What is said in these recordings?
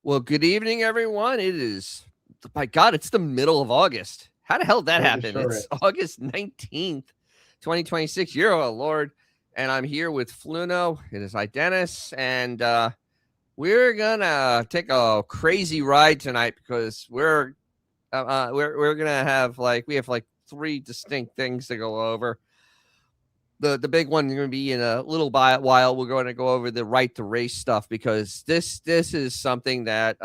Well, good evening, everyone. It is, my God, it's the middle of August. How the hell did that happen? Sure It's is. August 19th, 2026. Year, oh Lord. And I'm here with Fluno. It is I, Dennis. And we're going to take a crazy ride tonight because we're going to have we have three distinct things to go over. The big one is going to be in a little while. We're going to go over the right to race stuff because this is something that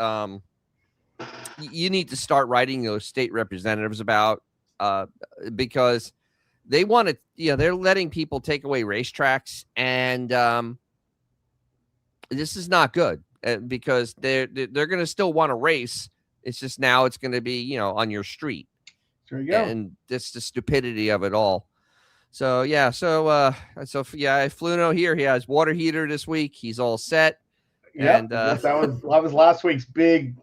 you need to start writing those state representatives about because they want to, they're letting people take away racetracks, and this is not good because they're going to still want to race. It's just now it's going to be, on your street. There you go. And that's the stupidity of it all. So Fluno here. He has water heater this week. He's all set. Yep. And that was last week's big.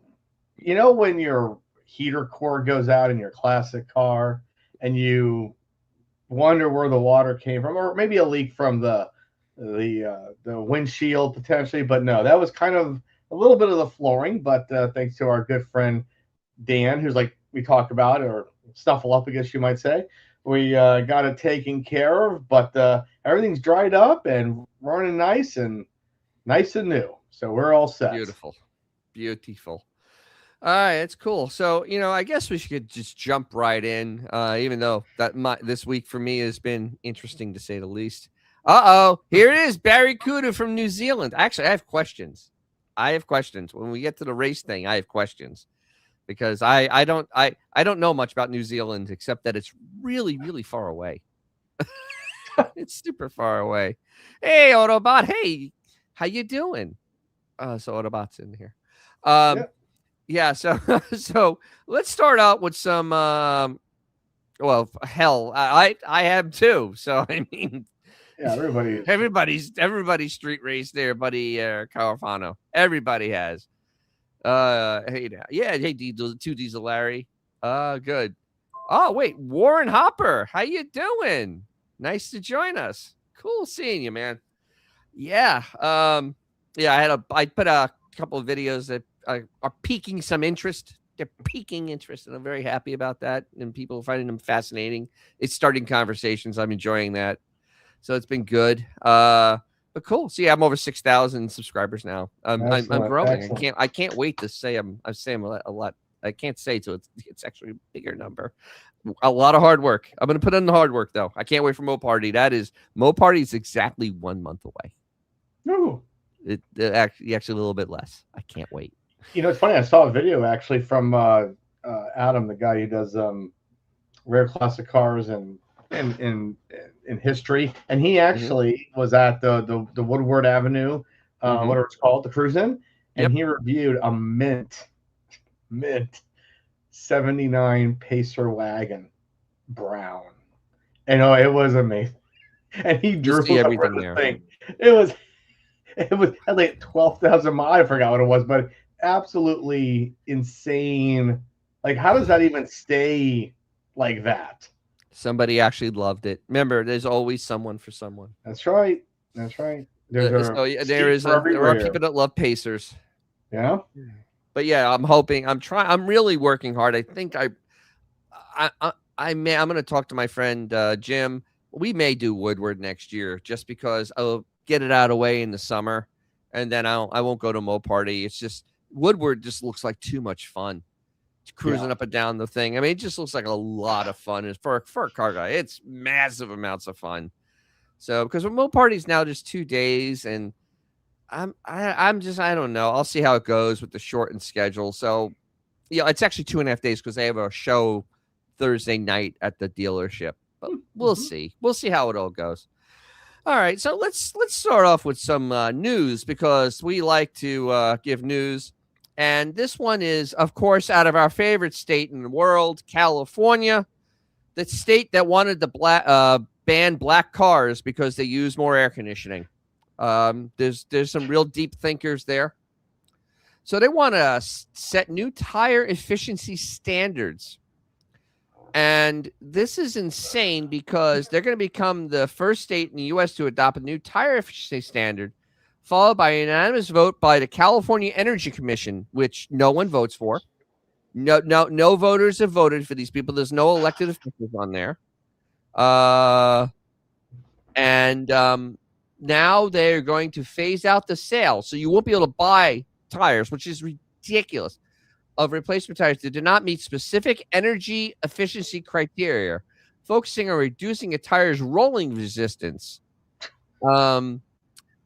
When your heater cord goes out in your classic car, and you wonder where the water came from, or maybe a leak from the windshield potentially. But no, that was kind of a little bit of the flooring. But thanks to our good friend Dan, who's like we talked about, or Snuffleupagus, you might say. We got it taken care of, but everything's dried up and running nice and new. So we're all set. Beautiful. All right, that's cool. So, I guess we should just jump right in, even though this week for me has been interesting to say the least. Here it is, Barracuda from New Zealand. Actually, I have questions. When we get to the race thing, I have questions. Because I don't know much about New Zealand except that it's really, really far away. It's super far away. Hey, Autobot. Hey, how you doing? So Autobot's in here. Yeah. So let's start out with some. Well, hell, I have too. So I mean, yeah, everybody's street race there, buddy. Carafano. Everybody has. Hey now. Yeah, hey Diesel Larry. Good. Oh, wait, Warren Hopper. How you doing? Nice to join us. Cool seeing you, man. Yeah. I put a couple of videos that are piquing some interest. They're piquing interest, and I'm very happy about that. And people are finding them fascinating. It's starting conversations. I'm enjoying that. So it's been good. But cool. See, I'm over 6,000 subscribers now. I'm growing. Excellent. I can't wait to say I'm saying a lot. I can't say till it's actually a bigger number. A lot of hard work. I'm going to put in the hard work though. I can't wait for Mo Party. Mo Party is exactly 1 month away. Ooh. It actually a little bit less. I can't wait. It's funny. I saw a video actually from Adam, the guy who does rare classic cars and in history, and he actually was at the Woodward Avenue, whatever it's called, the cruise in, and he reviewed a mint 79 Pacer wagon brown. And it was amazing. And he drew everything there. Thing. It had like 12,000 miles. I forgot what it was, but absolutely insane. Like, how does that even stay like that? Somebody actually loved it. Remember, there's always someone for someone. That's right. There are people that love Pacers. Yeah. But yeah, I'm hoping. I'm really working hard. I think I'm going to talk to my friend Jim. We may do Woodward next year just because I'll get it out of the way in the summer, and then I won't go to Mo Party. It's just Woodward just looks like too much fun. Cruising up and down the thing. I mean, it just looks like a lot of fun. And for a car guy, it's massive amounts of fun. So because Mo Party's now just 2 days, and I don't know. I'll see how it goes with the shortened schedule. So it's actually 2.5 days because they have a show Thursday night at the dealership. But we'll see. We'll see how it all goes. All right, so let's start off with some news because we like to give news. And this one is, of course, out of our favorite state in the world, California, the state that wanted to ban black cars because they use more air conditioning. There's some real deep thinkers there. So they want to set new tire efficiency standards. And this is insane because they're going to become the first state in the U.S. to adopt a new tire efficiency standard followed by a unanimous vote by the California Energy Commission, which no one votes for. No voters have voted for these people. There's no elected officials on there. And now they're going to phase out the sale. So you won't be able to buy tires, which is ridiculous, of replacement tires that do not meet specific energy efficiency criteria, focusing on reducing a tire's rolling resistance. The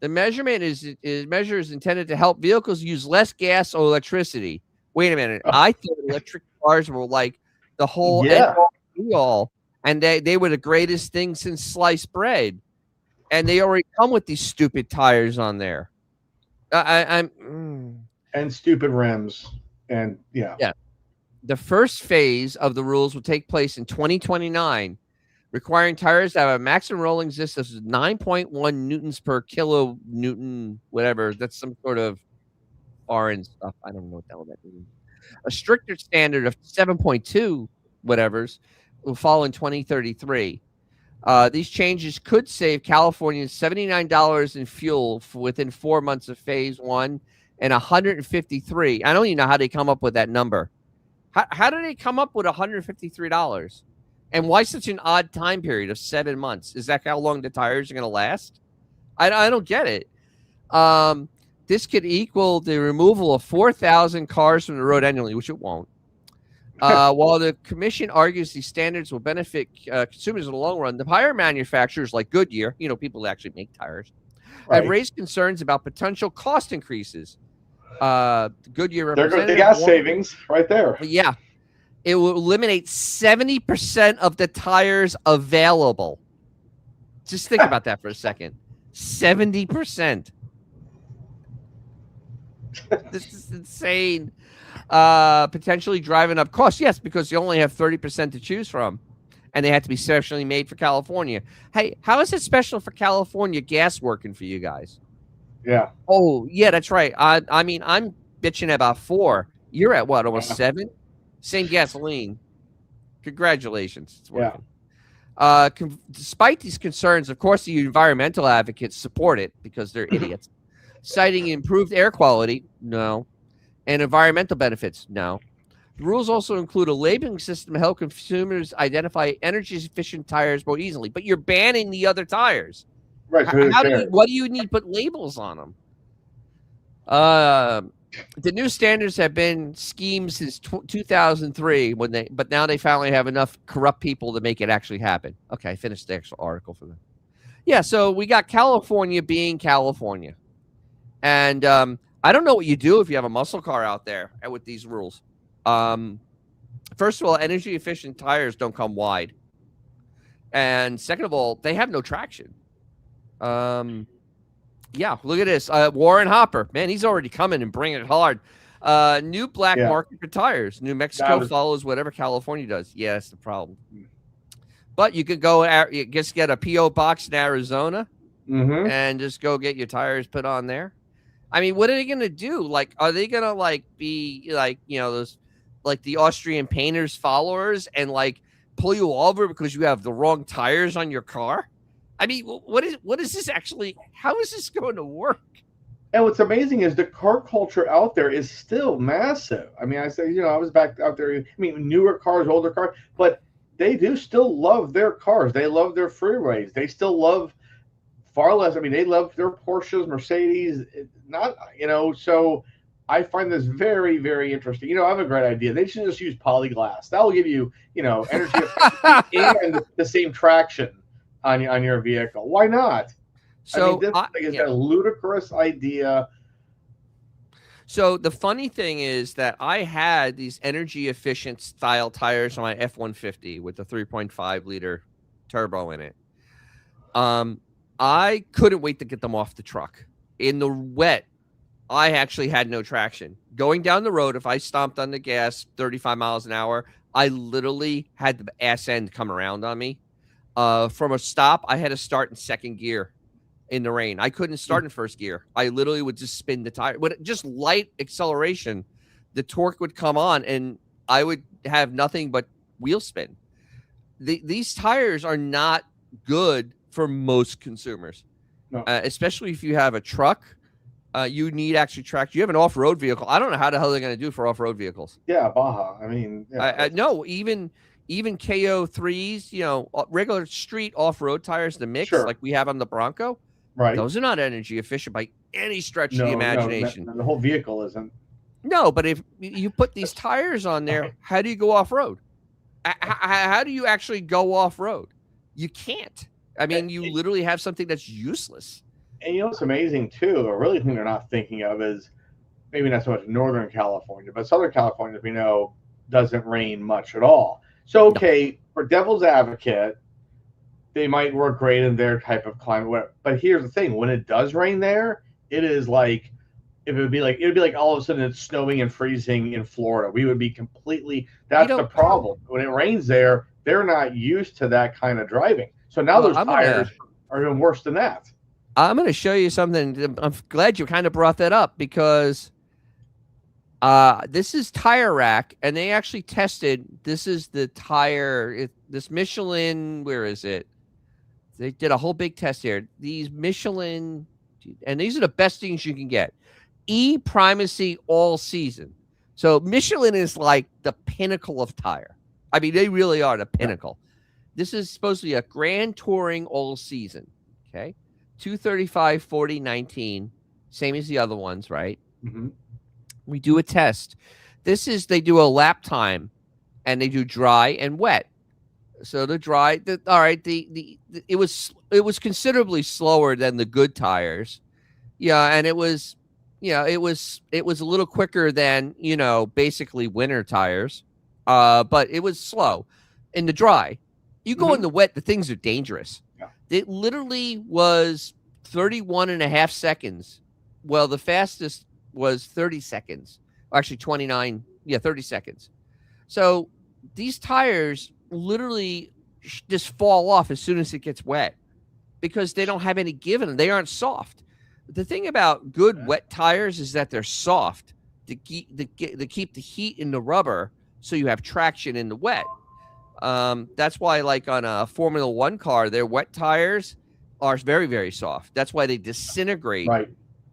measure is intended to help vehicles use less gas or electricity. Wait a minute. I thought electric cars were like the whole end all, and they were the greatest thing since sliced bread. And they already come with these stupid tires on there. And stupid rims. And yeah. The first phase of the rules will take place in 2029, requiring tires to have a maximum rolling resistance of 9.1 newtons per kilonewton, whatever. That's some sort of foreign stuff. I don't know what the hell that means. A stricter standard of 7.2 whatevers will follow in 2033. These changes could save Californians $79 in fuel within 4 months of phase 1 and $153. I don't even know how they come up with that number. How do they come up with $153? And why such an odd time period of 7 months? Is that how long the tires are going to last? I don't get it. This could equal the removal of 4,000 cars from the road annually, which it won't. While the commission argues these standards will benefit consumers in the long run, the tire manufacturers like Goodyear, people that actually make tires, have raised concerns about potential cost increases. Goodyear representative, there goes the gas savings right there. Yeah, it will eliminate 70% of the tires available. Just think about that for a second. 70%. This is insane. Potentially driving up costs. Yes, because you only have 30% to choose from, and they had to be specially made for California. Hey, how is it special for California gas working for you guys? Yeah. Oh, yeah, that's right. I mean, I'm bitching about 4. You're at what, almost 7? Same gasoline. Congratulations. It's working. Yeah. Despite these concerns, of course, the environmental advocates support it because they're idiots. Citing improved air quality, no. And environmental benefits, no. The rules also include a labeling system to help consumers identify energy-efficient tires more easily. But you're banning the other tires. Right. What do you need to put labels on them? The new standards have been schemes since 2003, but now they finally have enough corrupt people to make it actually happen. Okay, I finished the actual article for them. Yeah, so we got California being California. And I don't know what you do if you have a muscle car out there with these rules. First of all, energy efficient tires don't come wide. And second of all, they have no traction. Yeah, look at this. Warren Hopper, man, he's already coming and bringing it hard. New black market for tires. New Mexico follows whatever California does. Yeah, that's the problem. But you could go just get a P.O. box in Arizona and just go get your tires put on there. I mean, what are they going to do? Like, are they going to be those the Austrian painters followers and pull you over because you have the wrong tires on your car? I mean, what is this actually? How is this going to work? And what's amazing is the car culture out there is still massive. I mean, I was back out there. I mean, newer cars, older cars, but they do still love their cars. They love their freeways. They still love far less. I mean, they love their Porsches, Mercedes. So I find this very, very interesting. I have a great idea. They should just use polyglass. That will give you, energy and the same traction on your vehicle. Why not? So this is a ludicrous idea. So the funny thing is that I had these energy efficient style tires on my F-150 with the 3.5 liter turbo in it. I couldn't wait to get them off the truck. In the wet, I actually had no traction. Going down the road, if I stomped on the gas 35 miles an hour, I literally had the ass end come around on me. From a stop, I had to start in second gear in the rain. I couldn't start in first gear. I literally would just spin the tire. With just light acceleration, the torque would come on, and I would have nothing but wheel spin. These tires are not good for most consumers, no. Especially if you have a truck You need actually traction. You have an off-road vehicle. I don't know how the hell they're going to do for off-road vehicles. Yeah, Baja. I mean, yeah, No, even KO3s, regular street off-road tires, the mix sure, like we have on the Bronco, right. those are not energy efficient by any stretch of the No, no, imagination. the whole vehicle isn't. No, but if you put these tires on there, Right. how do you go off-road? How do you actually go off-road? You can't. I mean, you literally have something that's useless. And you know what's amazing too, a really thing they're not thinking of is maybe not so much Northern California, but Southern California, as we know, doesn't rain much at all. So, No. okay, for devil's advocate, they might work great in their type of climate. But here's the thing: when it does rain there, it is like if it would be like all of a sudden it's snowing and freezing in Florida. We would be completely. That's the problem. When it rains there, they're not used to that kind of driving. So now those tires are even worse than that. I'm going to show you something. I'm glad you kind of brought that up because this is Tire Rack, and they actually tested. This is the tire. This Michelin, where is it? They did a whole big test here. These Michelin, and these are the best things you can get. E-Primacy all season. So Michelin is like the pinnacle of tire. I mean, they really are the pinnacle. Yeah. This is supposed to be a Grand Touring all season. Okay. 235, 40, 19. Same as the other ones, right? Mm-hmm. We do a test. They do a lap time, and they do dry and wet. So the dry, all right. It was considerably slower than the good tires, yeah, and it was a little quicker than basically winter tires, but it was slow. In the dry, you go in the wet, the things are dangerous. Yeah. It literally was 31.5 seconds. Well, the fastest was 30 seconds. Actually, 29. Yeah, 30 seconds. So these tires literally just fall off as soon as it gets wet because they don't have any give in them. They aren't soft. The thing about good wet tires is that they're soft to keep the heat in the rubber so you have traction in the wet. That's why, like on a Formula One car, their wet tires are very, very soft. That's why they disintegrate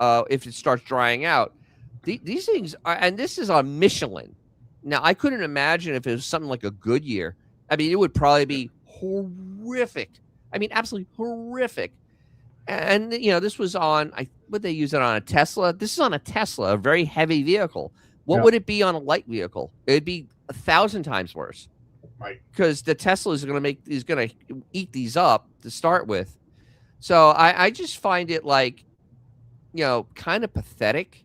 if it starts drying out. These things are, and this is on Michelin. Now, I couldn't imagine if it was something like a Goodyear. I mean, it would probably be horrific. I mean, absolutely horrific. And this was on. Would they use it on a Tesla? This is on a Tesla, a very heavy vehicle. What would it be on a light vehicle? It'd be 1,000 times worse. Right. Because the Tesla is going to eat these up to start with. So I just find it like, kind of pathetic.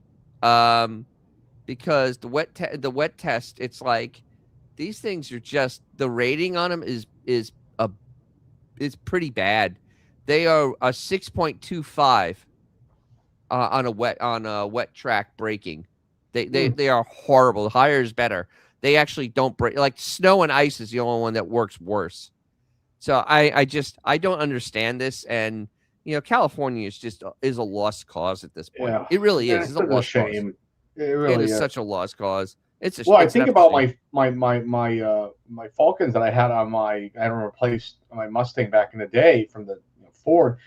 Because the wet test, it's like these things are just, the rating on them is pretty bad. They are a 6.25 on a wet track braking. They are horrible. Higher is better. They actually don't break. Like snow and ice is the only one that works worse. So I don't understand this. And California is a lost cause at this point. Yeah. It really is. It's a lost shame. Cause. It really is such a lost cause. I think about my Falcons that I had on I replaced my Mustang back in the day from the Ford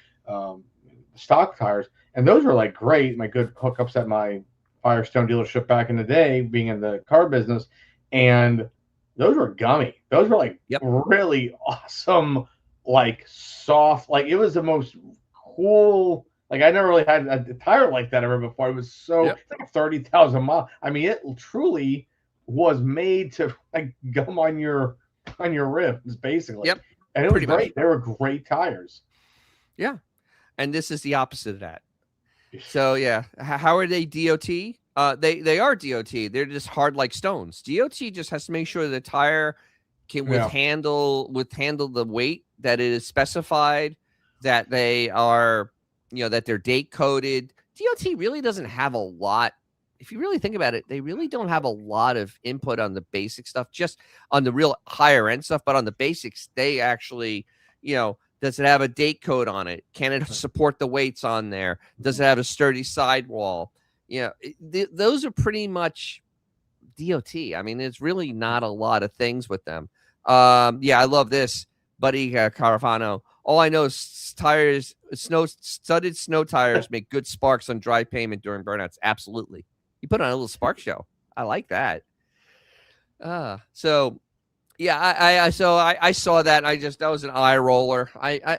stock tires, and those were like great. My good hookups at my Firestone dealership back in the day, being in the car business, and those were gummy. Those were like really awesome, like soft. Like it was the most cool. Like I never really had a tire like that ever before. It was so it's like 30,000 miles. I mean, it truly was made to like gum on your rims, basically. Yep. And it was great. They were great tires. Yeah. And this is the opposite of that. So yeah, how are they DOT? They are DOT. They're just hard like stones. DOT just has to make sure the tire can handle the weight that it is specified, that they are, that they're date coded. DOT really doesn't have a lot. If you really think about it, they really don't have a lot of input on the basic stuff, just on the real higher end stuff. But on the basics, they actually, does it have a date code on it? Can it support the weights on there? Does it have a sturdy sidewall? Those are pretty much DOT. I mean, there's really not a lot of things with them. I love this. Buddy Carafano. All I know is tires, studded snow tires make good sparks on dry pavement during burnouts. Absolutely. You put on a little spark show. I like that. So yeah, I saw that and that was an eye roller.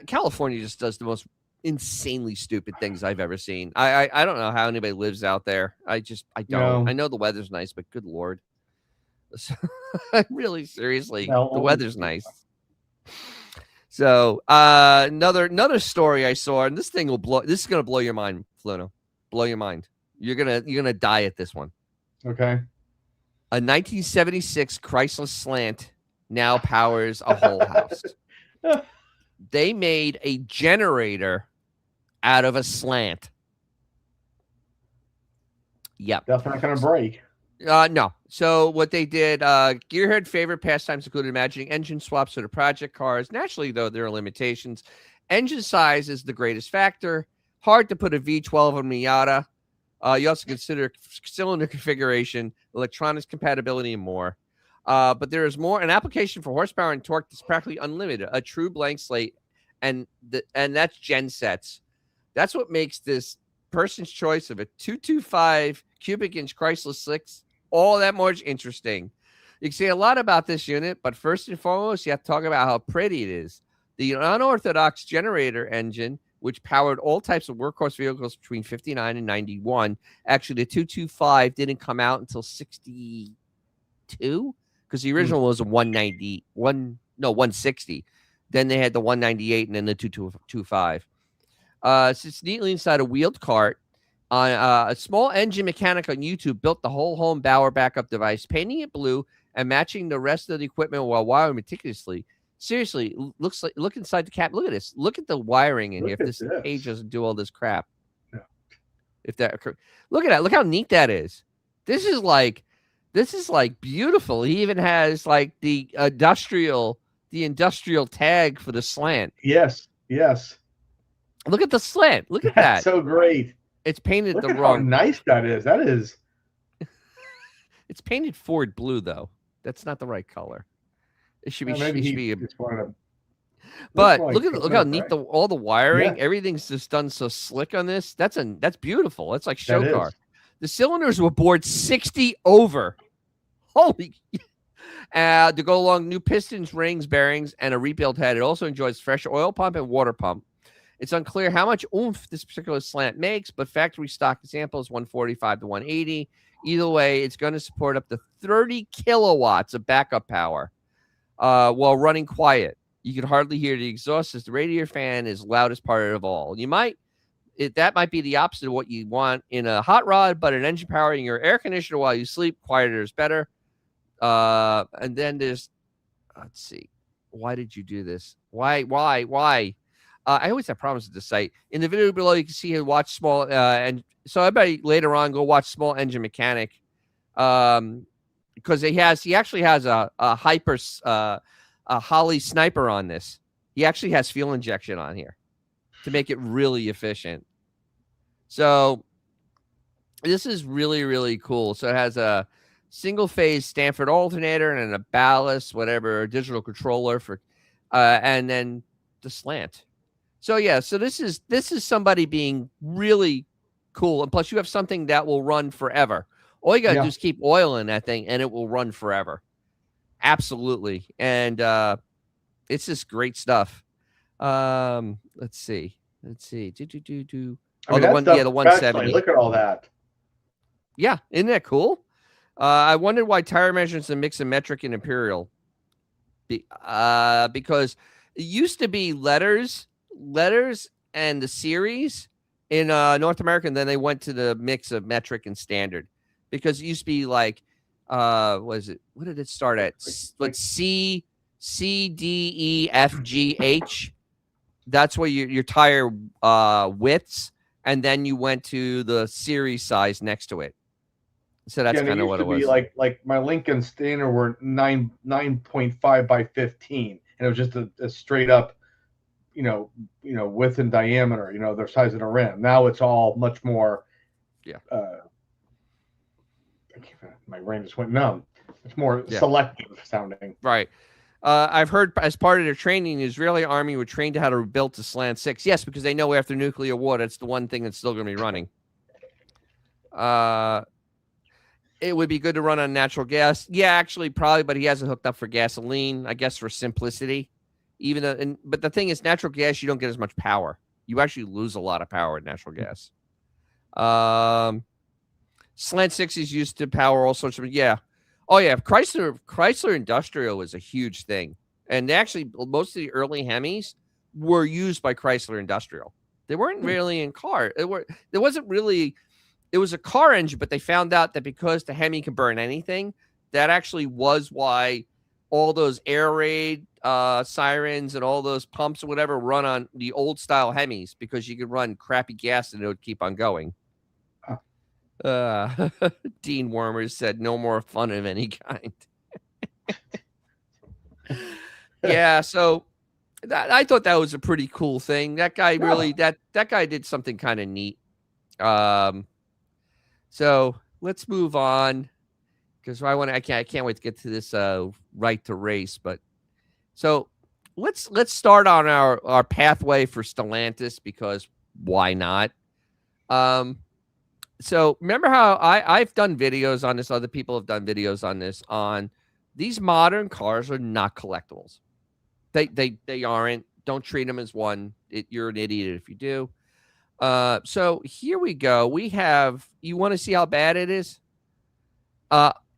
California just does the most insanely stupid things I've ever seen. I don't know how anybody lives out there. I don't. I know the weather's nice, but good Lord. So, really, seriously, the weather's nice. So another story I saw, and this thing will blow. This is gonna blow your mind, Fluno. Blow your mind. You're gonna die at this one. Okay. A 1976 Chrysler Slant now powers a whole house. They made a generator out of a slant. Yep. That's not gonna break. No. So what they did, Gearhead favorite pastimes included imagining engine swaps for the project cars. Naturally, though, there are limitations. Engine size is the greatest factor. Hard to put a V12 on Miata. You also consider cylinder configuration, electronics compatibility, and more. But there is more. An application for horsepower and torque that's practically unlimited. A true blank slate, and that's gen sets. That's what makes this person's choice of a 225 cubic inch Chrysler 6 all that much interesting. You can say a lot about this unit, but first and foremost, you have to talk about how pretty it is. The unorthodox generator engine, which powered all types of workhorse vehicles between 59 and 91. Actually, the 225 didn't come out until 62 because the original was a 160. Then they had the 198 and then the 225. Sits neatly inside a wheeled cart. A small engine mechanic on YouTube built the whole home Bauer backup device, painting it blue and matching the rest of the equipment while wiring meticulously. Seriously, look inside the cab. Look at this. Look at the wiring in here. If this page doesn't do all this crap. Yeah. If that look at that. Look how neat that is. This is like beautiful. He even has like the industrial tag for the slant. Yes. Look at the slant. Look at that. So great. It's painted Look the at wrong. How nice that is. That is. It's painted Ford blue though. That's not the right color. It should be. But look how neat all the wiring. Yeah. Everything's just done so slick on this. That's beautiful. That's like show car. The cylinders were bored 60 over. Holy. To go along, new pistons, rings, bearings, and a rebuilt head. It also enjoys fresh oil pump and water pump. It's unclear how much oomph this particular slant makes, but factory stock example is 145 to 180. Either way, it's going to support up to 30 kilowatts of backup power while running quiet. You can hardly hear the exhaust as the radiator fan is loudest part of all. That might be the opposite of what you want in a hot rod, but an engine powering your air conditioner while you sleep, quieter is better. And then let's see. Why did you do this? Why? I always have problems with the site. In the video below, you can see watch small, and so everybody later on go watch Small Engine Mechanic, because he actually has a Holly Sniper on this. He actually has fuel injection on here to make it really efficient. So this is really, really cool. So it has a single phase Stanford alternator and a ballast, whatever, digital controller for, and then the slant. So yeah, so this is somebody being really cool, and plus you have something that will run forever. All you gotta do is keep oil in that thing, and it will run forever. Absolutely, and it's just great stuff. Let's see. The 170. Look at all that. Yeah, isn't that cool? I wondered why tire measurements and mix of metric and imperial. Because it used to be letters and the series in North America, and then they went to the mix of metric and standard, because it used to be like what did it start at? Like C D E F G H. That's where your tire widths, and then you went to the series size next to it. So that's kind of what it was. Like my Lincoln Standard were 9.5 by 15, and it was just a straight up, width and diameter, their size of the rim. Now it's all much more. Yeah. My brain just went numb. It's more selective sounding. Right. I've heard as part of their training, the Israeli army were trained to how to rebuild the Slant 6. Yes, because they know after nuclear war, that's the one thing that's still going to be running. It would be good to run on natural gas. Yeah, actually, probably, but he hasn't hooked up for gasoline, I guess, for simplicity. But the thing is, natural gas, you don't get as much power. You actually lose a lot of power in natural gas. Slant 6 is used to power all sorts of, yeah. Oh, yeah. Chrysler Industrial was a huge thing. And actually, most of the early Hemis were used by Chrysler Industrial. They weren't really in car. There wasn't really, it was a car engine, but they found out that because the Hemi can burn anything, that actually was why all those air raid sirens and all those pumps or whatever run on the old style Hemis, because you could run crappy gas and it would keep on going. Dean Wormers said no more fun of any kind. Yeah, so I thought that was a pretty cool thing. That guy really that guy did something kind of neat. So let's move on, because I can't wait to get to this right to race. But so let's start on our pathway for Stellantis, because why not? So remember how I've done videos on this, other people have done videos on this, on these modern cars are not collectibles. They aren't. Don't treat them as one. You're an idiot if you do. So here we go. We have, you want to see how bad it is?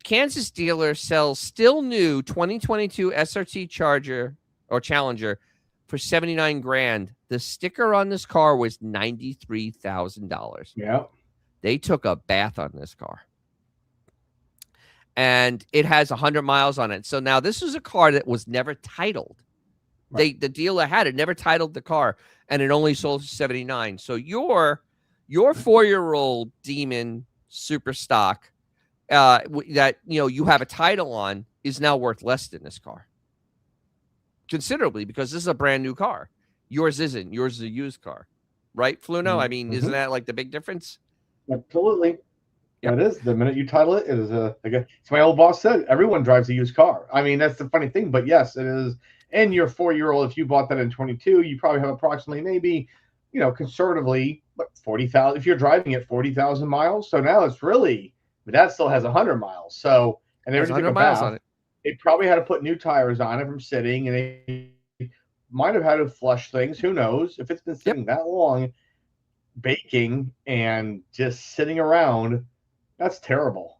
Kansas dealer sells still new 2022 SRT Charger or Challenger for 79 grand. The sticker on this car was $93,000. Yeah. They took a bath on this car. And it has 100 miles on it. So now this is a car that was never titled. Right. The dealer had it, never titled the car, and it only sold for 79. So your 4-year-old Demon super stock that you have a title on is now worth less than this car. Considerably, because this is a brand new car. Yours isn't. Yours is a used car. Right, Fluno? I mean, isn't that like the big difference? Absolutely. Yep. That is. The minute you title it, it is it's my old boss said, everyone drives a used car. I mean, that's the funny thing, but yes, it is. And your 4-year-old, if you bought that in 22, you probably have approximately maybe, conservatively, 40,000. If you're driving it 40,000 miles, so now it's really, but that still has 100 miles. So, and they were 100 miles on it. They probably had to put new tires on it from sitting, and they might have had to flush things. Who knows? If it's been sitting that long, baking and just sitting around, that's terrible.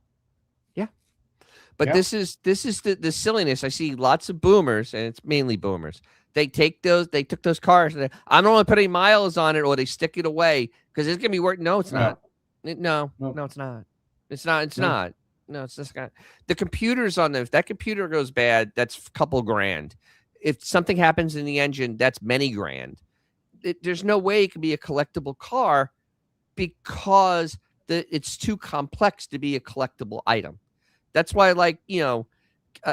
But this is the silliness. I see lots of boomers, and it's mainly boomers. They took those cars, and I'm not only putting miles on it, or they stick it away because it's gonna be worth. No, it's not. No, it's not. It's not. No, it's just not. The computers on them. If that computer goes bad, that's a couple grand. If something happens in the engine, that's many grand. There's no way it can be a collectible car because it's too complex to be a collectible item. That's why, like, a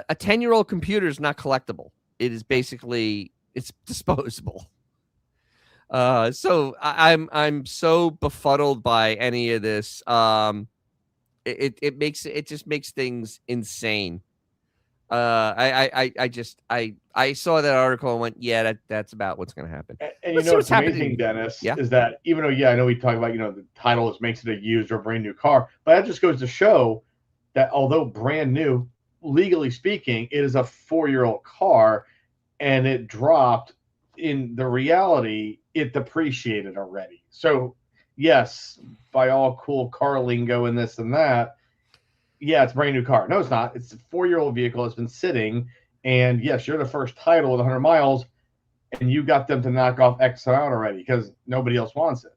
10-year-old computer is not collectible. It is basically, it's disposable. So I'm so befuddled by any of this. It just makes things insane. I saw that article and went, yeah, that's about what's going to happen. And what's amazing, Dennis, is that even though, I know we talk about, the title makes it a used or brand new car, but that just goes to show that although brand new, legally speaking, it is a 4-year-old car, and it dropped. In the reality, it depreciated already. So, yes, by all cool car lingo and this and that, yeah, it's a brand new car. No, it's not. It's a 4-year-old vehicle that's been sitting, and yes, you're the first title with 100 miles, and you got them to knock off X amount already because nobody else wants it.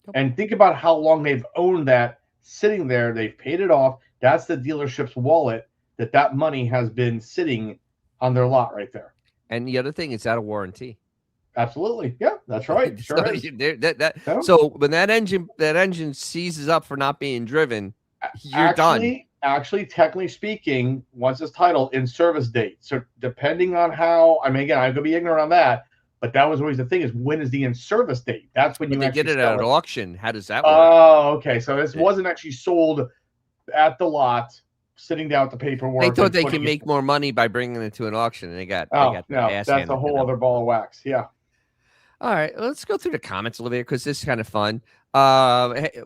Yep. And think about how long they've owned that sitting there. They've paid it off. That's the dealership's wallet that money has been sitting on their lot right there. And the other thing, it's out of warranty. Absolutely. Yeah, that's right. Sure is. So when that engine seizes up for not being driven, you're done. Actually, technically speaking, once it's titled, in service date. So depending on how, I mean, again, I'm going to be ignorant on that, but that was always the thing, is when is the in-service date? That's when you they get it at an auction. How does that work? Oh, okay. So this wasn't actually sold at the lot sitting down with the paperwork. They thought and they putting can it. make more money by bringing it to an auction, and they got Oh the no, ass that's a handed to whole them. other ball of wax. Yeah. All right, let's go through the comments a little bit because this is kind of fun. Hey,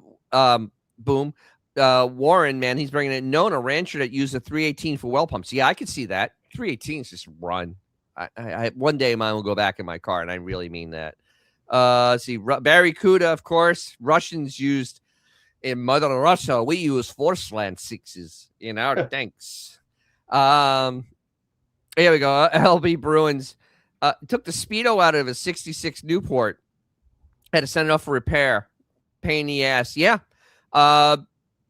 boom. Warren, man, he's bringing it. Known a rancher that used a 318 for well pumps. Yeah, I could see that. 318s just run. One day mine will go back in my car, and I really mean that. Let's see. Barry Kuda, of course. Russians used in Mother Russia. We use Forceland 6s in our tanks. Here we go. LB Bruins took the Speedo out of a 66 Newport. Had to send it off for repair. Pain in the ass. Yeah.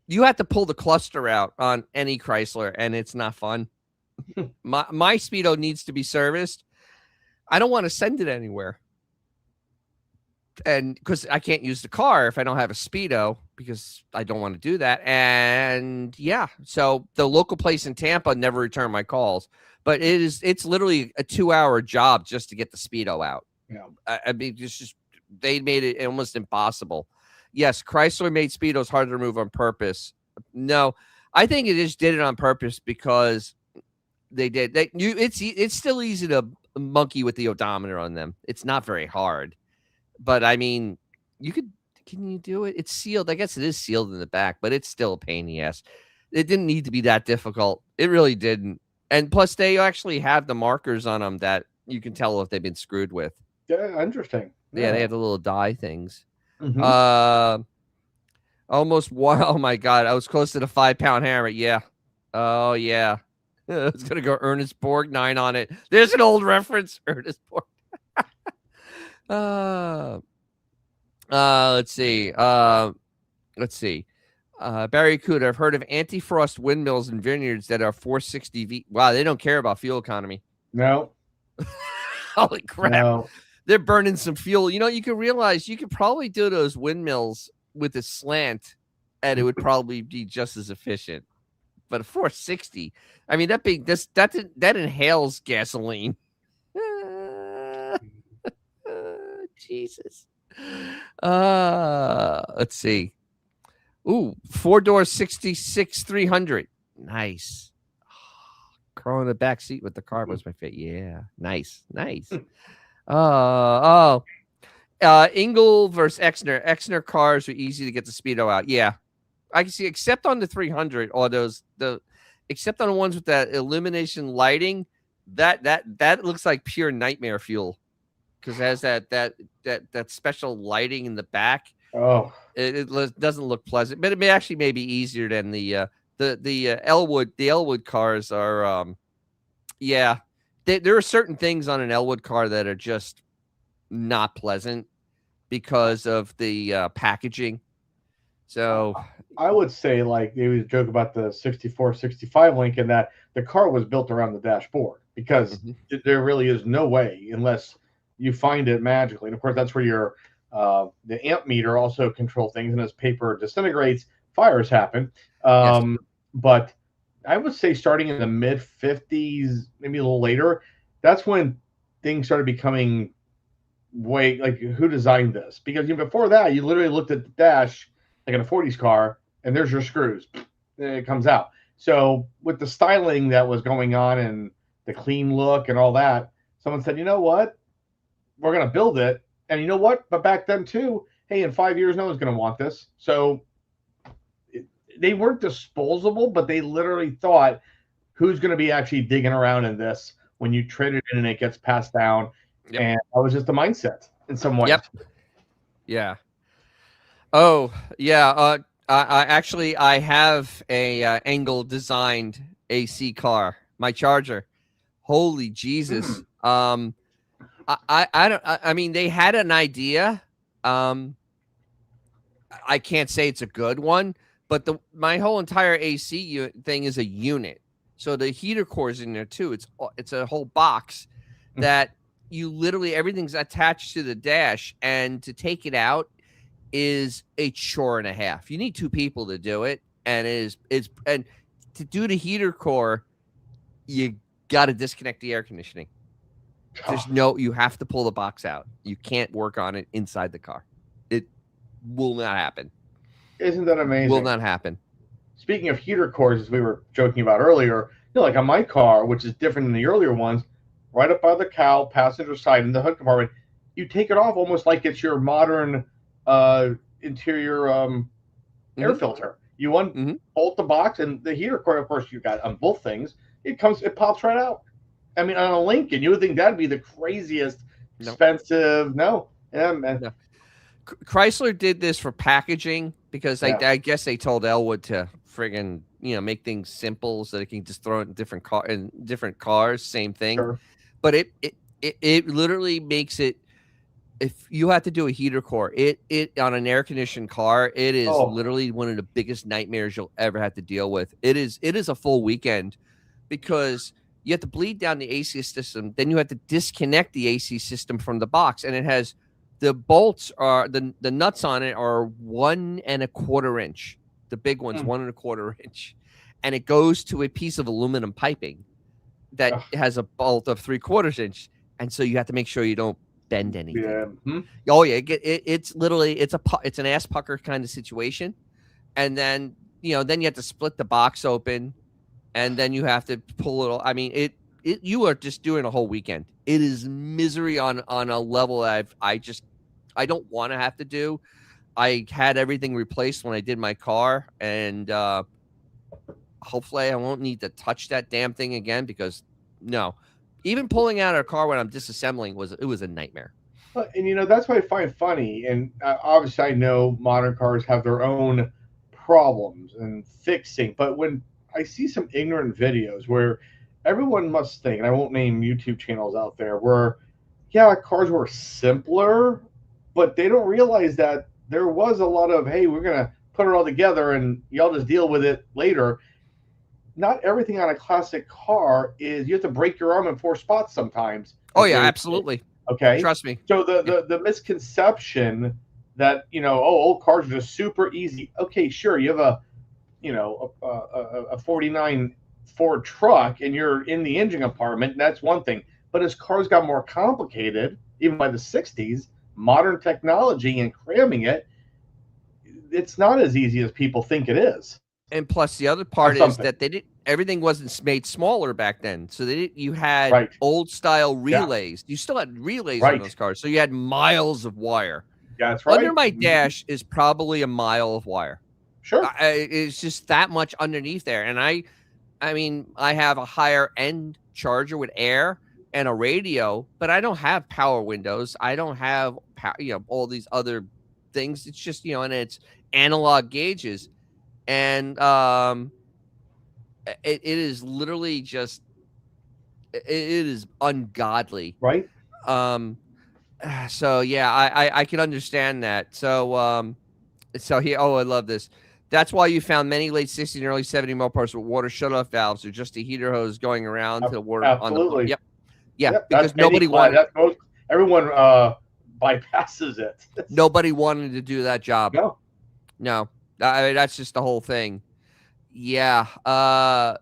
You have to pull the cluster out on any Chrysler, and it's not fun. My Speedo needs to be serviced. I don't want to send it anywhere. And because I can't use the car if I don't have a Speedo, because I don't want to do that. And yeah, so the local place in Tampa never returned my calls, but it's literally a 2-hour job just to get the Speedo out. Yeah. I mean, it's just, they made it almost impossible. Yes, Chrysler made Speedos hard to remove on purpose. No, I think it just did it on purpose because they did. It's still easy to monkey with the odometer on them. It's not very hard. But I mean, can you do it? It's sealed. I guess it is sealed in the back, but it's still a pain in the ass. It didn't need to be that difficult. It really didn't. And plus, they actually have the markers on them that you can tell if they've been screwed with. Yeah, interesting. Yeah, they have the little die things. Mm-hmm. Almost one. Oh my God, I was close to the 5-pound hammer. Yeah. Oh yeah. It's gonna go Ernest Borgnine on it. There's an old reference, Ernest Borg. Let's see. Barry Cooter, I've heard of anti-frost windmills and vineyards that are 460 V. Wow, they don't care about fuel economy. No. Holy crap. No. They're burning some fuel. You know, you can realize you could probably do those windmills with a slant and it would probably be just as efficient. But a 460, I mean, that inhales gasoline. Jesus. Let's see. Ooh, 4-door 66 300. Nice. Curl in the back seat with the car was my favorite. Yeah, nice. Engel versus Exner. Exner cars are easy to get the Speedo out. Yeah, I can see, except on the 300 or except on the ones with that illumination lighting. That looks like pure nightmare fuel. Because it has that special lighting in the back. Oh, it doesn't look pleasant, but it may be easier than the Elwood. The Elwood cars are, yeah. There are certain things on an Elwood car that are just not pleasant because of the packaging. So I would say, like, they would joke about the 64, 65 Lincoln, that the car was built around the dashboard because there really is no way unless you find it magically. And of course, that's where your the amp meter also control things. And as paper disintegrates, fires happen. Yes. But I would say starting in the mid 50s, maybe a little later, that's when things started becoming way like, who designed this? Because before that, you literally looked at the dash like in a 40s car, and there's your screws. And it comes out. So with the styling that was going on and the clean look and all that, someone said, you know what? We're going to build it. And you know what? But back then too, hey, in 5 years, no one's going to want this. So they weren't disposable, but they literally thought, who's going to be actually digging around in this when you trade it in and it gets passed down? Yep. And that was just the mindset in some ways. Yep. Yeah. Oh, yeah. I have a Engel designed AC car, my Charger. Holy Jesus. I mean, they had an idea. I can't say it's a good one, but my whole entire AC thing is a unit. So the heater core's in there too. It's a whole box that you literally, everything's attached to the dash, and to take it out is a chore and a half. You need 2 people to do it, and and to do the heater core, you got to disconnect the air conditioning. You have to pull the box out. You can't work on it inside the car. It will not happen. Isn't that amazing? Will not happen. speaking of heater cores, as we were joking about earlier, like on my car, which is different than the earlier ones, right up by the cowl, passenger side in the hood compartment, you take it off almost like it's your modern uh, interior air Hmm. filter. You Hmm. unbolt the box, and the heater core, of course, you got on both things. It pops right out. I mean, on a Lincoln, you would think that'd be the craziest No, expensive. No, yeah, man. no. Chrysler did this for packaging because Yeah, I guess they told Elwood to friggin' make things simple so they can just throw it in different cars. Same thing, sure. but it literally makes it. If you have to do a heater core, it on an air conditioned car, it is Oh, literally one of the biggest nightmares you'll ever have to deal with. It is a full weekend because you have to bleed down the AC system, then you have to disconnect the AC system from the box, and it has the bolts are the nuts on it are 1.25 inch. The big one's mm, 1.25 inch, and it goes to a piece of aluminum piping that ugh, has a bolt of 3/4 inch, and so you have to make sure you don't bend anything. yeah. Oh yeah, it's literally it's an ass pucker kind of situation, and then then you have to split the box open, and then you have to pull it. I mean, you are just doing a whole weekend. It is misery on a level that I don't want to have to do. I had everything replaced when I did my car, and hopefully I won't need to touch that damn thing again because no, even pulling out a car when I'm disassembling was a nightmare. And that's what I find funny. And obviously, I know modern cars have their own problems and fixing. But when I see some ignorant videos where everyone must think, and I won't name YouTube channels out there, where yeah, cars were simpler, but they don't realize that there was a lot of, hey, we're gonna put it all together and y'all just deal with it later. Not everything on a classic car is you have to break your arm in 4 spots sometimes Oh yeah, before you. absolutely. Okay, Trust me. so the Yeah. the misconception that old cars are just super easy. Okay, sure, you have a 49 Ford truck and you're in the engine compartment. That's one thing, but as cars got more complicated, even by the 60s, modern technology and cramming it, it's not as easy as people think it is. And plus the other On part is something, that they did everything wasn't made smaller back then. So you had right? old style Yeah, relays. You still had relays on right. those cars. So you had miles of wire. That's Under right. my Mhm. dash is probably a mile of wire. Sure. It's just that much underneath there. And I mean, I have a higher end charger with air and a radio, but I don't have power windows. I don't have all these other things. It's just, and it's analog gauges. And it is literally just it is ungodly. Right. Um so yeah, I can understand that. So here, oh, I love this. That's why you found many late 60s and early 70s Mopars with water shutoff valves or just a heater hose going around to the water on the pump. Absolutely. Yep. Yeah, Yep. That's because any nobody class. wanted That's most. Everyone bypasses it. nobody wanted to do that job. No. No. I mean, that's just the whole thing. Yeah. Oh,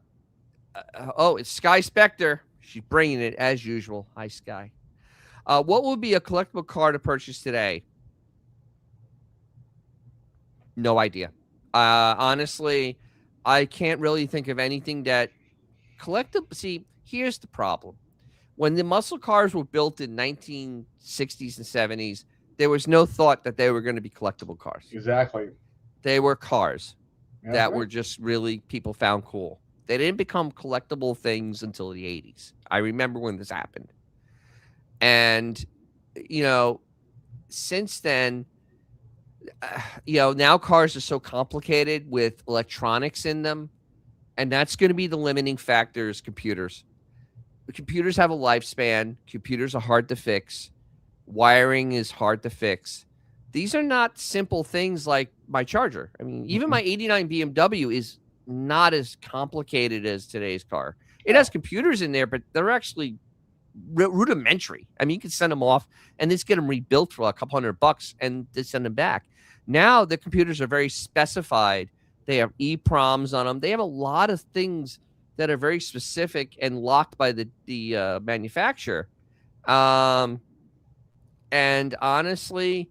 it's Sky Spectre. She's bringing it as usual. Hi, Sky. What would be a collectible car to purchase today? No idea. Honestly, I can't really think of anything that collectible. See, here's the problem. When the muscle cars were built in 1960s and 70s, there was no thought that they were going to be collectible cars. Exactly. They were cars That's that were right. just really people found cool. They didn't become collectible things until the 80s. I remember when this happened. And, you know, since then, now cars are so complicated with electronics in them. And that's going to be the limiting factor is computers. Computers have a lifespan. Computers are hard to fix. Wiring is hard to fix. These are not simple things like my charger. I mean, even my Mhm. 89 BMW is not as complicated as today's car. It has No. computers in there, but they're actually rudimentary. I mean, you can send them off and just get them rebuilt for a couple $100 and just send them back. Now the computers are very specified. They have EPROMs on them. They have a lot of things that are very specific and locked by the manufacturer. Um, and honestly,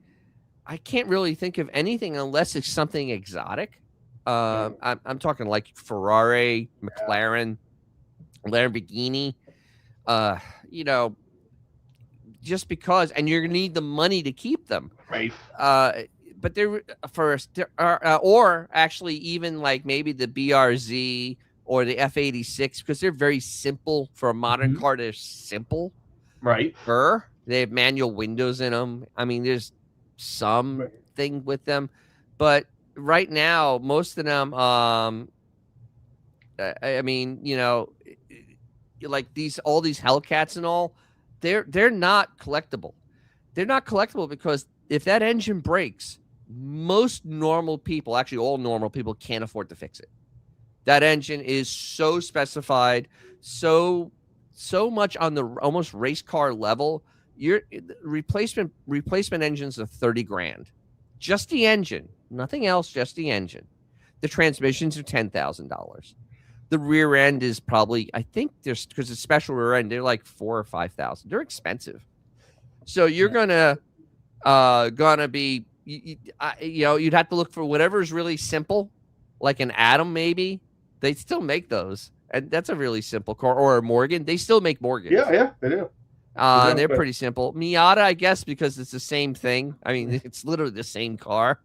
I can't really think of anything unless it's something exotic. I'm talking like Ferrari, Yeah. McLaren, Lamborghini. Uh, you know, just because, and you're gonna need the money to keep them. Right. Uh, but there first, there are, or actually even like maybe the BRZ or the F86 because they're very simple for a modern Mhm. car. They're simple. Right. They have manual windows in them. I mean, there's some Right. thing with them, but right now most of them, I mean, like these all these Hellcats and all, they're not collectible. They're not collectible because if that engine breaks, most normal people, actually all normal people, can't afford to fix it. That engine is so specified, so so much on the almost race car level. Your replacement engines are 30 grand. Just the engine, nothing else, just the engine. The transmissions are $10,000. The rear end is probably, I think there's, because it's special rear end, they're like 4 or 5,000. They're expensive. So you're Yeah. gonna be you'd have to look for whatever's really simple, like an Atom maybe. They still make those, and that's a really simple car. Or a Morgan, they still make Yeah. Morgans. Yeah. They do. They do. They're pretty simple. Miata, I guess, because it's the same thing. I mean, it's literally the same car.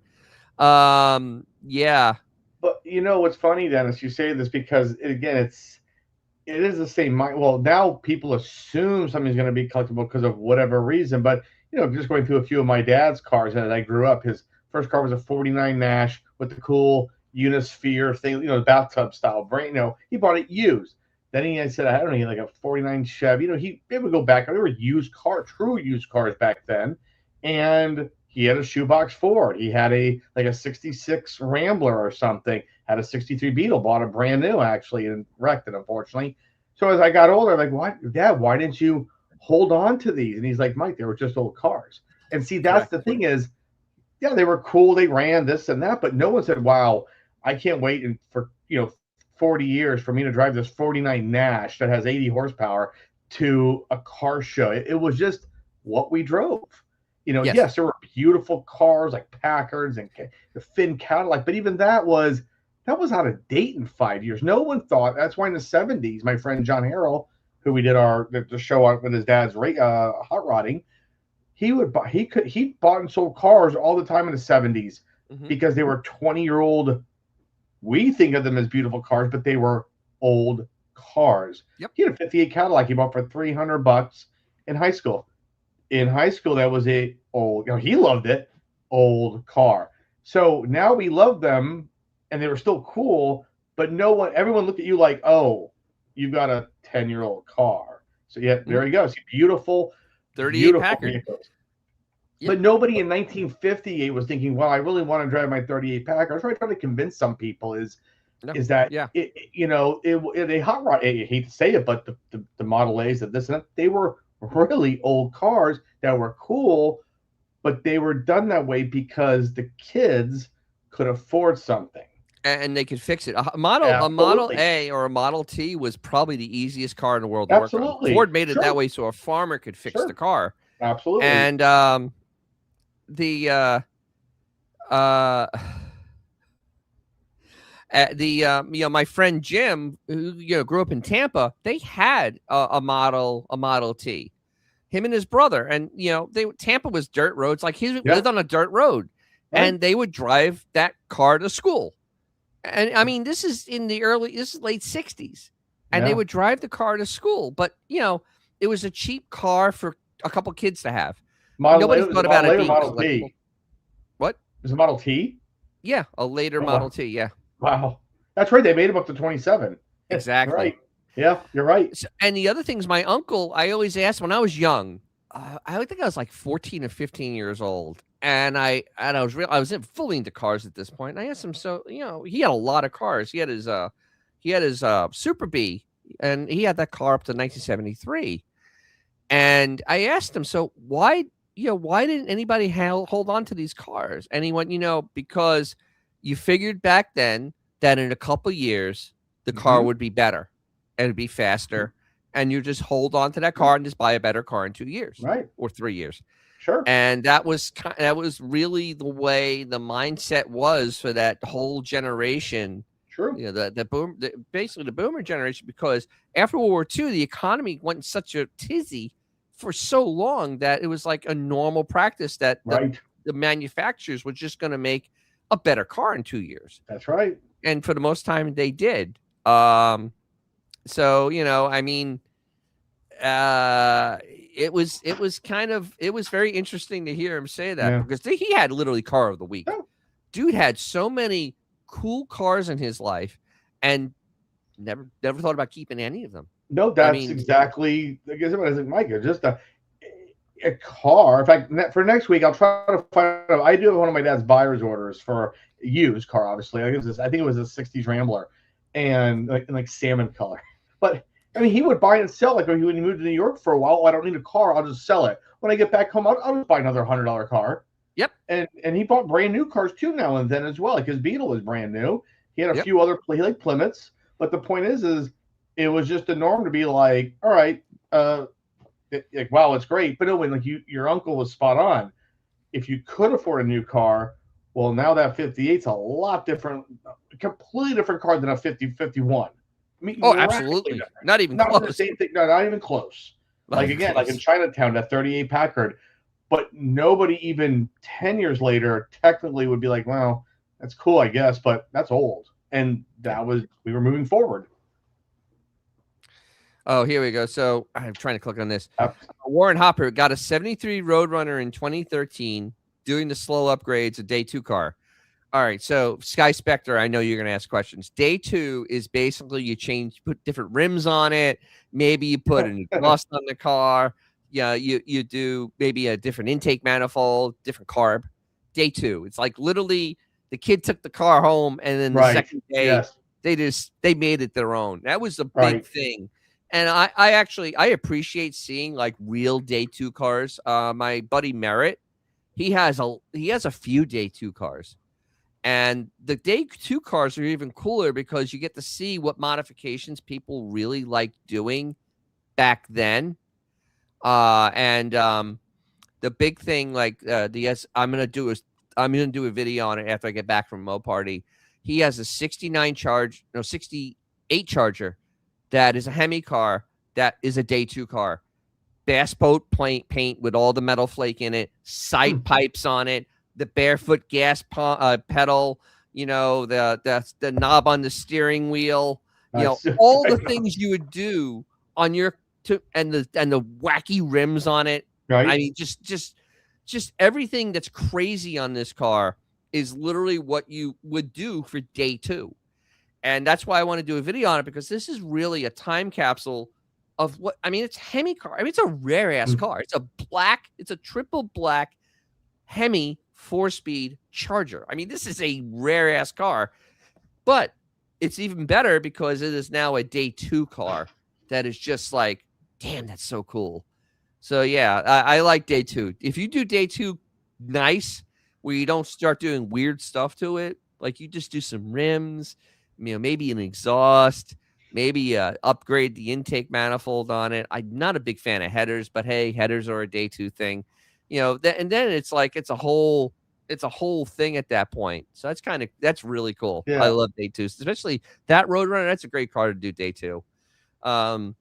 Yeah, But you know what's funny, Dennis? You say this because again, it is the same. Well, now people assume something's going to be collectible because of whatever reason. But just going through a few of my dad's cars as I grew up, his first car was a '49 Nash with the cool Unisphere thing, bathtub style. Brain, he bought it used. Then he said, I don't know, he had like a '49 Chevy. They would go back. They were used car, true used cars back then, and he had a shoebox Ford. He had a '66 Rambler or something. Had a '63 Beetle. Bought a brand new actually and wrecked it unfortunately. So as I got older, I'm like, "What, Dad? Why didn't you hold on to these?" And he's like, "Mike, they were just old cars." And see, that's the correct. thing is, yeah, they were cool. They ran this and that, but no one said, "Wow, I can't wait for 40 years for me to drive this '49 Nash that has 80 horsepower to a car show." It was just what we drove. Yes. Yes, there were beautiful cars like Packards and the Finn Cadillac, but even that was out of date in 5 years. No one thought. That's why in the '70s, my friend John Harrell, who we did the show on with his dad's hot rodding, he bought and sold cars all the time in the '70s Hmm. because they were 20-year-old. We think of them as beautiful cars, but they were old cars. Yep. He had a '58 Cadillac he bought for $300 in high school. In high school, that was a old. He loved it. Old car. So now we love them, and they were still cool. But everyone looked at you like, oh, you've got a 10-year-old car. So yeah, Hmm. there you go. See, beautiful, 38 beautiful Packard. vehicles. Yep. But nobody in 1958 was thinking, well, I really want to drive my '38 Packard. I was trying to convince some people No. is that Yeah. a hot rod. I hate to say it, but the Model A's of this and that, they were really old cars that were cool, but they were done that way because the kids could afford something. And they could fix it. A Model Absolutely, A or a Model T was probably the easiest car in the world to work on. absolutely, Ford made it that sure, way so a farmer could fix the sure, car. absolutely. And the uh my friend Jim, who grew up in Tampa, they had a Model T. Him and his brother, and Tampa was dirt roads. Like he Yeah, lived on a dirt road, right. and they would drive that car to school. And I mean, this is late '60s, and they Yeah, would drive the car to school. But it was a cheap car for a couple kids to have. Model A Nobody was a thought about Model it A or being Model collectible. T. What? It was a Model T. Yeah, a later Oh, Model wow, T. Yeah, wow, that's right. They made them up to 27. exactly. Right. Yeah, you're right. And the other things, my uncle, I always asked when I was young. I think I was like 14 or 15 years old, and I was fully into cars at this point. And I asked him, so he had a lot of cars. He had his Super B, and he had that car up to 1973. And I asked him, so why didn't anybody hold on to these cars? And he went, because you figured back then that in a couple years the car Hmm. would be better and it'd be faster, and you just hold on to that car and just buy a better car in 2 years Right. or 3 years. Sure. And that was really the way the mindset was for that whole generation. True. You know, basically the boomer generation, because after World War II, the economy went in such a tizzy for so long that it was like a normal practice that Right. the manufacturers were just going to make a better car in 2 years. That's right. And for the most time they did. So, you know, I mean, it was very interesting to hear him say that, Yeah. because he had literally car of the week. Oh. Dude had so many cool cars in his life and never thought about keeping any of them. No, that's exactly. I guess what I think, Mike. Just a car. In fact, for next week, I'll try to find out. I do have one of my dad's buyer's orders for a used car. Obviously, I think it was a '60s Rambler, and like salmon color. But I mean, he would buy and sell. Like when he moved to New York for a while, oh, I don't need a car. I'll just sell it. When I get back home, I'll just buy another $100 car. Yep. And he bought brand new cars too now and then as well. Like his Beetle was brand new. He had a Yep. few other he like Plymouths. But the point is it was just the norm to be like, all right, like, wow, it's great. But no, when like your uncle was spot on. If you could afford a new car, well, now that 58's a lot different, completely different car than a 51. I mean, absolutely. Different. Not even close. The same thing. No, not even close. Like again, like in Chinatown, that 38 Packard, but nobody even 10 years later technically would be like, well, that's cool, I guess, but that's old. And we were moving forward. Oh, here we go. So I'm trying to click on this. Warren Hopper got a 73 Roadrunner in 2013 doing the slow upgrades, a day 2 car. All right. So Sky Spectre, I know you're going to ask questions. Day 2 is basically you put different rims on it. Maybe you put an exhaust on the car. Yeah. You do maybe a different intake manifold, different carb. Day 2. It's like literally the kid took the car home and then the second day they made it their own. That was a big thing. And I appreciate seeing like real day 2 cars. My buddy Merritt, he has a few day 2 cars, and the day 2 cars are even cooler because you get to see what modifications people really like doing back then. And the big thing, like I'm gonna do a video on it after I get back from Mo Party. He has a 68 Charger. That is a Hemi car. That is a day 2 car. Bass boat paint with all the metal flake in it. Side pipes on it. The barefoot gas pedal. You know, the knob on the steering wheel. You know, all the things you would do on your and the wacky rims on it. Right. I mean, just everything that's crazy on this car is literally what you would do for day 2. And that's why I want to do a video on it, because this is really a time capsule of what, I mean, it's Hemi car. I mean, it's a rare ass car. It's a triple black Hemi 4-speed Charger. I mean, this is a rare ass car, but it's even better because it is now a day 2 car that is just like, damn, that's so cool. So yeah, I like day 2. If you do day 2 nice, where you don't start doing weird stuff to it, like you just do some rims, you know, maybe an exhaust, maybe upgrade the intake manifold on it. I'm not a big fan of headers, but hey, headers are a day 2 thing, you know. And then it's like it's a whole thing at that point. So that's really cool. Yeah. I love day 2, especially that Roadrunner. That's a great car to do day 2. They're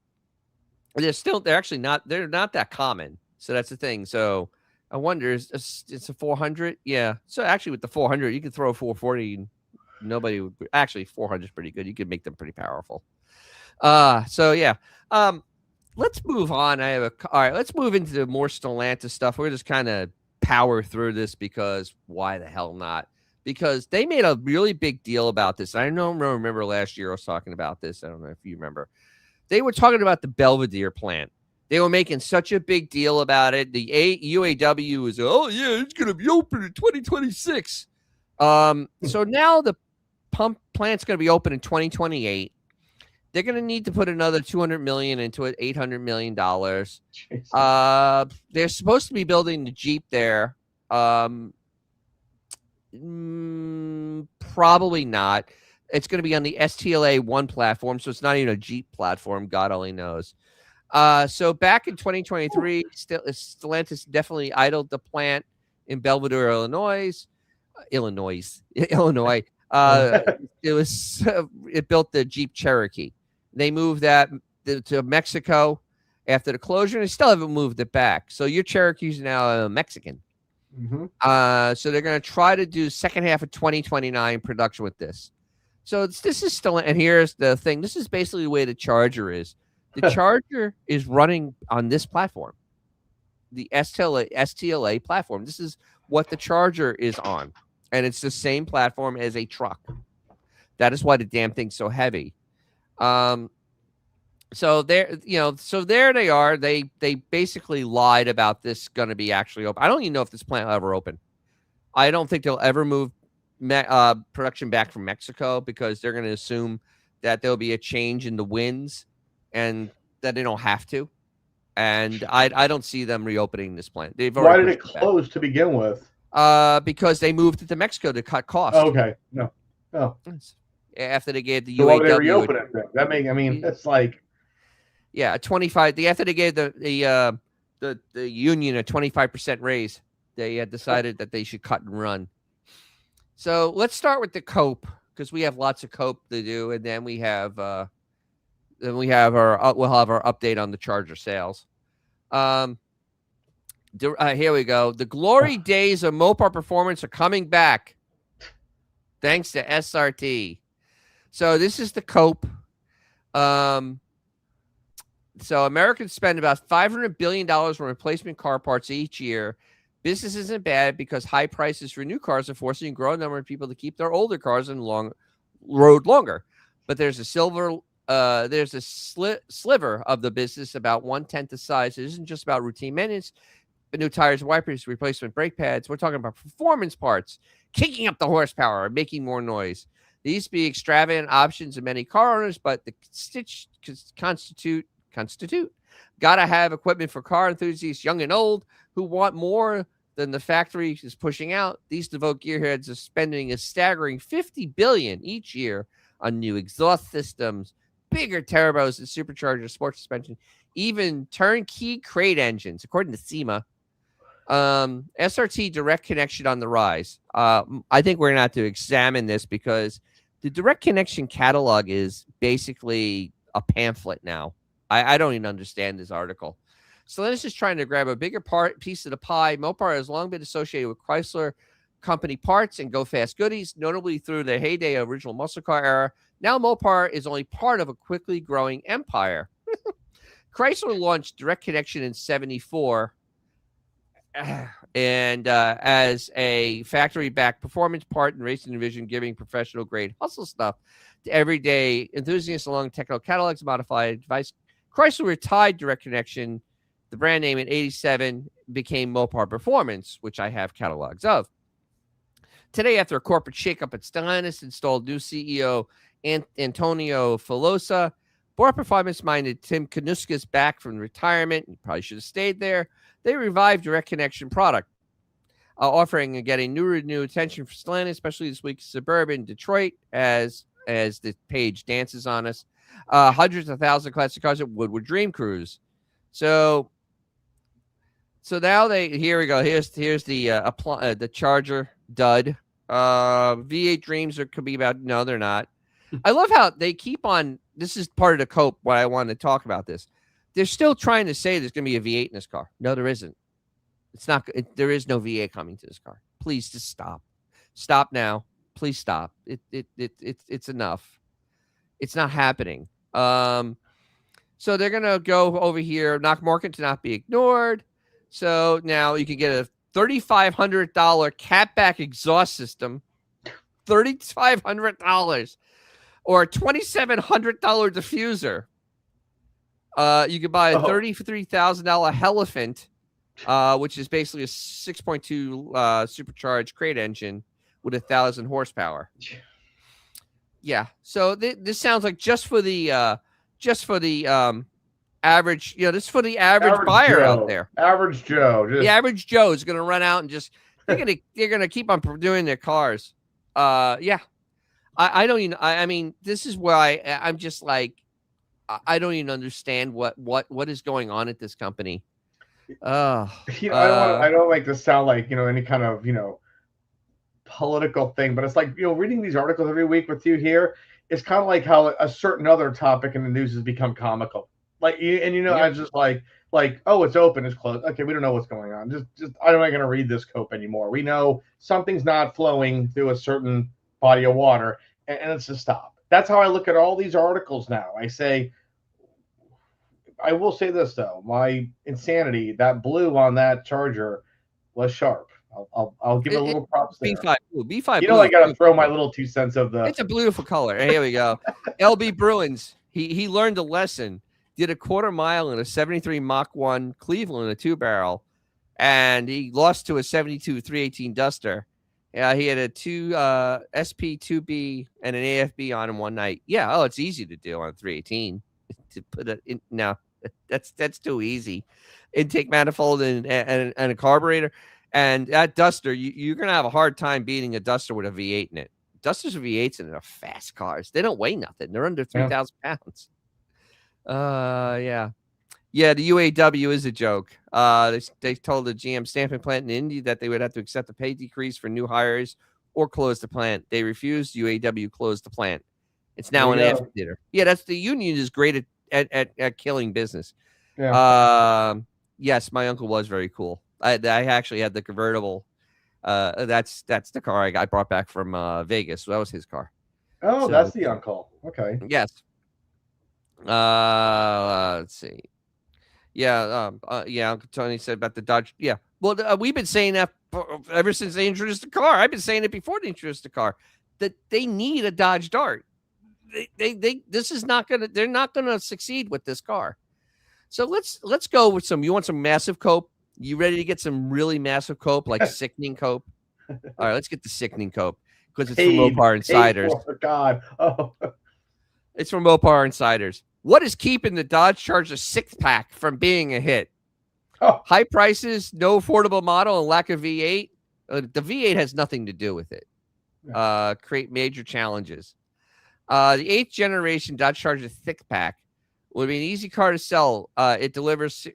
not that common. So that's the thing. So I wonder, it's a 400. Yeah. So actually, with the 400, you can throw a 440. And nobody would actually 400 is pretty good. You could make them pretty powerful. So yeah. Let's move on. All right, let's move into the more Stellantis stuff. We're just kind of power through this because why the hell not? Because they made a really big deal about this. I don't remember last year I was talking about this. I don't know if you remember. They were talking about the Belvedere plant. They were making such a big deal about it. The UAW was, oh yeah, it's going to be open in 2026. So now the pump plant's going to be open in 2028. They're going to need to put another $200 million into it, $800 million. They're supposed to be building the Jeep there. Probably not. It's going to be on the STLA 1 platform, so it's not even a Jeep platform. God only knows. So back in 2023, Stellantis definitely idled the plant in Belvidere, Illinois. Illinois. Uh, it built the Jeep Cherokee. They moved that to Mexico after the closure, and they still haven't moved it back. So your Cherokee is now Mexican. Mm-hmm. So they're going to try to do second half of 2029 production with this. So this is still, and here's the thing. This is basically the way the Charger is. The Charger is running on this platform, the STLA platform. This is what the Charger is on, and it's the same platform as a truck. That is why the damn thing's so heavy. So there, so there they are. They basically lied about this going to be actually open. I don't even know if this plant will ever open. I don't think they'll ever move production back from Mexico because they're going to assume that there'll be a change in the winds and that they don't have to. And I don't see them reopening this plant. Why did it close to begin with? Because they moved it to Mexico to cut costs. Oh, okay. No. After they gave the UAW. Why would they reopen it? That that's like. Yeah, 25. After they gave the union a 25% raise, they had decided that they should cut and run. So let's start with the cope because we have lots of cope to do, and then we'll have our update on the Charger sales. Here we go. The glory days of Mopar performance are coming back, thanks to SRT. So this is the cope. So Americans spend about $500 billion on replacement car parts each year. Business isn't bad because high prices for new cars are forcing a growing number of people to keep their older cars on road longer. But there's a sliver of the business, about 1/10 the size. It isn't just about routine maintenance, but new tires, wipers, replacement brake pads. We're talking about performance parts, kicking up the horsepower, and making more noise. These be extravagant options of many car owners, but the constitute. Gotta have equipment for car enthusiasts, young and old, who want more than the factory is pushing out. These devout gearheads are spending a staggering $50 billion each year on new exhaust systems, bigger turbos and superchargers, sports suspension, even turnkey crate engines, according to SEMA. SRT direct connection on the rise. I think we're gonna have to examine this because the direct connection catalog is basically a pamphlet now. I don't even understand this article. Stellantis is trying to grab a bigger piece of the pie. Mopar has long been associated with Chrysler Company parts and Go Fast goodies, notably through the heyday of original muscle car era. Now Mopar is only part of a quickly growing empire. Chrysler launched Direct Connection in 1974 and as a factory-backed performance part and racing division, giving professional-grade hustle stuff to everyday enthusiasts along technical catalogs, modified device. Chrysler retired Direct Connection, the brand name, in 1987, became Mopar Performance, which I have catalogs of. Today, after a corporate shakeup at Stellantis, installed new CEO Antonio Filosa, brought performance-minded Tim Knuskis back from retirement. He probably should have stayed there. They revived Direct Connection product, offering and getting new attention for Stellantis, especially this week Suburban Detroit, as the page dances on us. Hundreds of thousands of classic cars at Woodward Dream Cruise. So now here we go. Here's the Charger dud. V8 Dreams could be about. No, they're not. I love how they keep on. This is part of the cope. Why I wanted to talk about this. They're still trying to say there's going to be a V8 in this car. No, there isn't. It's not. There is no V8 coming to this car. Please just stop. Stop now. Please stop. It's enough. It's not happening. So they're gonna go over here. Knock market to not be ignored. So now you can get a $3,500 catback exhaust system, $3,500, or a $2,700 diffuser. You could buy a $33,000 Elephant, which is basically a 6.2 supercharged crate engine with 1,000 horsepower. Yeah. So this sounds like just for the average, this is for the average buyer Joe. out there. Average Joe. The average Joe is going to run out and just they're gonna keep on doing their cars. Yeah. I don't even. I mean, this is where I'm just like, I don't even understand what is going on at this company. Uh, I don't like to sound like, any kind of, political thing, but it's like, reading these articles every week with you here, it's kind of like how a certain other topic in the news has become comical. Like, I yep. was just like, oh, it's open, it's closed. Okay, we don't know what's going on. Just I'm not going to read this cope anymore. We know something's not flowing through a certain body of water, and it's to stop. That's how I look at all these articles now. I say, I will say this though, my insanity, that blue on that charger was sharp. I'll give it a It, little props there. B5 blue. B5 I blue. got to throw my little 2 cents of the. It's a beautiful color. Here we go. LB Bruins. He learned a lesson. Did a quarter mile in a 73 Mach 1 Cleveland, a 2-barrel, and he lost to a 72 318 Duster. He had a SP2B and an AFB on him one night. Yeah, it's easy to do on a 318. To put it in now, that's too easy. Intake manifold and a carburetor. And that Duster, you're going to have a hard time beating a Duster with a V8 in it. Dusters with V8s in it are fast cars. They don't weigh nothing. They're under 3,000 pounds. Yeah. Yeah, the UAW is a joke. They told the GM stamping plant in Indy that they would have to accept a pay decrease for new hires or close the plant. They refused. UAW closed the plant. It's now an amphitheater. Yeah, that's the union is great at killing business. Yeah. Yes, my uncle was very cool. I actually had the convertible. That's the car I brought back from Vegas. So that was his car. Oh, so, that's the uncle. Okay. Yes. Let's see. Yeah. Uncle Tony said about the Dodge. Yeah. Well, we've been saying that ever since they introduced the car. I've been saying it before they introduced the car that they need a Dodge Dart. This is not gonna. They're not gonna succeed with this car. So let's go with some. You want some massive cope? You ready to get some really massive cope, like sickening cope? All right, let's get the sickening cope because it's from Mopar Insiders. Oh God! Oh, it's from Mopar Insiders. What is keeping the Dodge Charger 6-pack from being a hit? Oh. High prices, no affordable model, and lack of V8. The V8 has nothing to do with it. Create major challenges. The 8th generation Dodge Charger 6-pack would be an easy car to sell. It delivers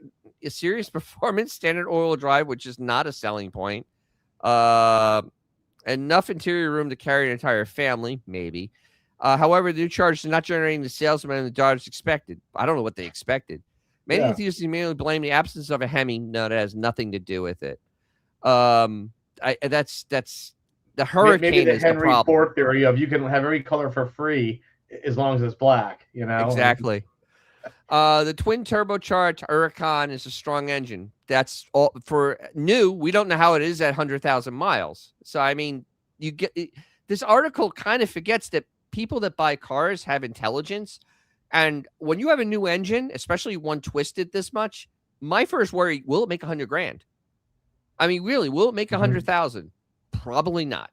a serious performance, standard all-wheel drive, which is not a selling point. Enough interior room to carry an entire family, maybe. However, the new Charger is not generating the sales momentum the Dodge expected. I don't know what they expected. Many enthusiasts immediately blame the absence of a Hemi. No, that has nothing to do with it. That's the Hurricane. Maybe the is Henry the problem. Ford theory of you can have every color for free as long as it's black. Exactly. The twin turbocharged Huracan is a strong engine. That's all for new. We don't know how it is at 100,000 miles. So, I mean, you get this article kind of forgets that people that buy cars have intelligence. And when you have a new engine, especially one twisted this much, my first worry, will it make 100 grand? I mean, really, will it make 100,000? Probably not.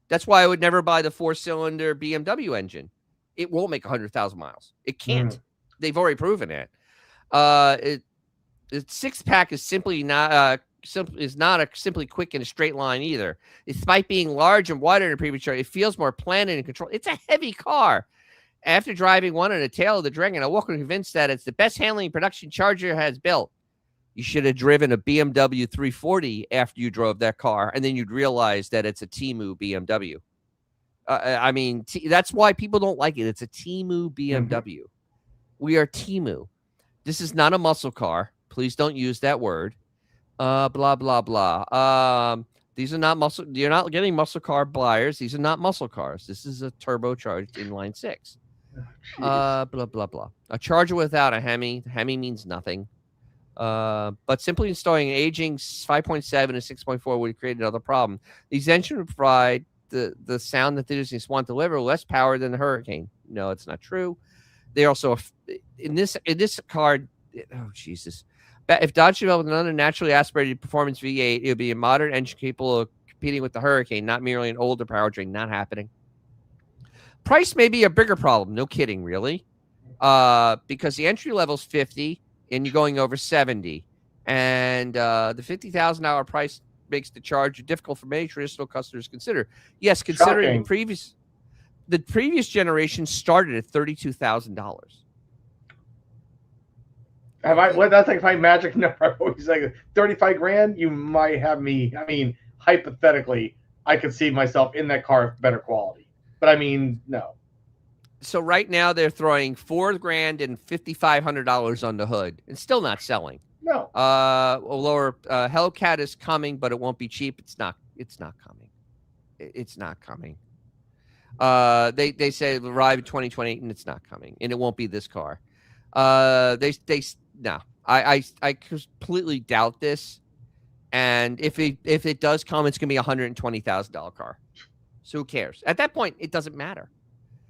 That's why I would never buy the 4-cylinder BMW engine. It won't make 100,000 miles. It can't. They've already proven it. The 6-pack is simply not simply quick in a straight line either. Despite being large and wider than the previous Charger, it feels more planned and controlled. It's a heavy car. After driving one on the tail of the dragon, I walk convinced that it's the best handling production Charger has built. You should have driven a BMW 340 after you drove that car, and then you'd realize that it's a Temu BMW. I mean, that's why people don't like it. It's a Temu BMW. We are Temu. This is not a muscle car. Please don't use that word. Blah, blah, blah. These are not muscle. You're not getting muscle car buyers. These are not muscle cars. This is a turbocharged inline 6. Blah, blah, blah. A Charger without a Hemi. Hemi means nothing. But simply installing an aging 5.7 and 6.4 would create another problem. These engines would provide the sound that the enthusiasts want to deliver less power than the Hurricane. No, it's not true. They also in this car. Oh Jesus! If Dodge developed another naturally aspirated performance V8, it would be a modern engine capable of competing with the Hurricane, not merely an older powertrain. Not happening. Price may be a bigger problem. No kidding, really, because the entry level is 50, and you're going over 70, and the $50,000 price makes the Charger difficult for many traditional customers to consider. Yes, considering the previous generation started at $32,000. Have I? Well, that's like my magic number. I always like 35 grand. You might have me. I mean, hypothetically, I could see myself in that car of better quality. But I mean, no. So right now they're throwing $4,000 and $5,500 on the hood, and still not selling. No. Lower Hellcat is coming, but it won't be cheap. It's not. It's not coming. It's not coming. They say it'll arrive in 2028, and it's not coming, and it won't be this car. No. I completely doubt this. And if it does come, it's gonna be $120,000 car. So who cares? At that point, it doesn't matter.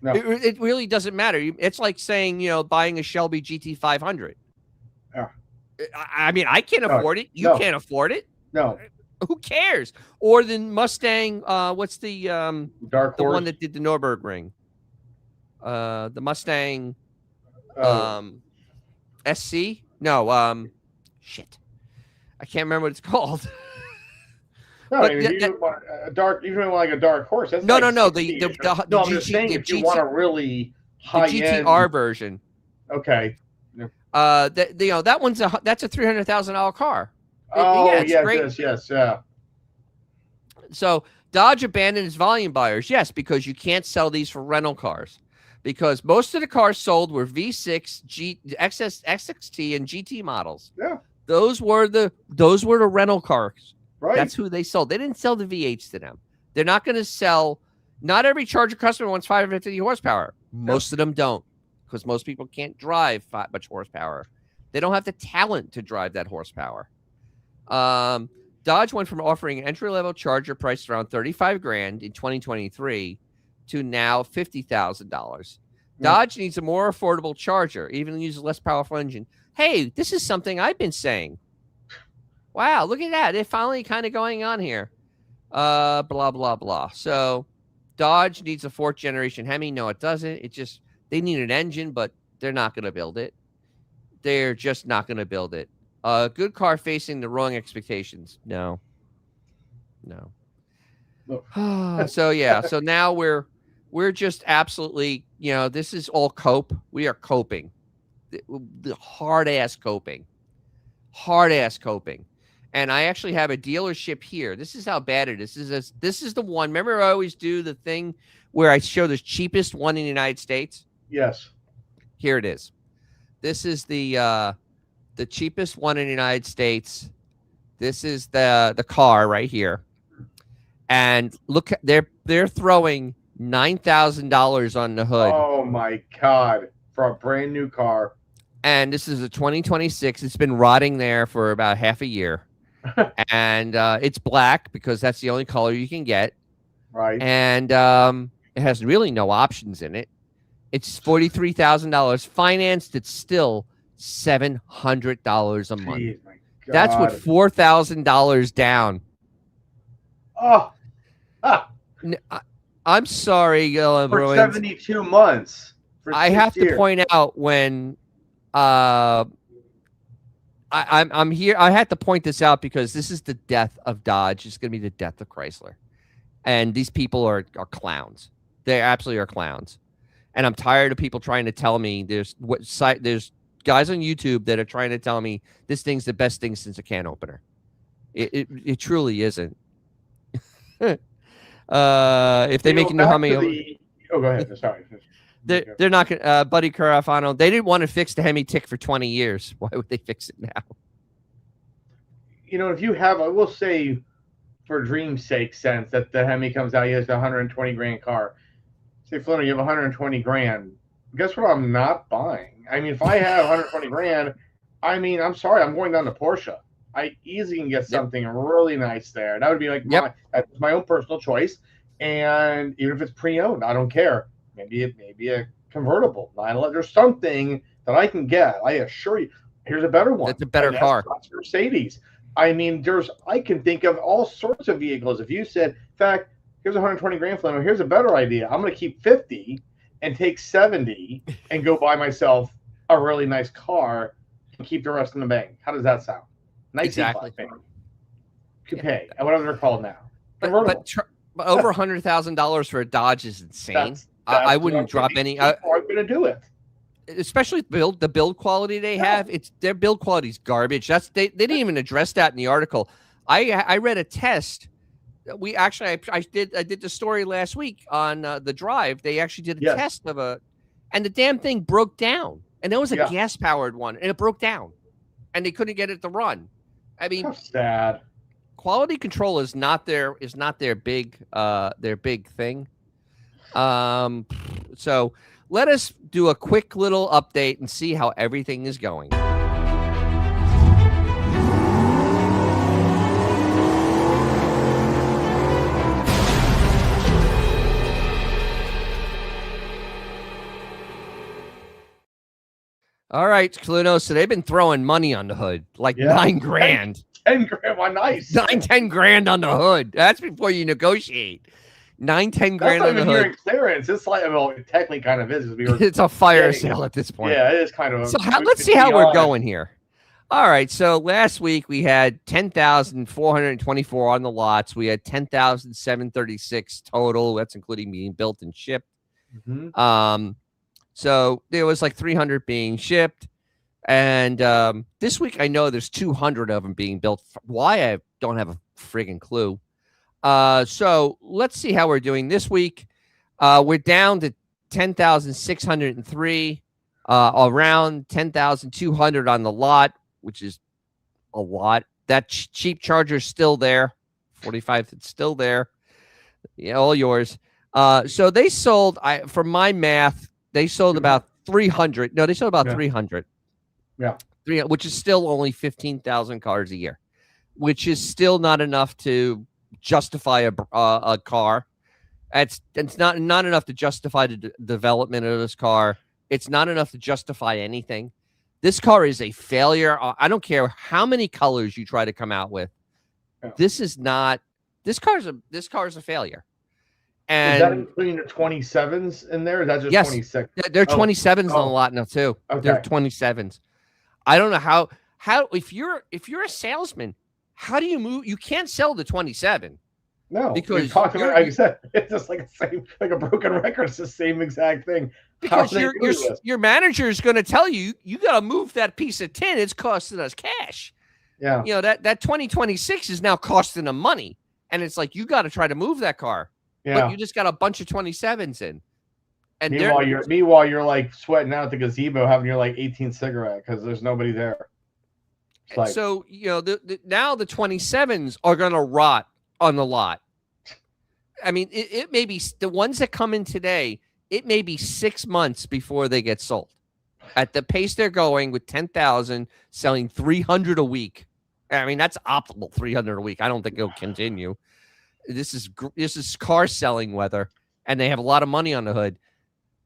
No. It really doesn't matter. It's like saying, buying a Shelby GT500. Yeah. I mean, I can't afford it. You can't afford it. No. Who cares? Or the Mustang. What's the Dark Horse? The one that did the Nürburgring? The Mustang. SC? No. Shit. I can't remember what it's called. No, but if you want a dark, even like a Dark Horse. That's no, like no. The I'm just saying, if you want a really high the end GTR version. Okay. That one's that's a $300,000 car. Yes, yeah. So Dodge abandoned its volume buyers, yes, because you can't sell these for rental cars, because most of the cars sold were V6, XXT, and GT models. Yeah, those were the rental cars. Right. That's who they sold. They didn't sell the V8s to them. They're not going to sell. Not every Charger customer wants 550 horsepower. Most of them don't, because most people can't drive much horsepower. They don't have the talent to drive that horsepower. Dodge went from offering an entry-level Charger priced around $35,000 in 2023 to now $50,000. Dodge needs a more affordable Charger, even uses a less powerful engine. Hey, this is something I've been saying. Wow, look at that. They're finally kind of going on here. Blah, blah, blah. So Dodge needs a fourth generation Hemi. No, it doesn't. They need an engine, but they're not going to build it. They're just not going to build it. Good car facing the wrong expectations. No. So yeah. So now we're just absolutely, this is all cope. We are coping. The hard ass coping. And I actually have a dealership here. This is how bad it is. This is the one. Remember, I always do the thing where I show the cheapest one in the United States. Yes. Here it is. This is the cheapest one in the United States. This is the car right here. And look, they're throwing $9,000 on the hood. Oh my God! For a brand new car. And this is a 2026. It's been rotting there for about half a year. And it's black because that's the only color you can get. Right. And it has really no options in it. It's $43,000 financed. It's still $700 a month. Jeez, my God. That's with $4,000 down. Oh. I'm sorry, for Bruins. 72 months. I have to point out when I'm here. I had to point this out because this is the death of Dodge. It's going to be the death of Chrysler. And these people are clowns. They absolutely are clowns. And I'm tired of people trying to tell me there's guys on YouTube that are trying to tell me this thing's the best thing since a can opener. It truly isn't. If they make you know how many. Oh, go ahead. Sorry. They're not going to, Buddy Carafano, they didn't want to fix the Hemi tick for 20 years. Why would they fix it now? If you have, I will say, for dream's sake, sense that the Hemi comes out, he has a $120,000 car. Say, Flinner, you have $120,000. Guess what? I'm not buying. I mean, if I have $120,000, I mean, I'm sorry, I'm going down to Porsche. I easily can get something really nice there. That would be like that's my own personal choice. And even if it's pre-owned, I don't care. Maybe a convertible 911. There's something that I can get. I assure you. Here's a better one. It's a better car. That's Mercedes. I mean, I can think of all sorts of vehicles. If you said, in fact, here's $120,000 Flannery. Here's a better idea. I'm going to keep 50 and take 70 and go buy myself a really nice car and keep the rest in the bank. How does that sound? Exactly. Coupe, whatever they're called now. But over $100,000 for a Dodge is insane. I wouldn't drop any. I'm going to do it. especially the build quality they have. It's their build quality is garbage. They didn't even address that in the article. I read a test. We actually I did the story last week on the drive. They actually did a test and the damn thing broke down. And there was a gas powered one, and it broke down, and they couldn't get it to run. I mean, how sad. Quality control is not their big thing. So let us do a quick little update and see how everything is going. All right, Cluno. So they've been throwing money on the hood, like $9 grand. 10 grand, why nice. 10 grand on the hood. That's before you negotiate. 10 grand on the hood. Clearance. It's like, well, it technically kind of is. It's a fire sale at this point. Yeah, it is kind of. So let's see how we're going here. All right. So last week we had 10,424 on the lots. We had 10,736 total. That's including being built and shipped. Mm-hmm. So there was like 300 being shipped. And this week, I know there's 200 of them being built. Why? I don't have a friggin' clue. So let's see how we're doing this week. We're down to 10,603, around 10,200 on the lot, which is a lot. That cheap Charger's still there. 45, it's still there. Yeah, all yours. So they sold, from my math, they sold about 300. No, they sold about 300. Yeah. Which is still only 15,000 cars a year, which is still not enough to justify a car. It's not enough to justify the development of this car. It's not enough to justify anything. This car is a failure. I don't care how many colors you try to come out with. Yeah. This car is a failure. And is that including the 27s in there? Or is that just 26? There are 27s on the lot now too. Okay. There are 27s. I don't know how if you're a salesman, how do you move? You can't sell the 27. No, because like I said, it's just like a broken record. It's the same exact thing. Because your manager is going to tell you got to move that piece of tin. It's costing us cash. Yeah, you know that 2026 is now costing them money, and it's like you got to try to move that car. Yeah, but you just got a bunch of 27s in. And meanwhile, you're like sweating out the gazebo, having your like 18th cigarette because there's nobody there. Like, so now the 27s are going to rot on the lot. I mean, it may be the ones that come in today. It may be 6 months before they get sold. At the pace they're going with 10,000, selling 300 a week. I mean, that's optimal 300 a week. I don't think it'll continue. This is car selling weather, and they have a lot of money on the hood.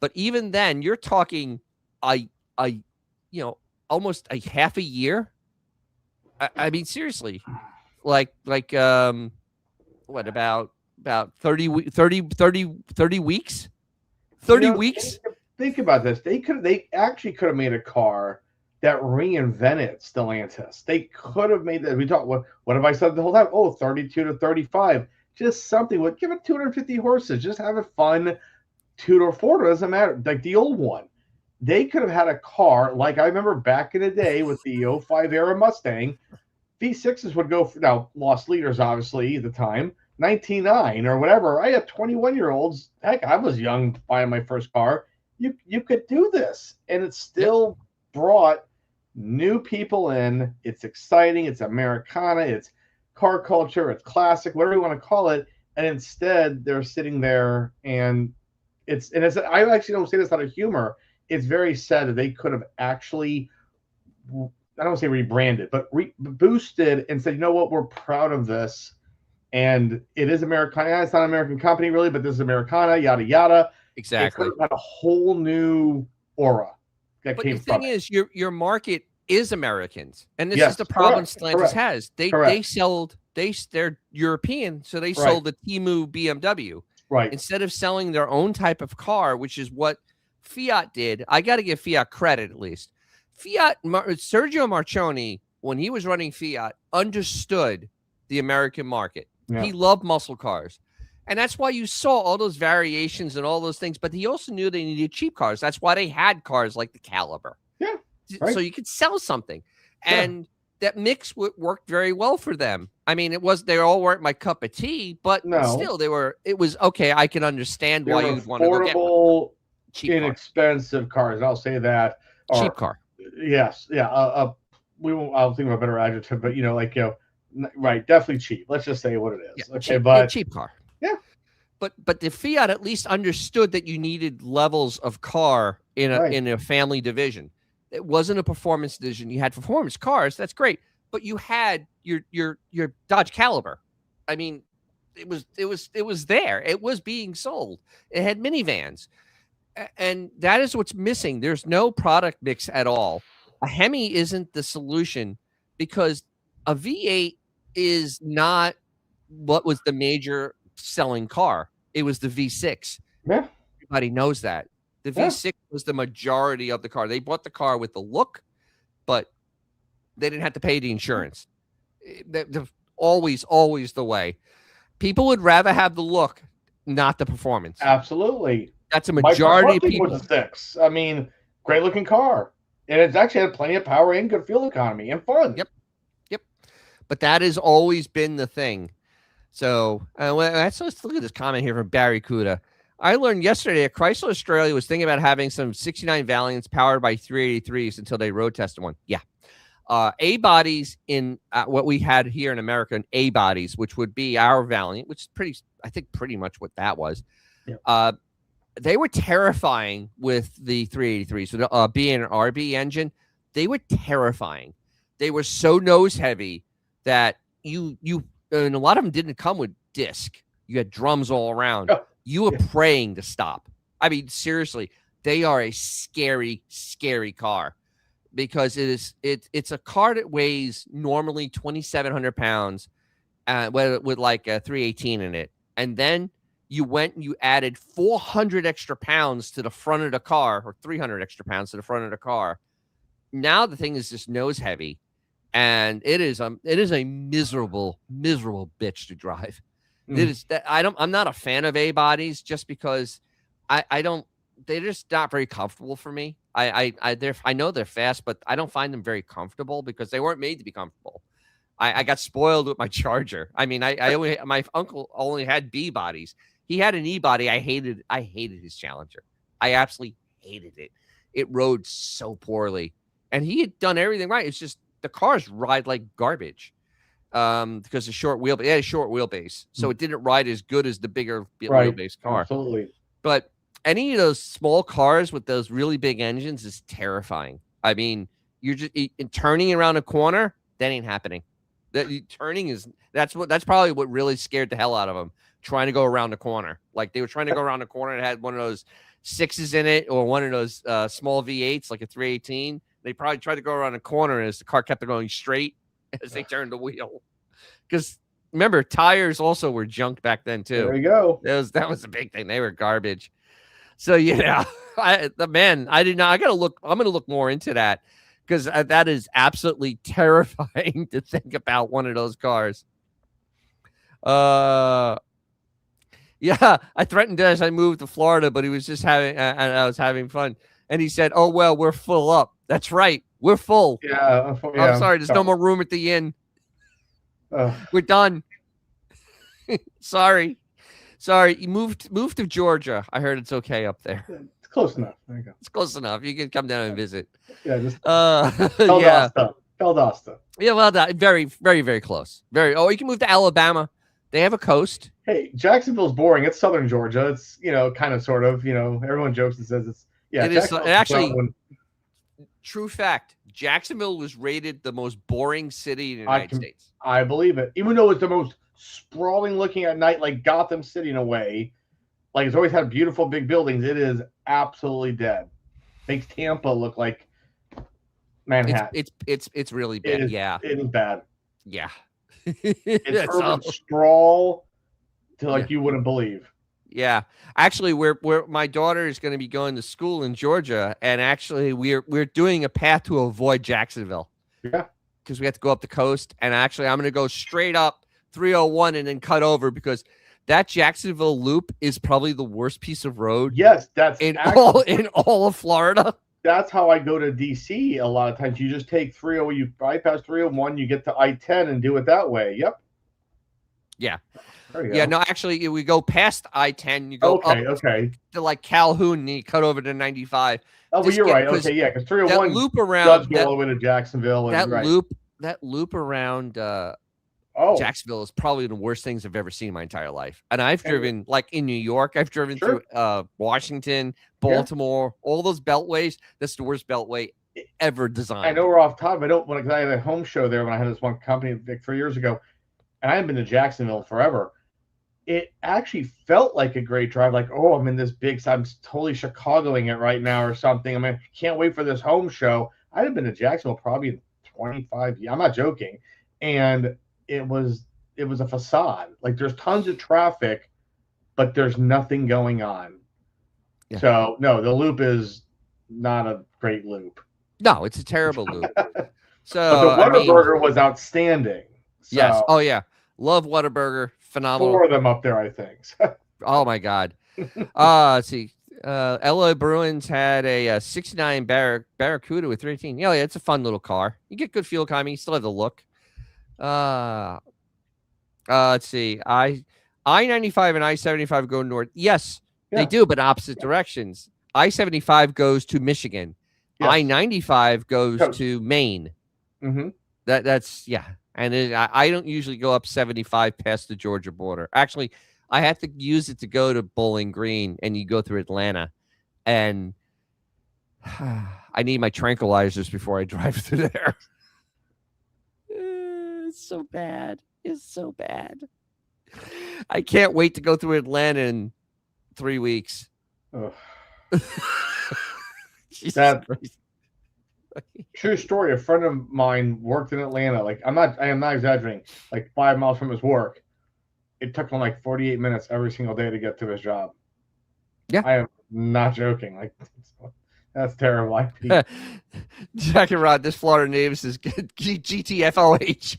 But even then, you're talking almost a half a year. I mean, seriously, like what about 30 weeks? 30 weeks? Think about this. They actually could have made a car that reinvented Stellantis. They could have made that. We talked. What have I said the whole time? Oh, 32 to 35. Just something. Give it 250 horses. Just have it fun. 2-door, 4-door, doesn't matter. Like the old one. They could have had a car like I remember back in the day with the 05 era Mustang. V6s would go for, now lost leaders obviously at the time, 19.9 or whatever. I had 21-year-olds. Heck, I was young buying my first car. You could do this, and it still brought new people in. It's exciting. It's Americana. It's car culture. It's classic. Whatever you want to call it. And instead, they're sitting there, and I actually don't say this out of humor. It's very sad that they could have actually, I don't want to say rebranded, but boosted and said, you know what, we're proud of this. And it is Americana. It's not an American company really, but this is Americana, yada, yada. Exactly. It's got a whole new aura that but came the thing is, your market is Americans. And this is the problem Stellantis has. They're European, so they sold the Temu BMW. Right. Instead of selling their own type of car, which is what Fiat did. I got to give Fiat credit at least. Sergio Marchionne, when he was running Fiat, understood the American market. Yeah. He loved muscle cars. And that's why you saw all those variations and all those things. But he also knew they needed cheap cars. That's why they had cars like the Caliber. Yeah. So Right. you could sell something. Sure. And that mix worked very well for them. I mean, they all weren't my cup of tea, but No, still it was okay. I can understand they why were you'd want to go get one. affordable, Cheap car. inexpensive cars. I'll say that. Cheap Or car. yes, yeah. We won't. I'll think of a better adjective, but right, definitely cheap. Let's just say what it Yeah, is. Okay, cheap, but cheap car. yeah, But the Fiat at least understood that you needed levels of car right, in a family division. It wasn't a performance division. You had performance cars. That's great. But you had your Dodge Caliber. I mean, it was there. It was being sold. It had minivans. And that is what's missing. There's no product mix at all. A Hemi isn't the solution because a V8 is not what was the major selling car. It was the V6. yeah, Everybody knows that. The yeah, V6 was the majority of the car. They bought the car with the look, but they didn't have to pay the insurance. Always the way. People would rather have the look, not the performance. absolutely. That's a My first majority one of people. was a 6. I mean, great looking car, and it's actually had plenty of power and good fuel economy and fun. Yep. But that has always been the thing. So let's look at this comment here from Barry Kuda. I learned yesterday that Chrysler Australia was thinking about having some 69 Valiants powered by 383s until they road tested one. Yeah. A bodies in what we had here in America, in A bodies, which would be our Valiant, which is pretty much what that was. Yeah. They were terrifying with the 383s, with being an RB engine. They were terrifying. They were so nose heavy that and a lot of them didn't come with disc. You had drums all around. Oh, you were praying to stop. I mean, seriously, they are a scary, scary car because it's a car that weighs normally 2,700 pounds with like a 318 in it. And then you went and you added 400 extra pounds to the front of the car, or 300 extra pounds to the front of the car. Now the thing is just nose heavy, and it is a miserable bitch to drive. It is that I'm not a fan of A bodies just because they're just not very comfortable for me. I know they're fast, but I don't find them very comfortable because they weren't made to be comfortable. I got spoiled with my Charger. I mean, my uncle only had B bodies. He had an E body. I hated his Challenger. I absolutely hated it. It rode so poorly, and he had done everything right. It's just the cars ride like garbage because the short wheel. It had a short wheelbase, so it didn't ride as good as the bigger wheelbase car. Absolutely. But any of those small cars with those really big engines is terrifying. I mean, you're just turning around a corner. That ain't happening. That's probably what really scared the hell out of them. Trying to go around the corner, like they were trying to go around the corner and had one of those 6s in it, or one of those small V8s, like a 318. They probably tried to go around the corner as the car kept going straight as they turned the wheel. Because remember, tires also were junk back then too. There you go. That was a big thing. They were garbage. So yeah, I gotta look. I'm gonna look more into that because that is absolutely terrifying to think about one of those cars. Yeah, I threatened Dennis I moved to Florida, but he was just having, and I was having fun. And he said, "Oh well, we're full up." That's right, we're full. Yeah, I'm sorry, there's no more room at the inn. We're done. Sorry. You moved to Georgia. I heard it's okay up there. It's close enough. There you go. It's close enough. You can come down and visit. Yeah, just Valdosta. Valdosta. Yeah, well, very, very, very close. You can move to Alabama. They have a coast. Hey, Jacksonville's boring. It's southern Georgia. It's, kind of, sort of, everyone jokes and says it's, yeah. It is actually, true fact, Jacksonville was rated the most boring city in the United States. I believe it. Even though it's the most sprawling looking at night, like Gotham City in a way, like it's always had beautiful big buildings. It is absolutely dead. Makes Tampa look like Manhattan. It's really bad. It is bad. Yeah. It's urban sprawl to you wouldn't believe. Yeah, actually, where my daughter is going to be going to school in Georgia, and actually we're doing a path to avoid Jacksonville. Yeah, because we have to go up the coast, and actually I'm going to go straight up 301 and then cut over because that Jacksonville loop is probably the worst piece of road Yes, in all of Florida. that's how I go to DC a lot of times. You just take 30, you bypass 301, you get to I-10 and do it that way. Yep. Yeah. There you Yeah, go. no, actually, we go past I-10, you go up Okay. to like Calhoun, and you cut over to 95. Oh, well, you're right. Okay, yeah, because That 301 loop does around go all the way to Jacksonville, and right. that loop around Oh, Jacksonville is probably the worst things I've ever seen in my entire life. And I've driven like in New York, I've driven sure. through Washington, Baltimore, all those beltways. That's the worst beltway ever designed. I know we're off top. Because I had a home show there when I had this one company like 3 years ago, and I hadn't been to Jacksonville forever. It actually felt like a great drive. Like, oh, I'm in this big, I'm totally Chicagoing it right now or something. I mean, can't wait for this home show. I'd have been to Jacksonville probably in 25 years. I'm not joking. And it was a facade. Like, there's tons of traffic, but there's nothing going on. Yeah. So no, the loop is not a great loop. No, it's a terrible loop. So but the Whataburger was outstanding. So, yes. Oh yeah. Love Whataburger. Phenomenal. 4 of them up there, I think. Oh my God. Let's see. Ella Bruins had a 69 Barracuda with 318. Yeah, it's a fun little car. You get good fuel economy. You still have the look. Let's see. I-95 and I-75 go north. Yes, they do, but opposite directions. I-75 goes to Michigan. Yes. I-95 goes to Maine. Mm-hmm. That's and I don't usually go up 75 past the Georgia border. Actually, I have to use it to go to Bowling Green, and you go through Atlanta, and I need my tranquilizers before I drive through there. It's so bad. It's so bad. I can't wait to go through Atlanta in 3 weeks. That true story. A friend of mine worked in Atlanta. Like, I am not exaggerating. Like 5 miles from his work, it took him like 48 minutes every single day to get to his job. Yeah, I am not joking. Like, that's terrible. Jack and Rod, this Florida native is GTFOH.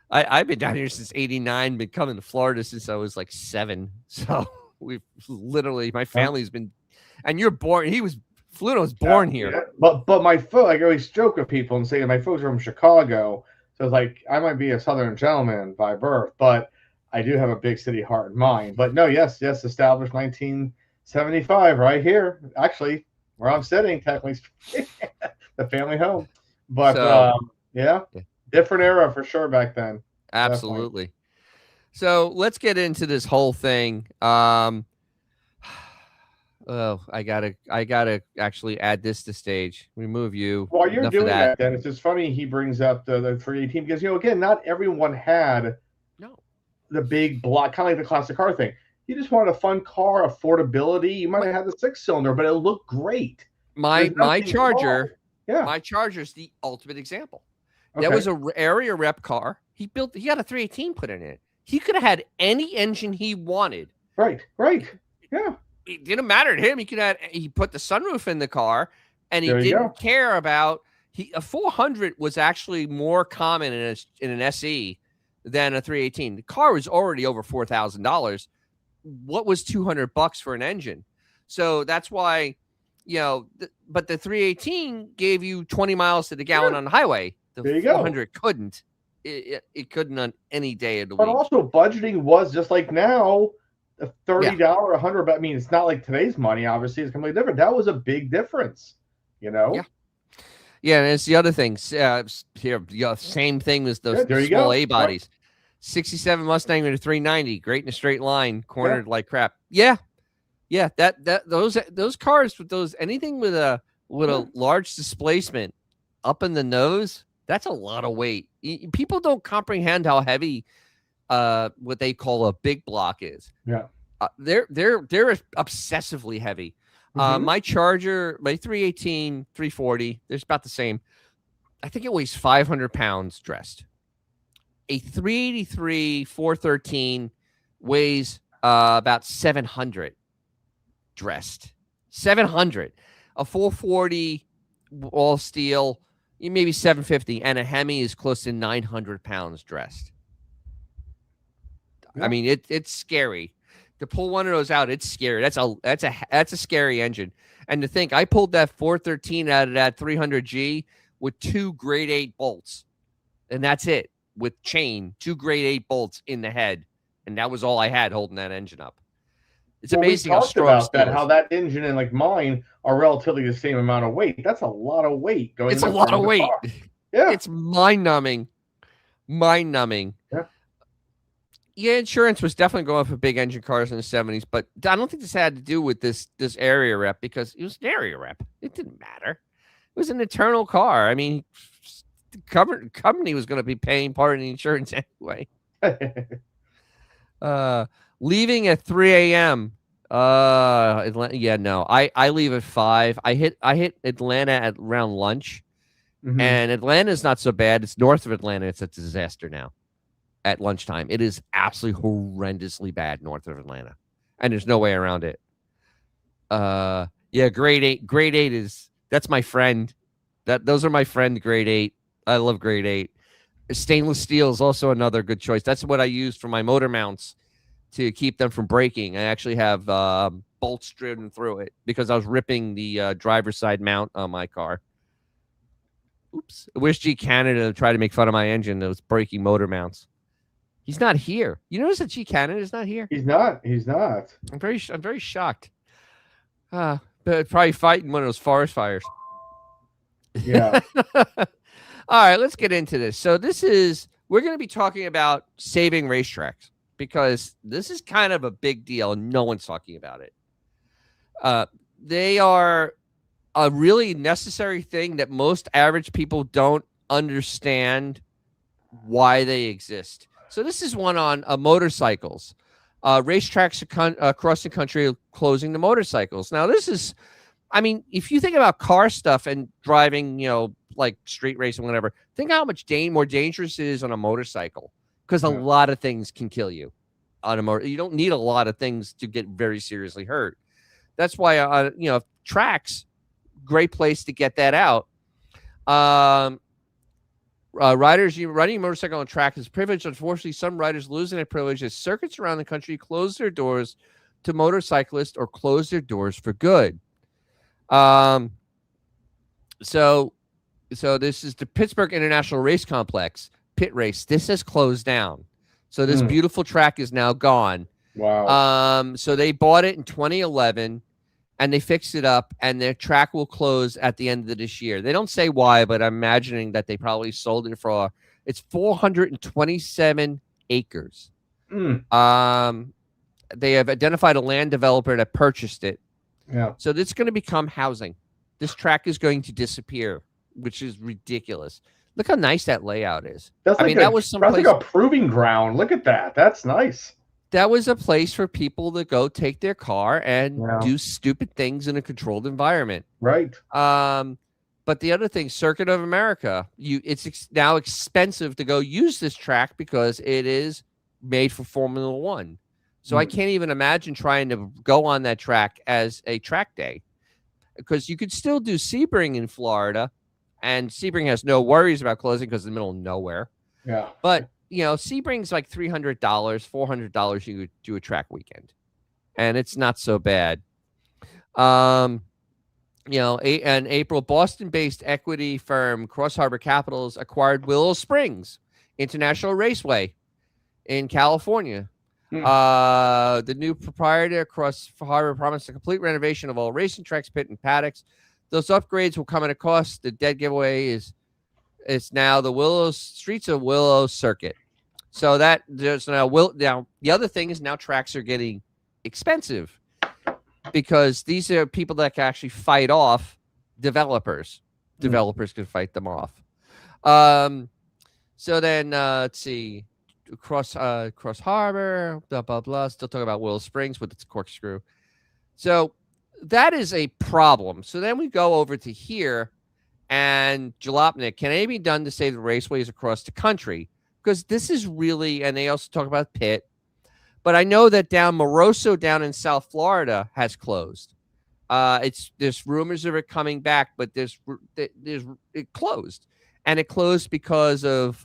I've been down here since '89, been coming to Florida since I was like 7. So we've literally, my family's been, and you're born, Fluto was born here. Yeah. But my folks, like, I always joke with people and say my folks are from Chicago. So it's like, I might be a Southern gentleman by birth, but I do have a big city heart and mind. But no, yes, established 1975 right here. Actually, where I'm sitting, technically, the family home. But different era for sure back then. Absolutely. Definitely. So let's get into this whole thing. Oh, I gotta actually add this to stage. Remove you. While you're doing that, Dennis, it's funny he brings up the 318 because, again, not everyone had the big block, kind of like the classic car thing. You just wanted a fun car, affordability. You might have had the 6-cylinder, but it looked great. My Charger, my Charger's the ultimate example. Okay. That was a area rep car. He got a 318 put in it. He could have had any engine he wanted. Right. Yeah. It didn't matter to him. He put the sunroof in the car, and he didn't care about. A 400 was actually more common in an SE than a 318. The car was already over $4,000. What was $200 for an engine? So that's why, but the 318 gave you 20 miles to the gallon on the highway. The 400 couldn't. It couldn't on any day of the week. But also, budgeting was just like now, a $30, $100. I mean, it's not like today's money. Obviously, it's completely different. That was a big difference. Yeah. Yeah, and it's the other thing. Here, same thing with those small A bodies. Right. 67 Mustang with a 390, great in a straight line, cornered like crap. Yeah. Those cars with anything with a large displacement up in the nose, that's a lot of weight. People don't comprehend how heavy what they call a big block is. Yeah. They're obsessively heavy. My Charger, my 318, 340, they're about the same. I think it weighs 500 pounds dressed. A 383, 413 weighs about 700 dressed. 700. A 440 all steel maybe 750, and a Hemi is close to 900 pounds dressed. I Yeah. mean, it's scary to pull one of those out. It's scary. That's a scary engine. And to think, I pulled that 413 out of that 300G with 2 grade 8 bolts, and that's it with chain, 2 grade 8 bolts in the head, and that was all I had holding that engine up. It's Well, we amazing how talked strong about that, steel how is. that engine and like mine are relatively the same amount of weight. That's a lot of weight going It's a in the lot front of of the weight. car. Yeah. It's mind numbing. Mind numbing. Yeah. Yeah, insurance was definitely going for big engine cars in the 70s, but I don't think this had to do with this area rep, because it was an area rep. It didn't matter. It was an internal car. I mean, the company was going to be paying part of the insurance anyway. Leaving at 3 a.m. Atlanta, yeah, no. I leave at 5. I hit Atlanta at around lunch. And Atlanta's not so bad. It's north of Atlanta. It's a disaster now. At lunchtime, it is absolutely horrendously bad north of Atlanta, and there's no way around it. Yeah, grade 8. Grade 8 that's my friend. Those are my friend. Grade 8. I love grade 8. Stainless steel is also another good choice. That's what I use for my motor mounts to keep them from breaking. I actually have bolts driven through it because I was ripping the driver's side mount on my car. Oops. Where's G Canada to try to make fun of my engine that was breaking motor mounts? He's not here. You notice that G Canada is not here? He's not. He's not. I'm very shocked. But probably fighting one of those forest fires. Yeah. All right, let's get into this. So we're going to be talking about saving racetracks, because this is kind of a big deal and no one's talking about it. They are a really necessary thing that most average people don't understand why they exist. So this is one on motorcycles. Racetracks across the country are closing the motorcycles. Now, this is, I mean, if you think about car stuff and driving, like street racing, whatever, think how much more dangerous it is on a motorcycle, because a lot of things can kill you on a motor. You don't need a lot of things to get very seriously hurt. That's why, tracks, great place to get that out. Riders riding a motorcycle on track is a privilege. Unfortunately, some riders losing that privilege as circuits around the country close their doors to motorcyclists or close their doors for good. So this is the Pittsburgh International Race Complex pit race. This has closed down. So this beautiful track is now gone. Wow. So they bought it in 2011. And they fixed it up, and their track will close at the end of this year. They don't say why, but I'm imagining that they probably sold it for it's 427 acres. They have identified a land developer that purchased it. Yeah. So it's going to become housing. This track is going to disappear, which is ridiculous. Look how nice that layout is. That's like that was someplace. That's like a proving ground. Look at that. That's nice. That was a place for people to go take their car and do stupid things in a controlled environment. Right. But the other thing, Circuit of America, it's now expensive to go use this track because it is made for Formula One. So I can't even imagine trying to go on that track as a track day, because you could still do Sebring in Florida, and Sebring has no worries about closing because it's in the middle of nowhere. Yeah. But Sebring's like $300, $400. You could do a track weekend, and it's not so bad. In April, Boston-based equity firm Cross Harbor Capitals acquired Willow Springs International Raceway in California. The new proprietor, Cross Harbor, promised a complete renovation of all racing tracks, pit, and paddocks. Those upgrades will come at a cost. The dead giveaway is now the Streets of Willow Circuit. So that there's now the other thing is now tracks are getting expensive, because these are people that can actually fight off developers. Developers can fight them off. So then let's see, Cross Harbor, blah blah blah. Still talking about Willow Springs with its corkscrew. So that is a problem. So then we go over to here. And Jalopnik, can anything be done to save the raceways across the country? Because this is really, and they also talk about Pitt, but I know that Moroso down in South Florida has closed. There's rumors of it coming back, but it closed, and it closed because of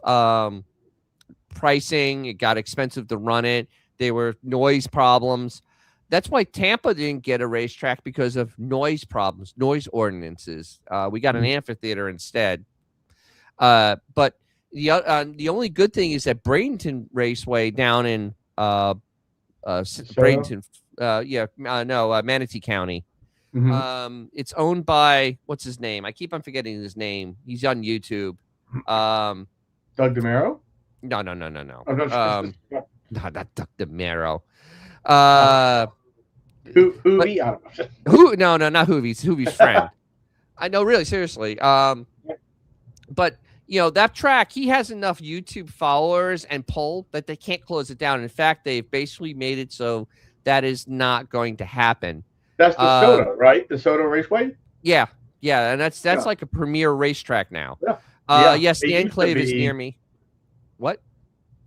pricing. It got expensive to run it. There were noise problems. That's why Tampa didn't get a racetrack, because of noise problems, noise ordinances. We got an amphitheater instead. But the only good thing is that Bradenton Raceway down in Bradenton, Manatee County. It's owned by, what's his name? I keep on forgetting his name. He's on YouTube. Doug DeMero? No. Oh, no, No, not Doug DeMero. Hoovy? I don't know. No, not Hoovy. It's Hoovy's friend. I know, really, seriously. But that track, he has enough YouTube followers and pull that they can't close it down. In fact, they've basically made it so that is not going to happen. That's DeSoto, right? DeSoto Raceway? Yeah, and that's like a premier racetrack now. Yeah. Yes, the Enclave is near me. What?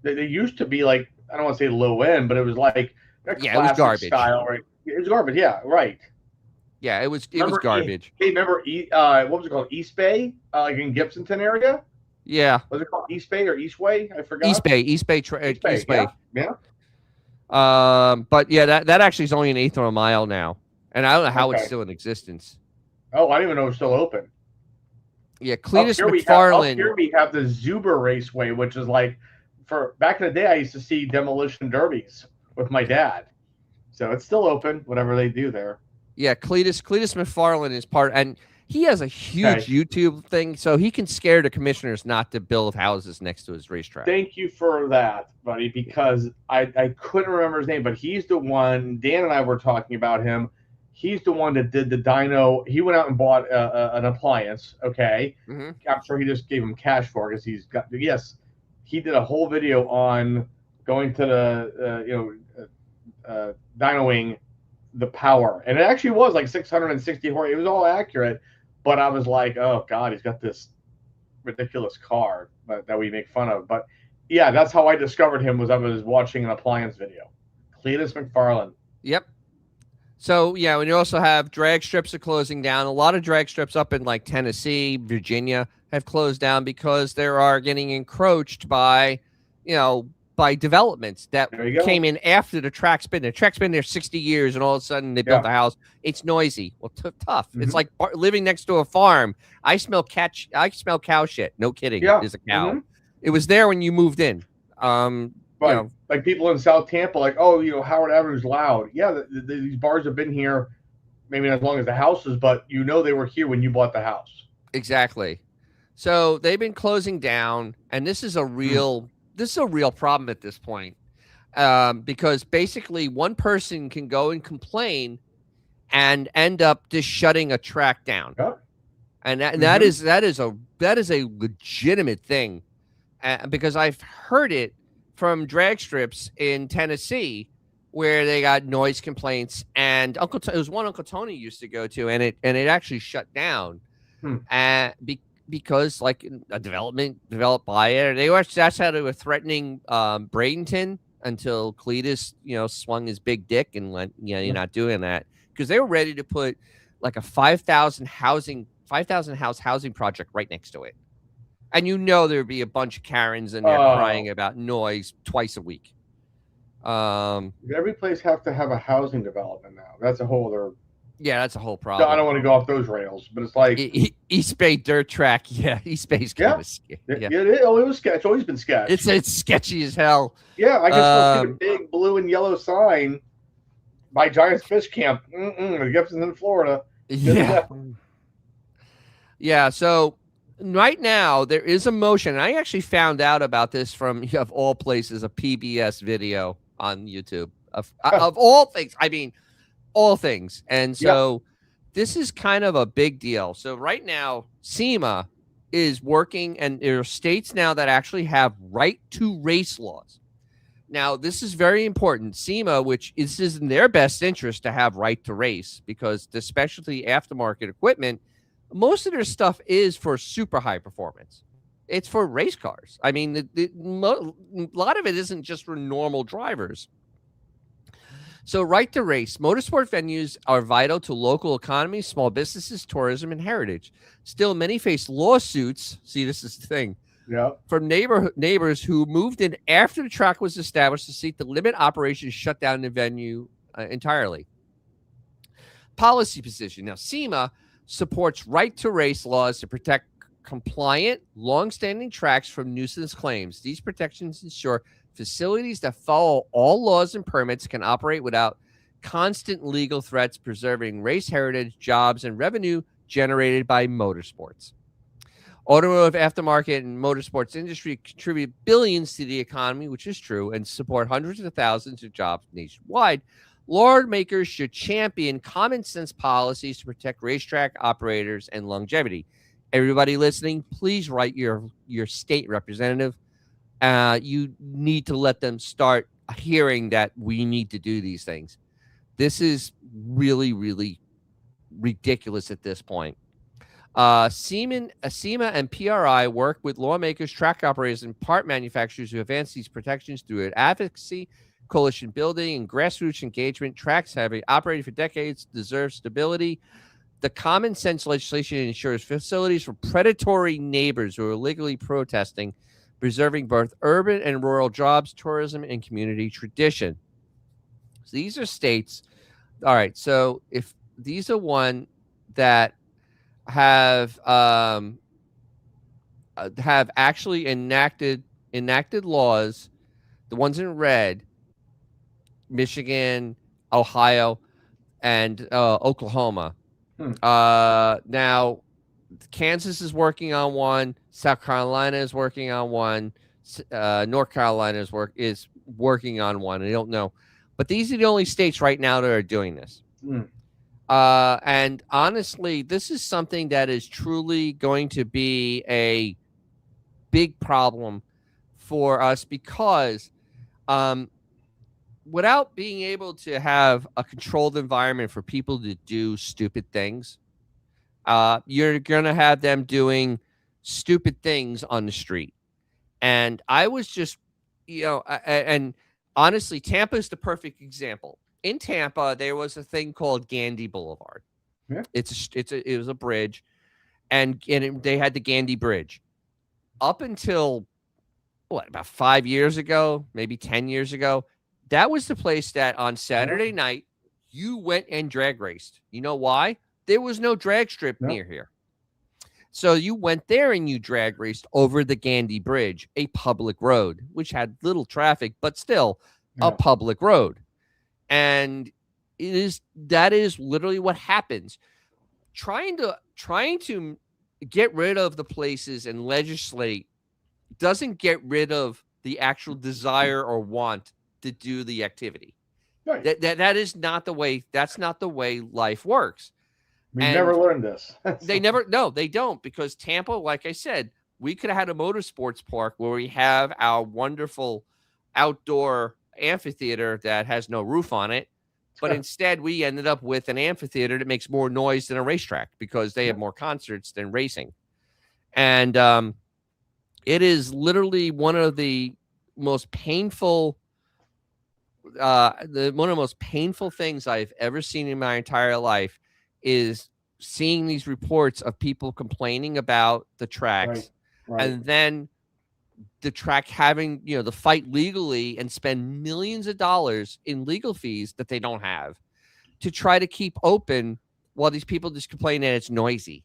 They used to be like, I don't want to say low end, but it was like it was garbage style, right? It was garbage, yeah, right. Yeah, it was garbage. Remember what was it called? East Bay, like in Gibsonton area? Yeah. Was it called East Bay or Eastway? I forgot. East Bay. Yeah. But yeah, that actually is only an eighth of a mile now, and I don't know how it's still in existence. Oh, I didn't even know it was still open. Yeah, Cletus McFarland. Up here we have the Zuber Raceway, which is like, for back in the day, I used to see demolition derbies with my dad. So it's still open, whatever they do there. Yeah, Cletus McFarland is part, and he has a huge YouTube thing, so he can scare the commissioners not to build houses next to his racetrack. Thank you for that, buddy, because I couldn't remember his name, but he's the one. Dan and I were talking about him. He's the one that did the dyno. He went out and bought an appliance. Okay, I'm sure he just gave him cash for it because he's got. Yes, he did a whole video on going to the dynoing the power, and it actually was like 660 horse. It was all accurate, but I was like, oh god, he's got this ridiculous car that we make fun of. But yeah, that's how I discovered him. I was watching an appliance video. Cletus McFarland. Yep. So yeah, when you also have drag strips are closing down. A lot of drag strips up in like Tennessee, Virginia have closed down because they are getting encroached by developments that came in after the track's been there. The track's been there 60 years, and all of a sudden they built a house. It's noisy. Well, tough. It's like living next to a farm. I smell cow shit. No kidding. Yeah. There's a cow. It was there when you moved in. Right. Like people in South Tampa, like, Howard Avenue's loud. Yeah, these bars have been here maybe not as long as the houses, but they were here when you bought the house. Exactly. So they've been closing down, and this is a real problem at this point, because basically one person can go and complain and end up just shutting a track down, and that is a legitimate thing, because I've heard it from drag strips in Tennessee where they got noise complaints, and it was one Uncle Tony used to go to, and it actually shut down, because like a development developed by it. That's how they were threatening Bradenton until Cletus, swung his big dick and went, you're not doing that, because they were ready to put like a 5,000 house housing project right next to it. And there'd be a bunch of Karens in there crying about noise twice a week. Every place have to have a housing development now. That's a whole other. Yeah, that's a whole problem. I don't want to go off those rails, but it's like East Bay dirt track. Yeah, East Bay's kind of scary. Yeah, it was sketch. It's always been sketch. It's sketchy as hell. Yeah, I just see a big blue and yellow sign by Giants Fish Camp. Gibson's in Florida. Yeah. Yeah. So right now there is a motion. And I actually found out about this from, of all places, a PBS video on YouTube of all things. I mean, all things. And so this is kind of a big deal. So right now, SEMA is working, and there are states now that actually have right to race laws. Now, this is very important. SEMA, which is in their best interest to have right to race, because the specialty aftermarket equipment, most of their stuff is for super high performance. It's for race cars. I mean, a lot of it isn't just for normal drivers. So, right to race. Motorsport venues are vital to local economies, small businesses, tourism, and heritage. Still, many face lawsuits. See, this is the thing Yep. from neighbors who moved in after the track was established to seek to limit operations, shut down the venue entirely. Policy position. Now, SEMA supports right to race laws to protect compliant, long-standing tracks from nuisance claims. These protections ensure facilities that follow all laws and permits can operate without constant legal threats, preserving race heritage, jobs, and revenue generated by motorsports. Automotive aftermarket and motorsports industry contribute billions to the economy, which is true, and support hundreds of thousands of jobs nationwide. Lawmakers should champion common sense policies to protect racetrack operators and longevity. Everybody listening, please write your state representative. You need to let them start hearing that we need to do these things. This is really, really ridiculous at this point. SEMA and PRI work with lawmakers, track operators, and part manufacturers to advance these protections through advocacy, coalition building, and grassroots engagement. Tracks have operated for decades, deserve stability. The common sense legislation ensures facilities for predatory neighbors who are illegally protesting, preserving both urban and rural jobs, tourism, and community tradition. So these are states. All right. So if these are one that have actually enacted laws, the ones in red, Michigan, Ohio, and Oklahoma. Now, Kansas is working on one. South Carolina is working on one. North Carolina is working on one. I don't know, but these are the only states right now that are doing this. And honestly, this is something that is truly going to be a big problem for us because without being able to have a controlled environment for people to do stupid things, you're going to have them doing stupid things on the street. And I was just, and honestly, Tampa is the perfect example. In Tampa, there was a thing called Gandy Boulevard. Yeah. It was a bridge, and they had the Gandy Bridge up until about 5 years ago, maybe 10 years ago. That was the place that on Saturday night you went and drag raced. You know why? There was no drag strip near here. So you went there and you drag raced over the Gandy Bridge, a public road, which had little traffic, but still a public road. And that is literally what happens. Trying to get rid of the places and legislate doesn't get rid of the actual desire or want to do the activity. Right. That is not the way. That's not the way life works. We never learned this. They don't, because Tampa, like I said, we could have had a motorsports park where we have our wonderful outdoor amphitheater that has no roof on it, but instead we ended up with an amphitheater that makes more noise than a racetrack because they have more concerts than racing. And it is literally one of the most painful things I've ever seen in my entire life is seeing these reports of people complaining about the tracks, and then the track having, the fight legally and spend millions of dollars in legal fees that they don't have to try to keep open while these people just complain that it's noisy.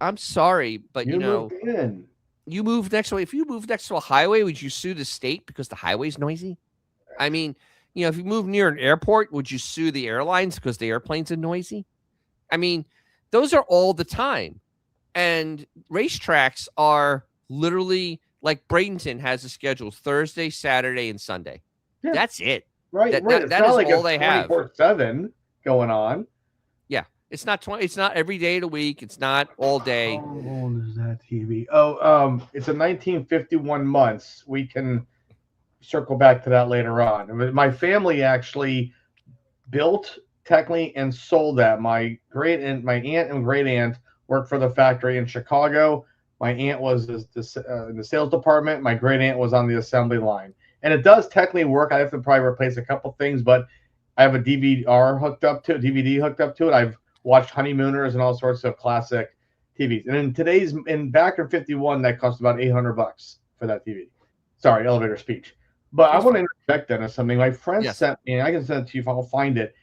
I'm sorry, but you move next to, if you move next to a highway, would you sue the state because the highway's noisy? I mean, if you move near an airport, would you sue the airlines because the airplanes are noisy? I mean, those are all the time. And racetracks are literally like Bradenton has a schedule Thursday, Saturday, and Sunday. Yeah. That's it. Right. That is like all they have. 24/7 going on. Yeah. It's not every day of the week. It's not all day. How old is that TV? It's a 1951 months. We can circle back to that later on. My family actually built, technically, and sold that. My aunt and great aunt worked for the factory in Chicago. My aunt was in the sales department. My great aunt was on the assembly line. And it does technically work. I have to probably replace a couple things, but I have a DVR hooked up to DVD hooked up to it. I've watched Honeymooners and all sorts of classic TVs. And in back in 51, that cost about $800 for that TV. Sorry, elevator speech. But I That's want to fine. interject Dennis something. My friend Yes. sent me, and I can send it to you if I'll find it.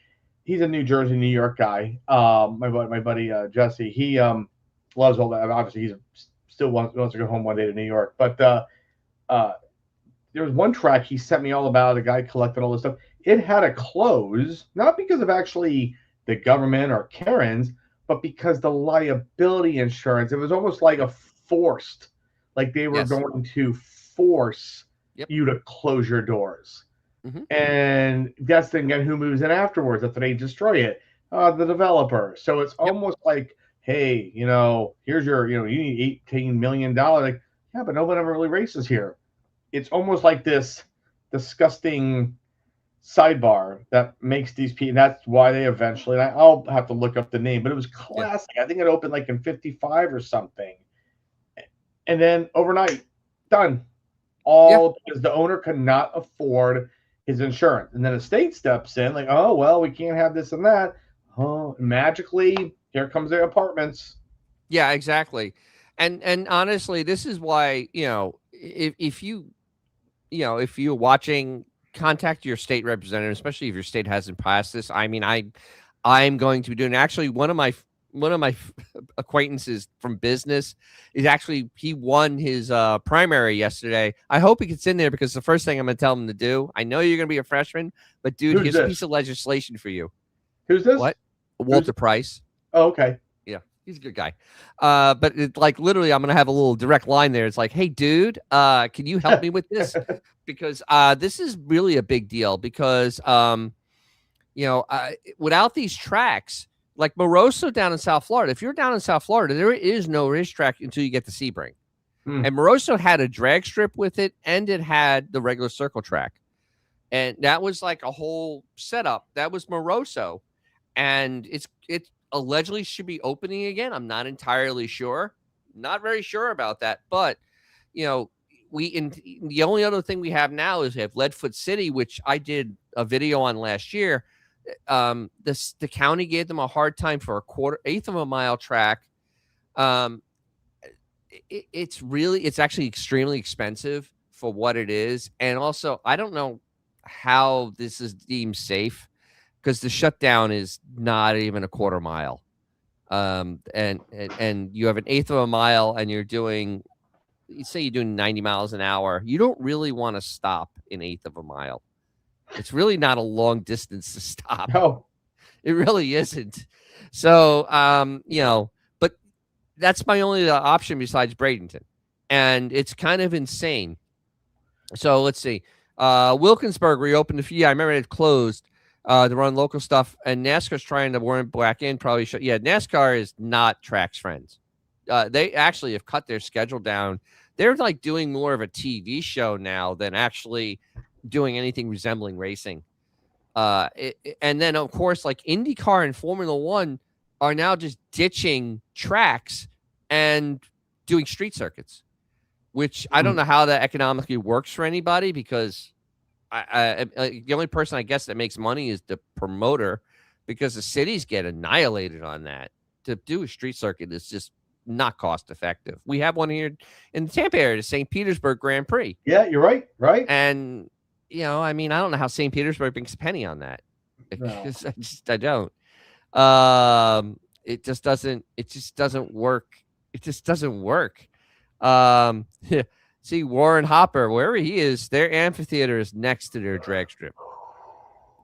He's a New Jersey, New York guy. My buddy Jesse. He loves all that. Obviously, he's still wants to go home one day to New York. But uh, there was one track he sent me all about. A guy collected all this stuff. It had to close, not because of actually the government or Karens, but because the liability insurance. It was almost like a forced, like they were Yes. going to force Yep. you to close your doors. Hmm. And that's then again who moves in afterwards after they destroy it, the developer. So it's Yep. almost like, hey, here's your, you need $18 million. Like, yeah, but no one ever really races here. It's almost like this disgusting sidebar that makes these people. That's why they eventually. And I'll have to look up the name, but it was Yeah. classic. I think it opened like in 55 or something, and then overnight, done. Yeah. All because the owner could not afford his insurance, and then the state steps in, like, oh well, we can't have this and that. Oh, magically, here comes the apartments. Yeah. Exactly. And honestly, this is why if if you're watching, contact your state representative, especially if your state hasn't passed this. I mean, I'm going to be doing, actually, one of my acquaintances from business is actually, he won his primary yesterday. I hope he gets in there, because the first thing I'm going to tell him to do, I know you're going to be a freshman, but dude, Who's here's a piece this? of legislation for you. Who's this? What? Who's? Walter Price. Oh, okay. Yeah, he's a good guy. But it's like, literally, I'm gonna have a little direct line there. It's like, hey, dude, can you help me with this? Because this is really a big deal. Because without these tracks, like Moroso down in South Florida, if you're down in South Florida, there is no racetrack until you get to Sebring. Hmm. And Moroso had a drag strip with it, and it had the regular circle track, and that was like a whole setup. That was Moroso, and it allegedly should be opening again. I'm not entirely sure. Not very sure about that, but you know, the only other thing we have now is we have Leadfoot City, which I did a video on last year. The county gave them a hard time for a eighth of a mile track. Um, it's actually extremely expensive for what it is, and also I don't know how this is deemed safe, because the shutdown is not even a quarter mile. And you have an eighth of a mile, and you say you're doing 90 miles an hour. You don't really want to stop an eighth of a mile. It's really not a long distance to stop. Oh, It really isn't. So, but that's my only option besides Bradenton. And it's kind of insane. So let's see. Wilkinsburg reopened a few. Yeah, I remember it closed to run local stuff, and NASCAR's trying to warn back in. Probably should. Yeah, NASCAR is not Track's friends. They actually have cut their schedule down. They're like doing more of a TV show now than actually doing anything resembling racing. And then of course, like IndyCar and Formula One are now just ditching tracks and doing street circuits, which I don't know how that economically works for anybody, because the only person I guess that makes money is the promoter, because the cities get annihilated on that. To do a street circuit is just not cost effective. We have one here in the Tampa area, the St. Petersburg Grand Prix. yeah, you're right. Right. And, I mean, I don't know how St. Petersburg makes a penny on that. No. I don't. It just doesn't work. It just doesn't work. See, Warren Hopper, wherever he is, their amphitheater is next to their drag strip.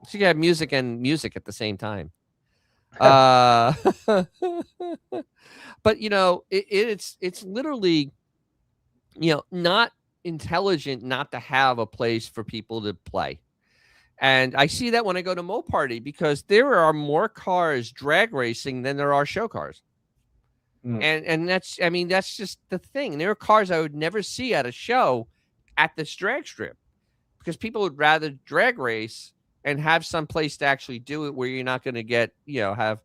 So you have music and music at the same time. But it's literally, not intelligent not to have a place for people to play. And I see that when I go to Mo Party, because there are more cars drag racing than there are show cars. And that's just the thing. There are cars I would never see at a show at this drag strip, because people would rather drag race and have some place to actually do it, where you're not going to get, have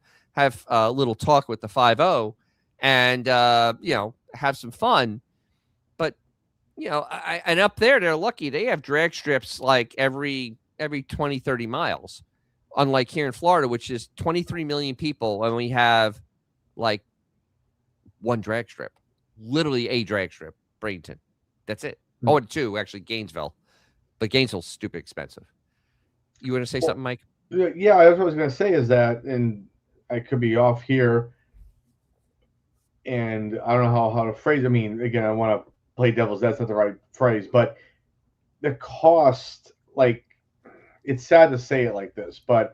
a little talk with the 5-0 and, have some fun. But, and up there, they're lucky. They have drag strips like every 20, 30 miles. unlike here in Florida, which is 23 million people, and we have like one drag strip, literally a drag strip, Bradenton. That's it. Oh, and two, actually, Gainesville. But Gainesville's stupid expensive. You want to say something, Mike? Yeah, that's what I was going to say is that, and I could be off here, and I don't know how to phrase it. I mean, again, I want to play devil's, that's not the right phrase, but the cost, like, it's sad to say it like this, but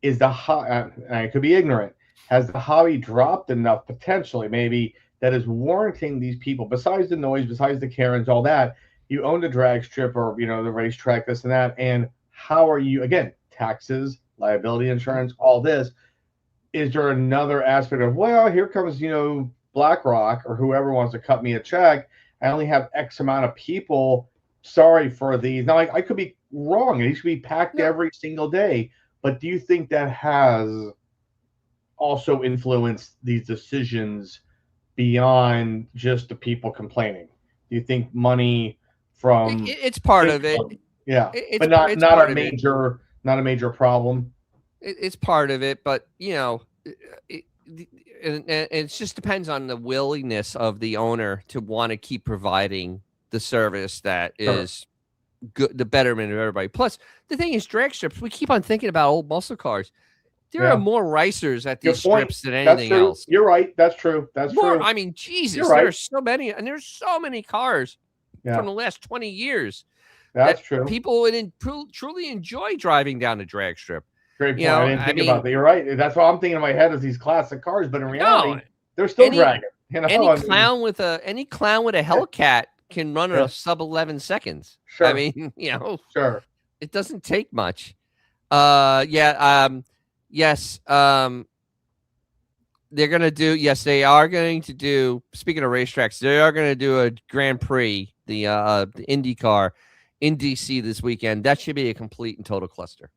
is the I could be ignorant, has the hobby dropped enough potentially maybe that is warranting these people, besides the noise, besides the Karens, all that, you own the drag strip or, the racetrack, this and that, and how are you, again, taxes, liability insurance, all this, is there another aspect of, well, here comes, BlackRock or whoever wants to cut me a check, I only have X amount of people, sorry for these. Now, I could be wrong. It should be packed every single day. But do you think that has also influenced these decisions beyond just the people complaining? Do you think money from it's part of it? Yeah, it's, but not a major problem. It's part of it, but and it just depends on the willingness of the owner to want to keep providing the service that is good, the betterment of everybody. Plus, the thing is, drag strips, we keep on thinking about old muscle cars. There are more racers at these strips than anything else. You're right. That's true. That's true. I mean, Jesus, there's so many, and there's so many cars from the last 20 years. That's true. People would truly enjoy driving down the drag strip. Great point. I didn't think about that. You're right. That's what I'm thinking in my head is these classic cars, but in reality, they're still dragging. Any clown with a Hellcat can run in a sub 11 seconds. Sure. I mean, sure. It doesn't take much. Yes. They're going to do. Yes, they are going to do. Speaking of racetracks, they are going to do a Grand Prix, the IndyCar, in DC this weekend. That should be a complete and total cluster.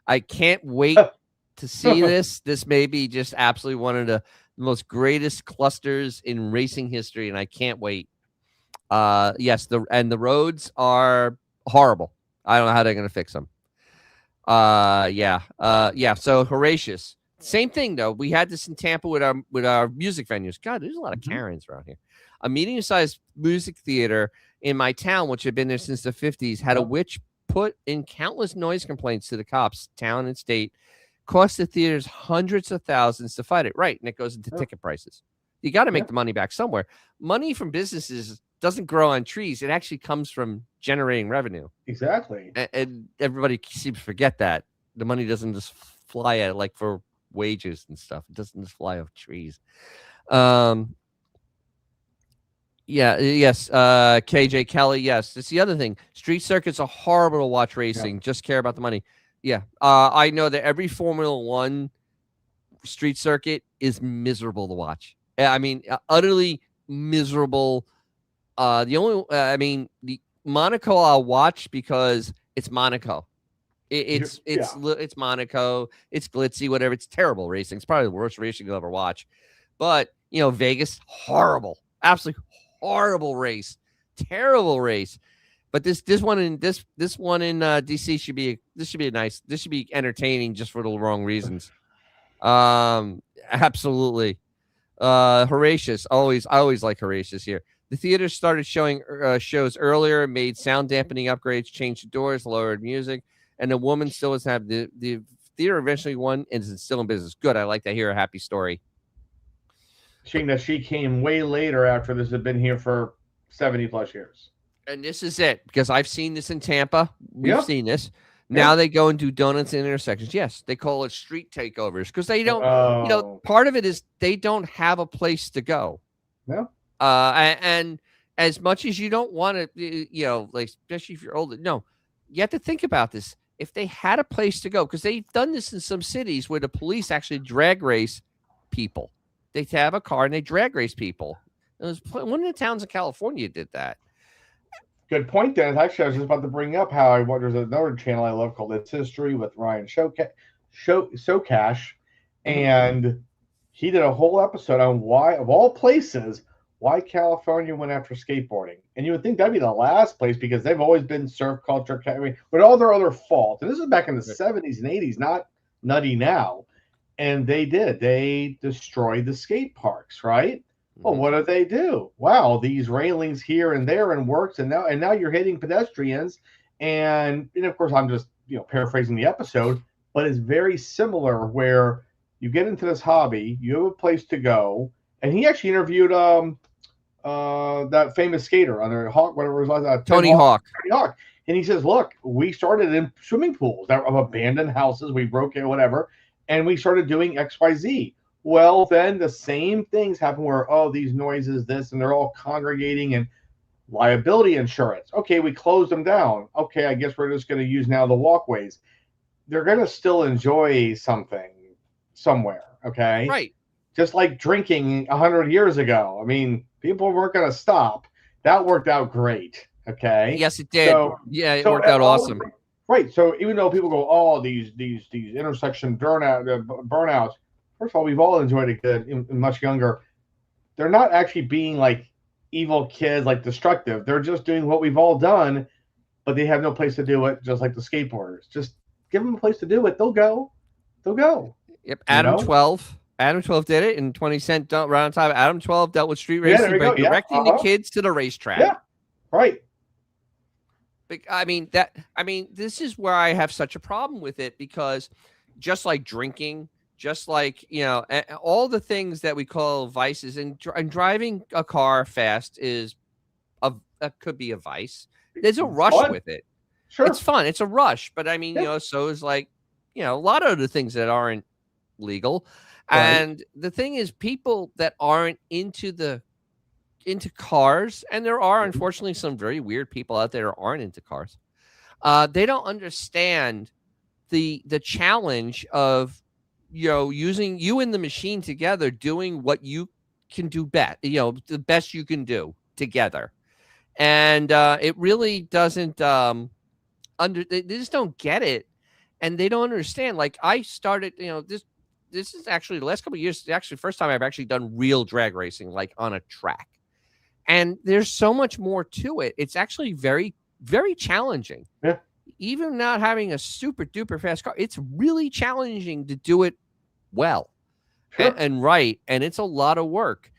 I can't wait to see this. This may be just absolutely one of the most greatest clusters in racing history, and I can't wait. Yes, the roads are horrible. I don't know how they're going to fix them. So Horatius, same thing though. We had this in Tampa with our music venues. God, there's a lot of Karens around here. A medium-sized music theater in my town, which had been there since the 50s, had a witch put in countless noise complaints to the cops, town and state, cost the theaters hundreds of thousands to fight it. Right, and it goes into ticket prices. You got to make the money back somewhere. Money from businesses doesn't grow on trees. It actually comes from generating revenue. Exactly. And everybody seems to forget that. The money doesn't just fly at it like for wages and stuff. It doesn't just fly off trees. KJ Kelly, yes. That's the other thing. Street circuits are horrible to watch racing. Just care about the money. Yeah. I know that every Formula One street circuit is miserable to watch. I mean, utterly miserable. The Monaco I'll watch because it's Monaco. It's Monaco. It's glitzy, whatever. It's terrible racing. It's probably the worst racing you'll ever watch. But Vegas, horrible, absolutely horrible race, terrible race. But this one in DC should be nice. This should be entertaining just for the wrong reasons. Absolutely. Horatius, I always like Horatius here. The theater started showing shows earlier, made sound dampening upgrades, changed the doors, lowered music, and the woman still doesn't have the theater eventually won and is still in business. Good. I like to hear a happy story. Seeing that she came way later after this had been here for 70 plus years. And this is it, because I've seen this in Tampa. We've seen this. Now they go and do donuts in intersections. Yes, they call it street takeovers because they don't, part of it is they don't have a place to go. No. And as much as you don't want to, like, especially if you're older, no, you have to think about this. If they had a place to go, because they've done this in some cities where the police actually drag race people. They have a car and they drag race people. One of the towns in California did that. Good point, Dennis. Actually, I was just about to bring up how there's another channel I love called It's History with Ryan Socash, and he did a whole episode on why, of all places, why California went after skateboarding. And you would think that'd be the last place because they've always been surf culture, with all their other faults. And this is back in the 70s and 80s, not nutty now. And they did. They destroyed the skate parks, right? Well, Mhm. what did they do? Wow, these railings here and there and works, and now you're hitting pedestrians, and of course I'm just paraphrasing the episode, but it's very similar where you get into this hobby, you have a place to go, and he actually interviewed that famous skater on the Hawk, whatever it was, Tim Tony Hawk, Hawk. Tony Hawk, and he says, "Look, we started in swimming pools that of abandoned houses. We broke it, whatever, and we started doing X, Y, Z. Well, then the same things happen where these noises, this, and they're all congregating and liability insurance. Okay, we closed them down. Okay, I guess we're just going to use now the walkways. They're going to still enjoy something somewhere. Okay, Right. just like drinking 100 years ago. I mean, people weren't going to stop. That worked out great. Okay, Yes, it did. so Yeah, it so worked out all awesome. right. So even though people go, these intersection burnouts. First of all, we've all enjoyed it good, much younger. They're not actually being like evil kids, like destructive. They're just doing what we've all done, but they have no place to do it. Just like the skateboarders, just give them a place to do it. They'll go. They'll go. Yep. You Adam know. 12. Adam 12 did it in 20 Cent right on time. Adam 12 dealt with street Yeah. There racing we by go. Yeah. directing the kids to the racetrack. Yeah. Right. I mean, this is where I have such a problem with it, because just like drinking, just like, all the things that we call vices, and driving a car fast could be a vice. There's a rush Fun. with it. Sure. It's fun. It's a rush. But I mean, Yeah. so is like, a lot of other things that aren't legal. Right. And the thing is, people that aren't into cars, and there are unfortunately some very weird people out there that aren't into cars. They don't understand the challenge of using you and the machine together, doing what you can do best, the best you can do together. And it really doesn't they just don't get it, and they don't understand. Like, I started, this is actually the last couple of years, actually first time I've actually done real drag racing, like on a track. And there's so much more to it. It's actually very, very challenging. Yeah. Even not having a super duper fast car, it's really challenging to do it well. Sure. And right. And it's a lot of work.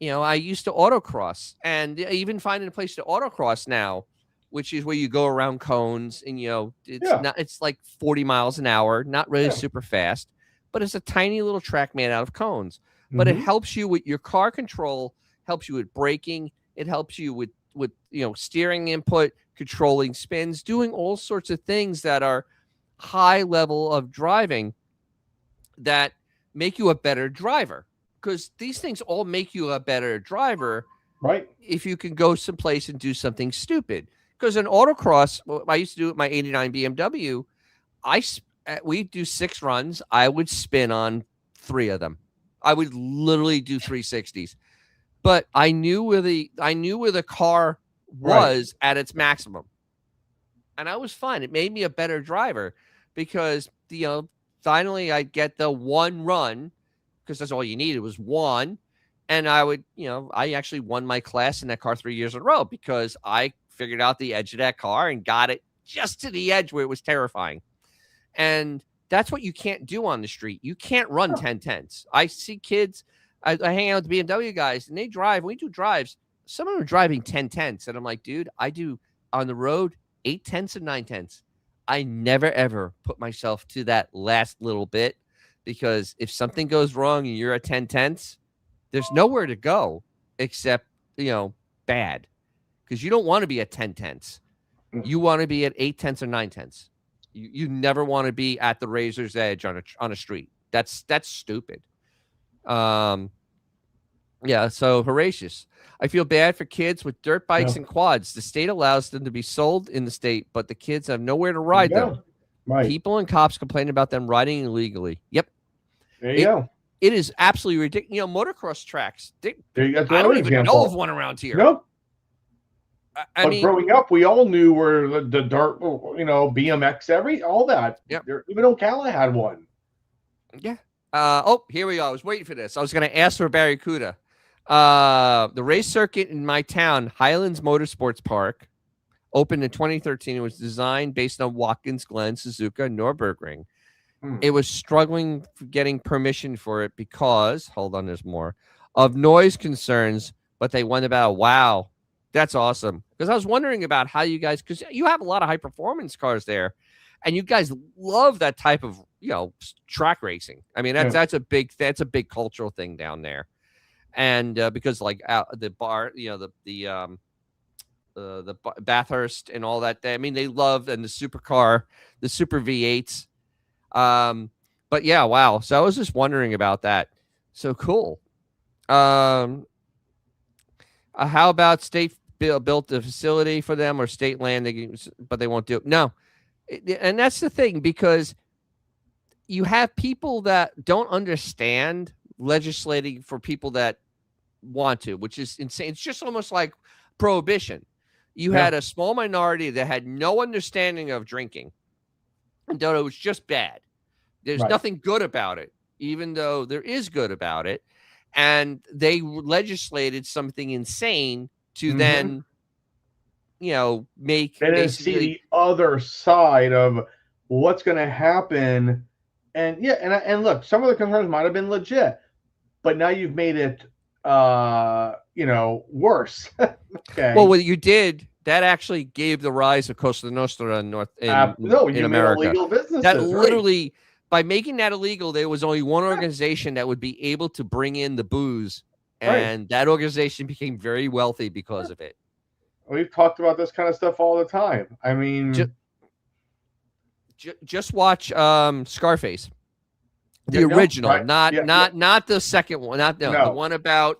I used to autocross, and even finding a place to autocross now, which is where you go around cones, and it's like 40 miles an hour, not really super fast, but it's a tiny little track made out of cones. But it helps you with your car control, helps you with braking, it helps you with steering input, controlling spins, doing all sorts of things that are high level of driving that make you a better driver. Because these things all make you a better driver, right? If you can go someplace and do something stupid. Because in autocross, I used to do it with my '89 BMW. We do 6 runs. I would spin on 3 of them. I would literally do 360s. But I knew where the car was at its maximum, and I was fine. It made me a better driver, because finally I'd get the one run, because that's all you needed was one, and I actually won my class in that car 3 years in a row, because I figured out the edge of that car and got it just to the edge where it was terrifying. And that's what you can't do on the street. You can't run 10 tenths. I see kids. I hang out with the BMW guys, and they drive. We do drives. Some of them are driving 10 tenths. And I'm like, dude, I do on the road 8 tenths and 9 tenths. I never, ever put myself to that last little bit, because if something goes wrong and you're at 10 tenths, there's nowhere to go except, bad, because you don't want to be at 10 tenths. You want to be at 8 tenths or 9 tenths. You never want to be at the razor's edge on a street. That's stupid. Yeah, so Horatius, I feel bad for kids with dirt bikes and quads. The state allows them to be sold in the state, but the kids have nowhere to ride them. Right. People and cops complain about them riding illegally. Yep. There you go. It is absolutely ridiculous. Motocross tracks. I don't even know of one around here. Nope. I mean, growing up, we all knew where the dirt, BMX, all that. Yep. Even Ocala had one. Yeah. Here we go. I was waiting for this. I was going to ask for Barracuda. The race circuit in my town, Highlands Motorsports Park, opened in 2013. It was designed based on Watkins Glen, Suzuka, and Nürburgring. Hmm. it was struggling getting permission for it because, hold on, there's more, of noise concerns, but they went about, wow, that's awesome. Because I was wondering about how you guys, because you have a lot of high performance cars there, and you guys love that type of, track racing. I mean, Yeah. that's a big cultural thing down there. And because like the bar, the Bathurst and all that. I mean, they love, and the supercar, the Super V8s. But yeah, wow. So I was just wondering about that. So cool. Um, how about state built the facility for them, or state land? But they won't do it. No, and that's the thing, because you have people that don't understand legislating for people that want to, which is insane. It's just almost like prohibition. You Yeah. had a small minority that had no understanding of drinking and thought it was just bad. There's Right. nothing good about it, even though there is good about it. And they legislated something insane to Mm-hmm. then, make They didn't see basically. the other side of what's going to happen. And yeah, and look, some of the concerns might have been legit, but now you've made it, worse. Okay. Well, what you did, that actually gave the rise of Costa Nostra No, in you made America. illegal That businesses, right? literally, by making that illegal, there was only one organization that would be able to bring in the booze, Right. and that organization became very wealthy because of it. We've talked about this kind of stuff all the time. I mean, Just watch Scarface, the yeah, no, original, right? not Yeah, not not the second one, not no, the no. one about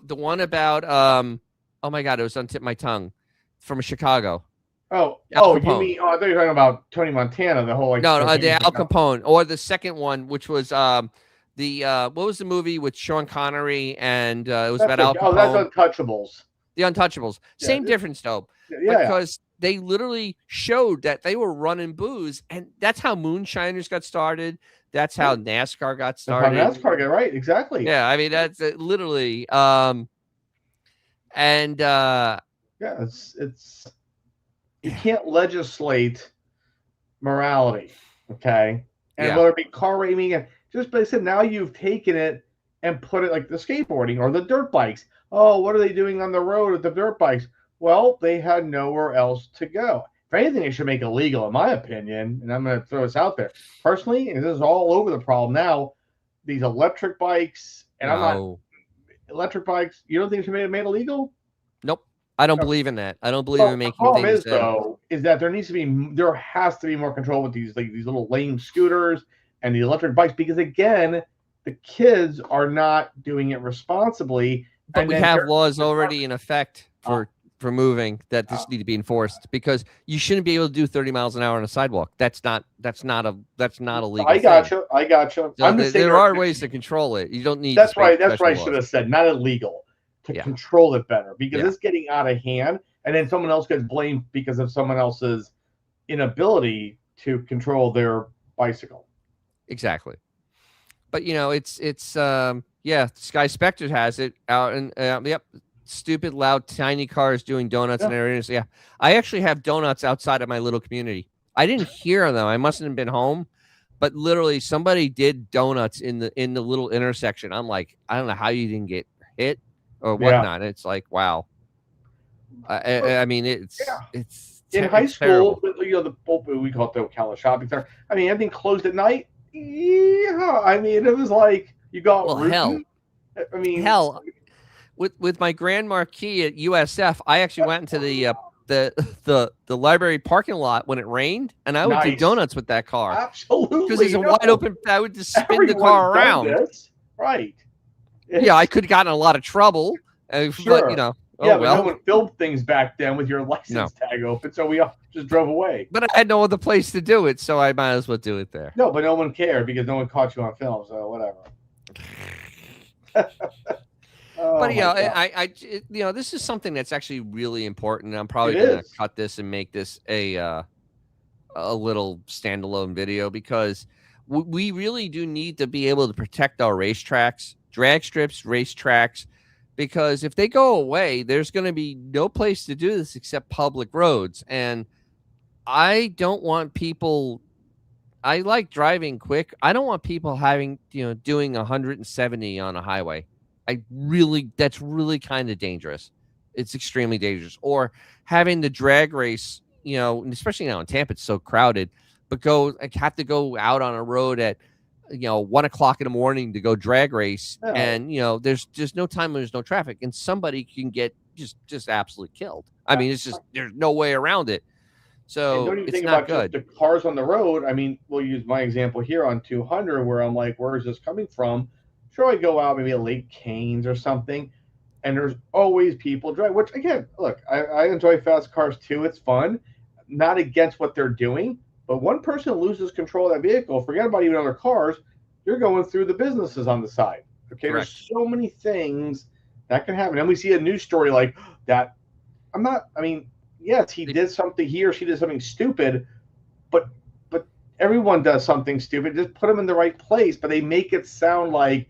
oh my God, it was on tip of my tongue, from Chicago. Al Oh, you Capone. mean? Oh, I thought you were talking about Tony Montana, the whole like. No, no, the cocaine Al thing. No. Capone, or the second one, which was the what was the movie with Sean Connery, and it was about Al Oh, that's Capone, Untouchables. The Untouchables. Yeah, Same difference though, yeah. because they literally showed that they were running booze, and that's how moonshiners got started. That's how NASCAR got That's how started. NASCAR get right. Exactly. Yeah, I mean that's literally. And Yeah, it's you can't legislate morality, okay? And yeah, whether it be car racing, just but I said now you've taken it and put it like the skateboarding or the dirt bikes. Oh, what are they doing on the road with the dirt bikes? Well, they had nowhere else to go. If anything, they should make it illegal, in my opinion. And I'm going to throw this out there personally. And this is all over the problem now. These electric bikes, and I'm not no, electric bikes. You don't think it should be made illegal? nope. I don't believe in that. I don't believe Well, in the making problem things is though, is that there has to be more control with these these little lame scooters and the electric bikes because again, the kids are not doing it responsibly. But And we then have laws already in effect uh, for moving that just need to be enforced, because you shouldn't be able to do 30 miles an hour on a sidewalk. That's not a legal I thing. gotcha. I gotcha. So I'm just saying there are ways to control it. You don't need that's right. That's what I special should laws. have said. Not illegal to Yeah. control it better because Yeah. it's getting out of hand, and then someone else gets blamed because of someone else's inability to control their bicycle. Exactly. But it's yeah, Sky Spectre has it out, and yep, stupid loud tiny cars doing donuts in areas. Yeah, I actually have donuts outside of my little community. I didn't hear them. I mustn't have been home, but literally somebody did donuts in the little intersection. I'm like, I don't know how you didn't get hit or whatnot. It's like, wow. I mean, it's in high school, terrible. we call it the Ocala shopping center. I mean, everything closed at night. Yeah, I mean, it was like you got Well, hell, with my Grand Marquis at USF, I actually went into the library parking lot when it rained, and I would do donuts with that car. Absolutely, because it's a wide open. I would just spin the car around. Right. Yeah, I could have gotten in a lot of trouble, sure. But but no one filmed things back then with your license No. tag open, so we all just drove away. But I had no other place to do it, so I might as well do it there. No, but no one cared because no one caught you on film, so whatever. But I this is something that's actually really important. And I'm probably going to cut this and make this a little standalone video, because we really do need to be able to protect our racetracks, drag strips, racetracks, because if they go away, there's going to be no place to do this except public roads. And I don't want people. I like driving quick. I don't want people having, doing 170 on a highway. That's really kind of dangerous. It's extremely dangerous. Or having the drag race, and especially now in Tampa, it's so crowded, but have to go out on a road at, 1 o'clock in the morning to go drag race. No. And, there's just no time when there's no traffic and somebody can get just absolutely killed. I mean, there's no way around it. And So don't even it's think not about just good. the cars on the road. I mean, we'll use my example here on 200, where I'm like, where is this coming from? Sure, I go out maybe a Lake Canes or something, and there's always people driving. Which again, look, I enjoy fast cars too. It's fun. Not against what they're doing, but one person loses control of that vehicle. Forget about even other cars. You're going through the businesses on the side. Okay, Correct. there's so many things that can happen. And we see a news story like that. I mean, yes, he or she did something stupid, but everyone does something stupid. Just put them in the right place, but they make it sound like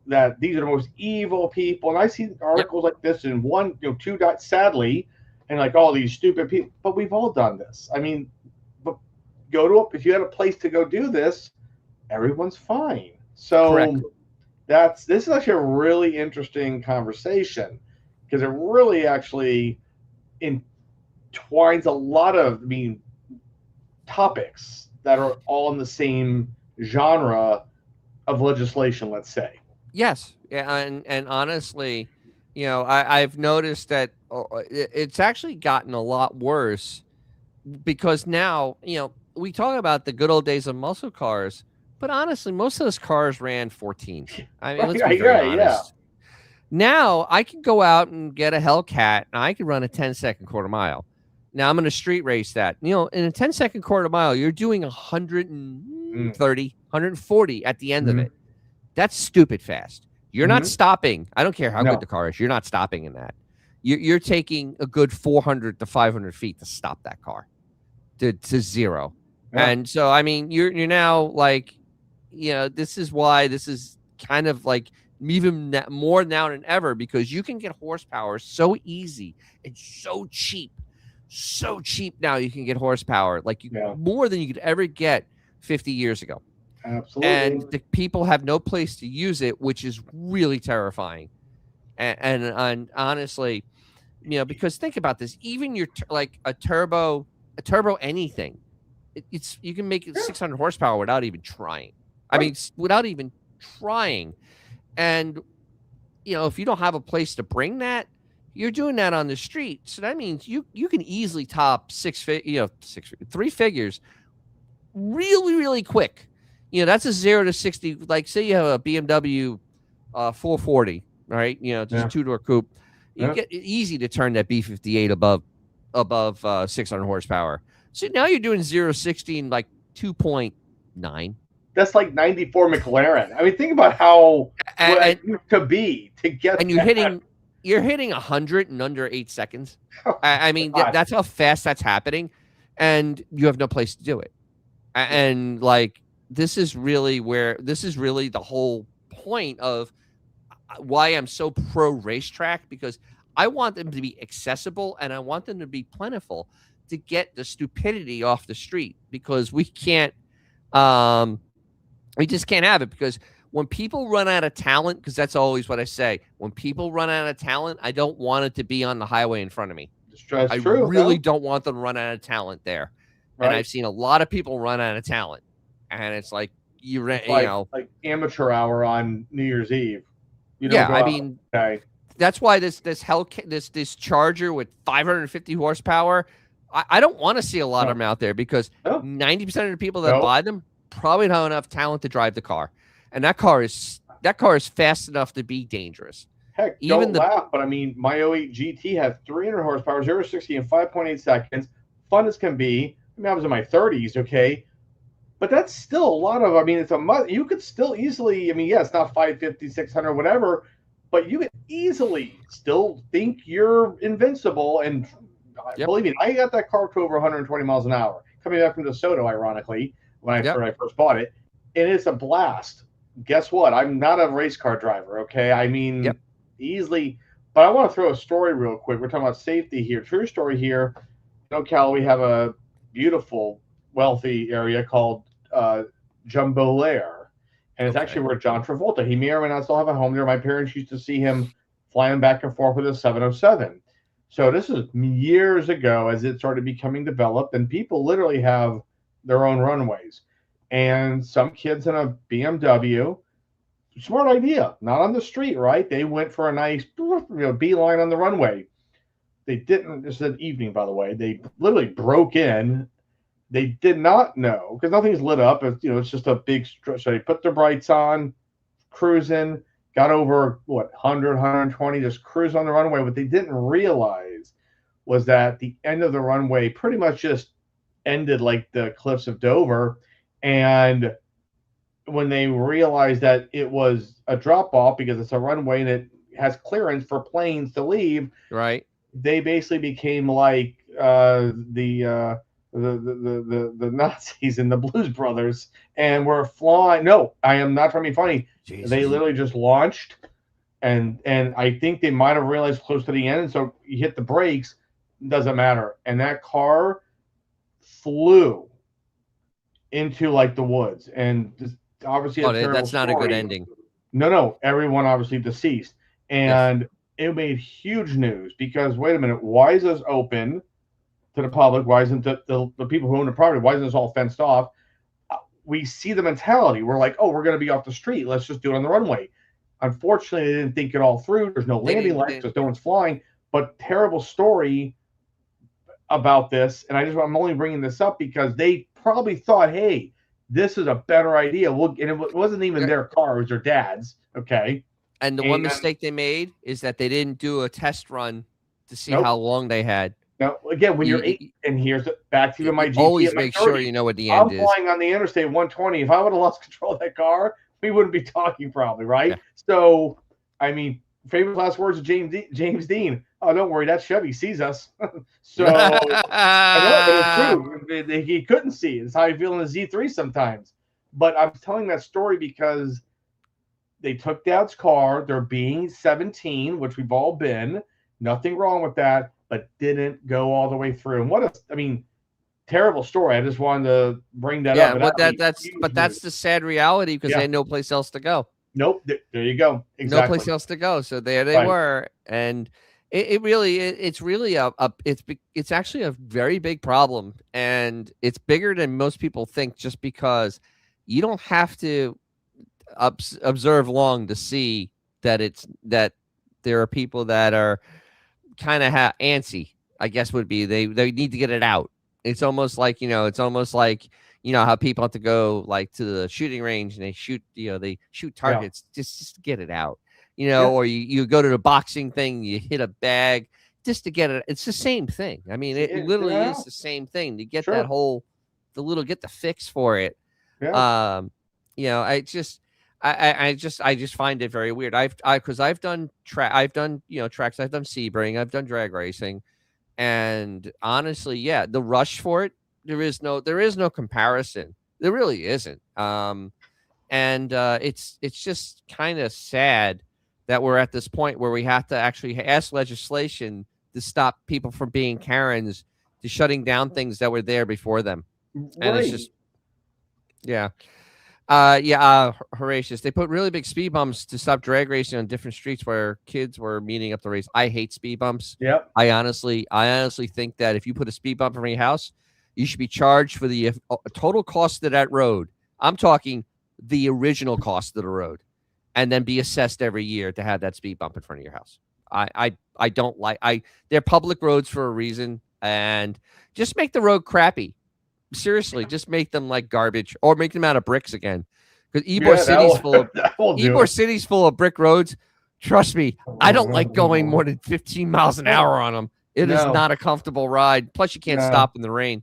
that these are the most evil people. And I see articles like this in one, two dots, sadly, and like all these stupid people. But we've all done this. I mean, but if you had a place to go do this, everyone's fine. So Correct. this is actually a really interesting conversation because it really actually entwines a lot of topics that are all in the same genre of legislation, let's say. Yes, yeah, and honestly, I've noticed that it's actually gotten a lot worse because now, we talk about the good old days of muscle cars, but honestly, most of those cars ran 14. I mean, let's be very Yeah. honest. Now I can go out and get a Hellcat and I can run a 10-second quarter mile. Now I'm going to street race that. In a 10-second quarter mile, you're doing 130, 140 at the end of it. That's stupid fast. You're not stopping. I don't care how good the car is. You're not stopping in that. You're taking a good 400 to 500 feet to stop that car to zero. Yeah. And so, I mean, you're now like, this is why this is kind of like even more now than ever, because you can get horsepower so easy and so cheap. So cheap now you can get horsepower like more than you could ever get 50 years ago. Absolutely. And the people have no place to use it, which is really terrifying. And honestly, because think about this, even your like a turbo anything, you can make it 600 horsepower without even trying. I mean, without even trying. And if you don't have a place to bring that, you're doing that on the street. So that means you can easily top 3 figures really, really quick. That's a 0 to 60. Like, say you have a BMW 440, right? Just 2-door coupe. You get easy to turn that B58 above 600 horsepower. So now you're doing 0 to 60 in like 2.9. That's like 94 McLaren. I mean, think about how to get. And you're hitting 100 in under 8 seconds. I mean, that's how fast that's happening, and you have no place to do it. And like, this is really the whole point of why I'm so pro racetrack, because I want them to be accessible and I want them to be plentiful to get the stupidity off the street, because we just can't have it. Because when people run out of talent, because that's always what I say, when people run out of talent, I don't want it to be on the highway in front of me. I really don't want them to run out of talent there. Right. And I've seen a lot of people run out of talent. And it's like like amateur hour on New Year's Eve. I mean, that's why this Charger with 550 horsepower, I don't want to see a lot of them out there, because 90% of the people that buy them probably don't have enough talent to drive the car, and that car is fast enough to be dangerous. Heck, don't laugh, but I mean, my 08 GT had 300 horsepower, 0 to 60 in 5.8 seconds. Fun as can be. I mean, I was in my 30s, okay. But that's still a lot of, you could still easily, it's not 550, 600, whatever, but you could easily still think you're invincible. And believe me, I got that car to over 120 miles an hour, coming back from DeSoto, ironically, when I first bought it. And it's a blast. Guess what? I'm not a race car driver, okay? I mean, easily. But I want to throw a story real quick. We're talking about safety here. True story here. Cal, we have a beautiful, wealthy area called Jumbo Lair, and it's actually Okay. where John Travolta. He may or may not still have a home there. My parents used to see him flying back and forth with a 707. So this is years ago as it started becoming developed, and people literally have their own runways. And some kids in a BMW, smart idea, not on the street, right? They went for a nice beeline on the runway. They didn't. This is an evening, by the way. They literally broke in. They did not know because nothing's lit up. It's just a big stretch. So they put their brights on, cruising, got over 100, just cruise on the runway. What they didn't realize was that the end of the runway pretty much just ended like the cliffs of Dover. And when they realized that it was a drop off because it's a runway and it has clearance for planes to leave, Right. they basically became like the Nazis and the Blues Brothers, and were flying. No, I am not trying to be funny. They Jesus. literally just launched, and I think they might have realized close to the end. And so you hit the brakes, doesn't matter, and that car flew into like the woods, and just, obviously a Oh, terrible that's not a good story. ending. No, everyone obviously deceased, Yes. and it made huge news because wait a minute, why is this open to the public? Why isn't the people who own the property? Why isn't this all fenced off? We see the mentality. We're like, oh, we're going to be off the street. Let's just do it on the runway. Unfortunately, they didn't think it all through. There's no They landing didn't. lights because no one's flying. But terrible story about this. And I'm only bringing this up because they probably thought, hey, this is a better idea. And it wasn't even their car; it was their dad's. Okay. And the one mistake they made is that they didn't do a test run to see how long they had. Now, again, when you're 8, and here's back to my GT always at my make 30, sure you know what the end is. I'm flying on the interstate 120. If I would have lost control of that car, we wouldn't be talking probably, right? Yeah. So, I mean, famous last words of James Dean. Oh, don't worry, that Chevy sees us. So, I know, but it's true. He couldn't see. It's how you feel in the Z3 sometimes. But I'm telling that story because they took Dad's car. They're being 17, which we've all been. Nothing wrong with that, but didn't go all the way through. And terrible story. I just wanted to bring that up. But that's the sad reality because they had no place else to go. Nope. There you go. Exactly. No place else to go. So there they were. And it's actually a very big problem. And it's bigger than most people think just because you don't have to observe long to see that there are people that are kind of antsy, I guess would be. They need to get it out. It's almost like, how people have to go like to the shooting range and they shoot targets just to get it out, or you go to the boxing thing, you hit a bag just to get it. It's the same thing. I mean, it literally is the same thing to get that whole, get the fix for it. Yeah. I just find it very weird. Because I've done tracks, I've done Sebring, I've done drag racing, and honestly, the rush for it, there is no comparison. There really isn't. And it's just kind of sad that we're at this point where we have to actually ask legislation to stop people from being Karens, to shutting down things that were there before them. And it's just, Horatius, they put really big speed bumps to stop drag racing on different streets where kids were meeting up the race. I hate speed bumps. Yep. I honestly think that if you put a speed bump in your house, you should be charged for the total cost of that road. I'm talking the original cost of the road, and then be assessed every year to have that speed bump in front of your house. I don't like. They're public roads for a reason, and just make the road crappy. Seriously, just make them like garbage, or make them out of bricks again. Because Ybor City's full of brick roads. Trust me, I don't like going more than 15 miles an hour on them. It is not a comfortable ride. Plus, you can't stop in the rain.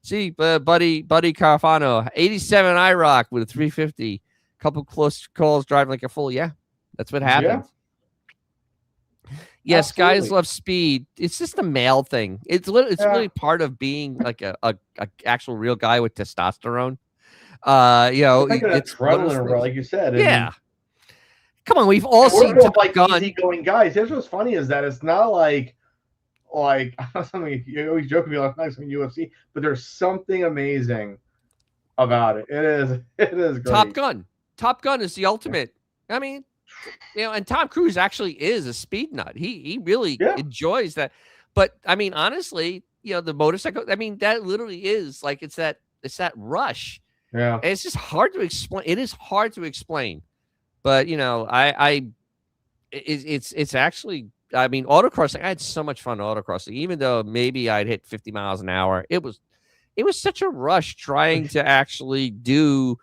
See, buddy Carfano, 87 IROC with a 350. Couple close calls driving like a fool. Yeah, that's what happens. Yes, absolutely. Guys love speed. It's just a male thing. It's really part of being like a actual real guy with testosterone. It's adrenaline, like you said. Yeah. Come on, we've all seen like easygoing guys. Here's what's funny is that it's not like like something you always joke about like some UFC, but there's something amazing about it. It is Top great. Gun. Top Gun is the ultimate. I mean, and Tom Cruise actually is a speed nut. He really Yeah, enjoys that. But I mean, honestly, the motorcycle. I mean, that literally is like it's that rush. yeah. And it's just hard to explain. It is hard to explain. But it's actually. I mean, autocrossing. I had so much fun autocrossing, even though maybe I'd hit 50 miles an hour. It was such a rush trying to actually do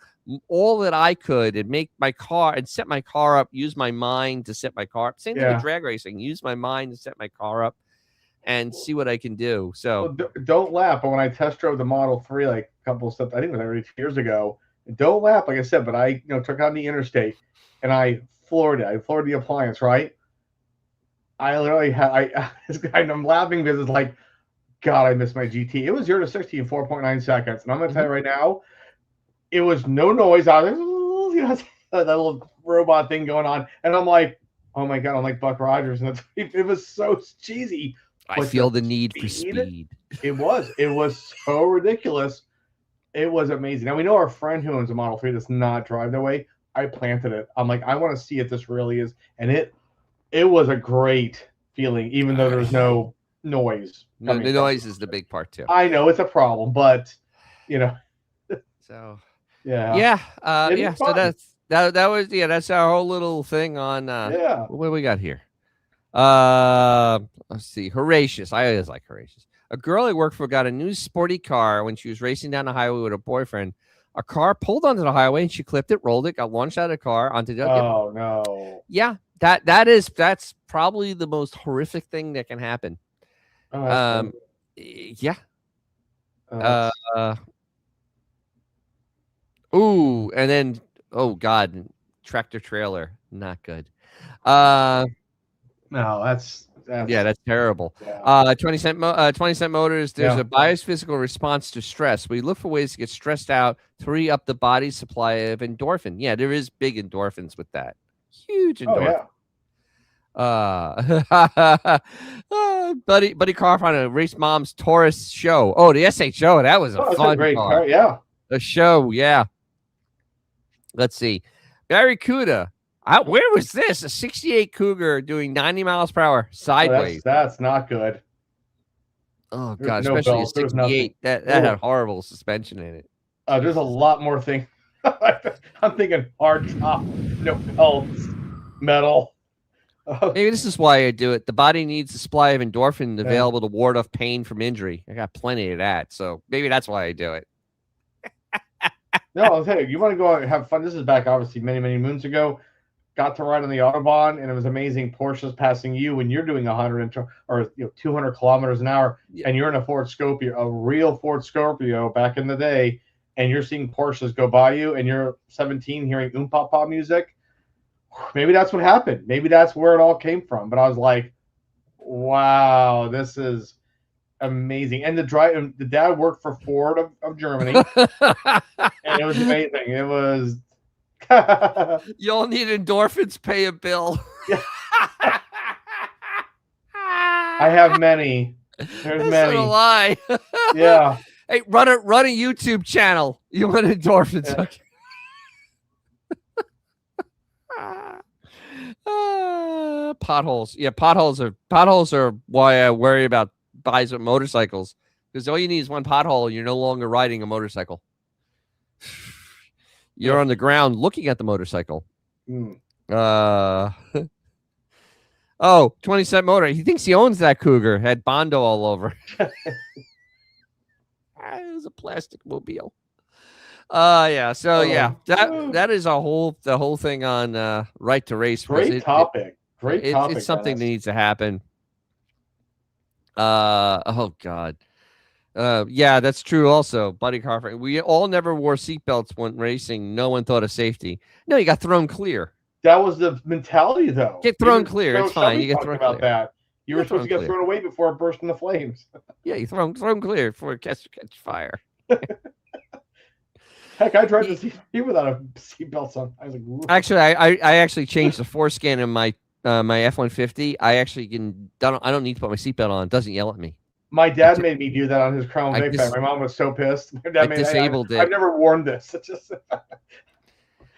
all that I could and make my car and set my car up, use my mind to set my car up. Same thing with Yeah. drag racing, use my mind to set my car up and see what I can do. So Well, don't laugh. But when I test drove the Model 3, like a couple of steps, I think it was already 2 years ago. Don't laugh, like I said, but I took on the interstate and I floored it. I floored the appliance, right? I literally had this guy, and I'm laughing because it's like, God, I missed my GT. It was 0 to 60 in 4.9 seconds. And I'm gonna tell you right now, it was no noise. I was that little robot thing going on. And I'm like, oh my God, I'm like Buck Rogers. And it was so cheesy. I feel the need for speed. It was so ridiculous. It was amazing. Now we know our friend who owns a Model 3 does not drive that way. I planted it. I'm like, I want to see if this really is. And it was a great feeling, even though there's no noise. No, the noise is the big part too. I know it's a problem, but So yeah. So that's our whole little thing on what do we got here? Let's see. Horatius. I always like Horatius. A girl I worked for got a new sporty car when she was racing down the highway with her boyfriend. A car pulled onto the highway and she clipped it, rolled it, got launched out of the car onto the Oh no. Yeah, that's probably the most horrific thing that can happen. Yeah. Ooh, and then God, tractor trailer, not good. No, that's terrible. Yeah. 20 Cent Motors. There's a biased physical response to stress. We look for ways to get stressed out to free up the body's supply of endorphin. Yeah, there is big endorphins with that. Huge endorphin. Buddy Carr on a race mom's Taurus show. Oh, the SHO. That was a fun great car. Yeah. The show. Yeah. Let's see. Barracuda. Where was this? A 68 Cougar doing 90 miles per hour sideways. That's not good. Oh, God. Especially a 68. That had horrible suspension in it. There's a lot more things. I'm thinking hard top, no belts, metal. Maybe this is why I do it. The body needs a supply of endorphin available to ward off pain from injury. I got plenty of that. So maybe that's why I do it. No, I'll tell you, you want to go out and have fun. This is back, obviously, many, many moons ago. Got to ride on the Autobahn, and it was amazing. Porsche's passing you when you're doing 100 or 200 kilometers an hour, and you're in a Ford Scorpio, a real Ford Scorpio back in the day, and you're seeing Porsches go by you, and you're 17 hearing pop music. Maybe that's what happened. Maybe that's where it all came from. But I was like, wow, this is amazing. And the dad worked for Ford of Germany, and it was amazing. It was. You all need endorphins. Pay a bill. I have many. There's many. Not a lie. Yeah. Hey, run a YouTube channel. You want endorphins? Yeah. Okay. Potholes. Yeah, potholes are why I worry about buys with motorcycles, because all you need is one pothole and you're no longer riding a motorcycle. You're on the ground looking at the motorcycle. 20 Cent Motor. He thinks he owns that Cougar. Had Bondo all over. It was a plastic mobile. That is the whole thing on right to race. Great topic. It's something that needs to happen. Oh God. That's true. Also, Buddy Carver. We all never wore seatbelts when racing. No one thought of safety. No, you got thrown clear. That was the mentality, though. Get thrown clear. It's fine. You get thrown about clear. That. You were supposed to get thrown away before it burst into flames. Yeah, you thrown clear before it catch fire. Heck, I tried to see without a seatbelt on. I was like, ooh. Actually, I actually changed the foreskin in my my F-150, I actually I don't need to put my seatbelt on. It doesn't yell at me. My dad made me do that on his Crown I Vic. dis My mom was so pissed. My I dad made. disabled I've it. never worn this. It's just.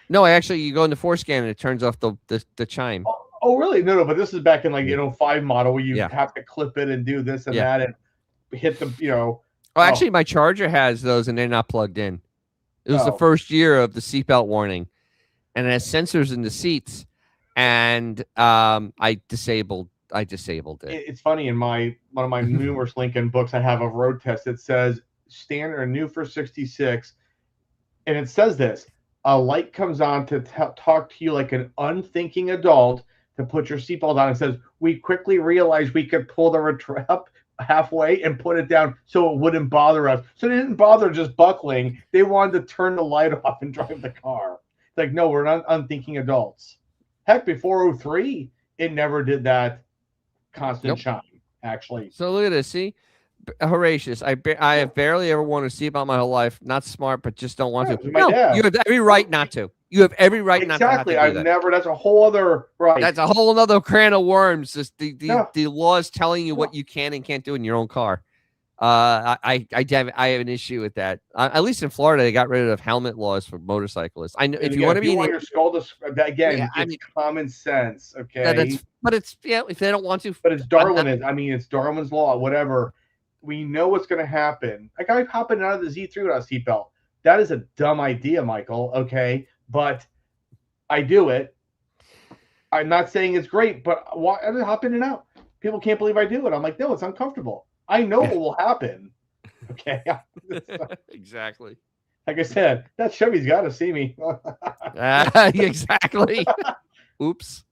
No, you go in the forescan and it turns off the chime. Oh, really? No. But this is back in like Yeah. 5 model where you Yeah. have to clip it and do this and Yeah. that and hit the Oh, actually, my Charger has those and they're not plugged in. It was the first year of the seatbelt warning, and it has sensors in the seats, and I disabled it. It's funny, in one of my numerous Lincoln books I have of road tests, it says standard new for 66, and it says this: a light comes on to talk to you like an unthinking adult to put your seatbelt on. It says we quickly realized we could pull the retrap up halfway and put it down so it wouldn't bother us. So they didn't bother just buckling. They wanted to turn the light off and drive the car. It's like, no, we're not unthinking adults. Heck, before 03, it never did that constant chime, actually. So look at this. See, Horatius, I have barely ever worn a seatbelt my whole life. Not smart, but just don't want to. No, you have every right not to. You have every right not to. Exactly. I've never. That's a whole other right. That's a whole other can of worms. Just the laws telling you what you can and can't do in your own car. I have an issue with that. At least in Florida, they got rid of helmet laws for motorcyclists. I know if you want to be your skull to again, it's common sense. Okay, but it's if they don't want to. But it's Darwinism. It's Darwin's law. Whatever. We know what's going to happen. Like I'm hopping out of the Z3 without a seatbelt. That is a dumb idea, Michael. Okay, but I do it. I'm not saying it's great, but I just hop in and out. People can't believe I do it. I'm like, no, it's uncomfortable. I know what will happen. Okay. Exactly. Like I said, that Chevy's got to see me. Exactly. Oops.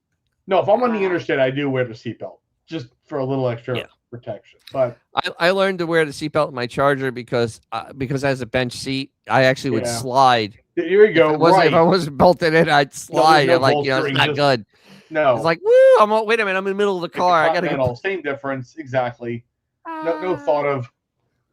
No, if I'm on the interstate, I do wear the seatbelt just for a little extra protection. But I learned to wear the seatbelt in my Charger because as a bench seat, I actually would slide. Here you go. If I wasn't bolted in, I'd slide. No, it's not good. No. It's like, woo! Wait a minute. I'm in the middle of the car. I gotta go. Same difference. Exactly. No thought of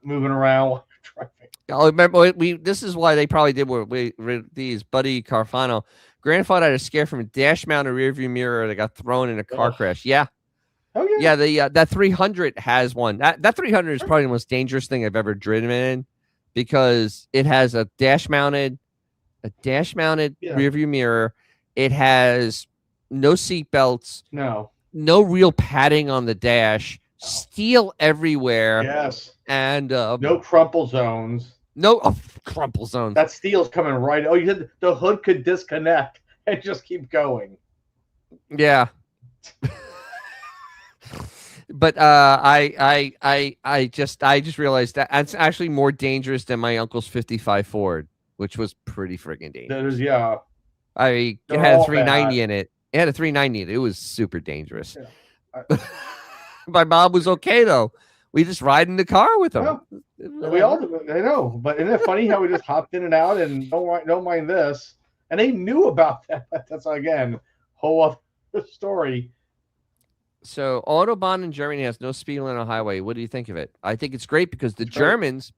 moving around while you're driving. I remember this is why they probably did with these. Buddy Carfano, grandfather had a scare from a dash mounted rearview mirror that got thrown in a car crash. Yeah. Oh yeah. Yeah, that 300 has one. That 300 is probably the most dangerous thing I've ever driven in because it has a dash mounted rearview mirror. It has no seat belts. No real padding on the dash. Steel everywhere. Yes. And no crumple zones. No crumple zones. That steel's coming right. Oh, the hood could disconnect and just keep going. Yeah. But I just realized that it's actually more dangerous than my uncle's 55 Ford, which was pretty freaking dangerous. It had a 390 in it. It had a 390 in it. It was super dangerous. Yeah. My mom was okay though. We just ride in the car with them. Yeah. We all do. I know, but isn't it funny how we just hopped in and out and don't mind this? And they knew about that. That's again whole other story. So Autobahn in Germany has no speed limit on the highway. What do you think of it? I think it's great because the Germans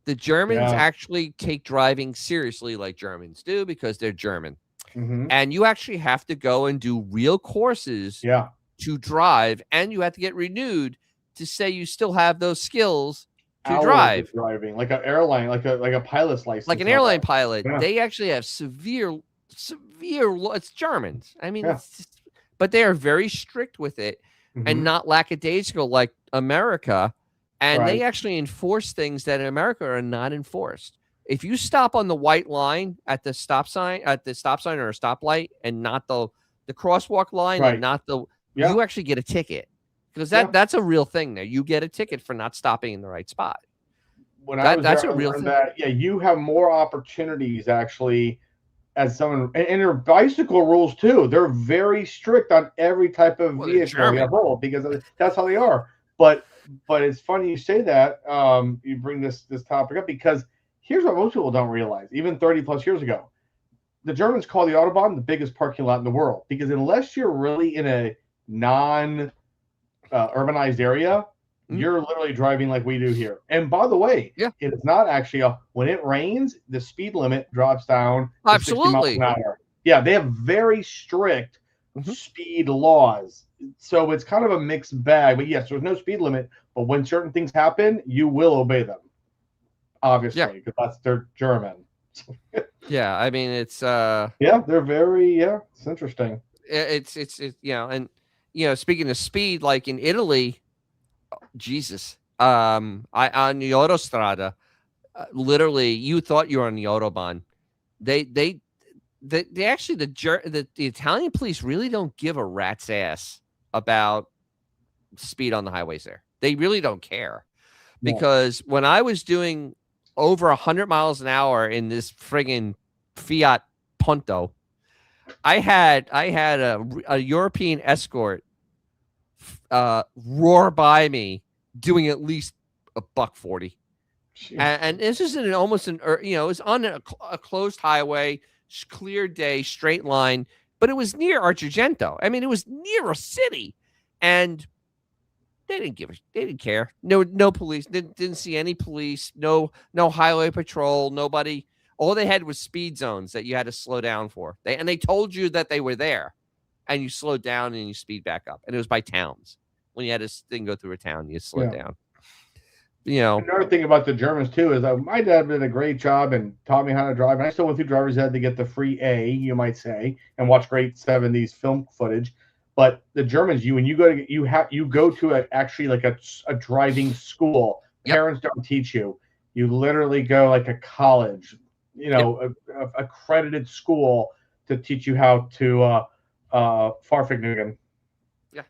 actually take driving seriously like Germans do because they're German. Mm-hmm. And you actually have to go and do real courses to drive, and you have to get renewed to say you still have those skills to drive. Driving like an airline, like a pilot's license. Like an airline pilot. Yeah. They actually have severe it's Germans. It's just, but they are very strict with it and not lackadaisical like America. And they actually enforce things that in America are not enforced. If you stop on the white line at the stop sign or a stoplight and not the crosswalk line and not you actually get a ticket. Because that's a real thing there. You get a ticket for not stopping in the right spot. That's a real thing. You have more opportunities actually as someone, and their bicycle rules too. They're very strict on every type of vehicle because that's how they are. But it's funny you say that. You bring this topic up because here's what most people don't realize. Even 30 plus years ago, the Germans call the Autobahn the biggest parking lot in the world because unless you're really in a non-urbanized area, you're literally driving like we do here. And by the way, it is not actually when it rains, the speed limit drops down to 60 miles an hour. Yeah, they have very strict Mhm. speed laws. So it's kind of a mixed bag. But yes, there's no speed limit. But when certain things happen, you will obey them, Yeah. obviously, because they're German. Yeah. I mean, it's Yeah, they're very it's interesting. it's and speaking of speed, like in Italy, Jesus, I on the autostrada, literally, you thought you were on the autobahn. They they they actually the Italian police really don't give a rat's ass about speed on the highways there. They really don't care No. because when I was doing over 100 miles an hour in this friggin' Fiat Punto, I had a European escort roar by me doing at least a buck 40. And this is it was on a closed highway, clear day, straight line, but it was near Argento. I mean, it was near a city, and they didn't care. No police. Didn't see any police. No highway patrol. Nobody. All they had was speed zones that you had to slow down for. They told you that they were there, and you slowed down and you speed back up. And it was by towns. When you had this thing go through a town, you slowed Yeah. down. Another thing about the Germans too is that my dad did a great job and taught me how to drive. And I still went through driver's ed to get the free A, you might say, and watch great '70s film footage. But the Germans, when you go to you go to actually like a driving school. Yep. Parents don't teach you. You literally go like a college, Yep. a accredited school to teach you how to Fahrvergnügen. Yeah.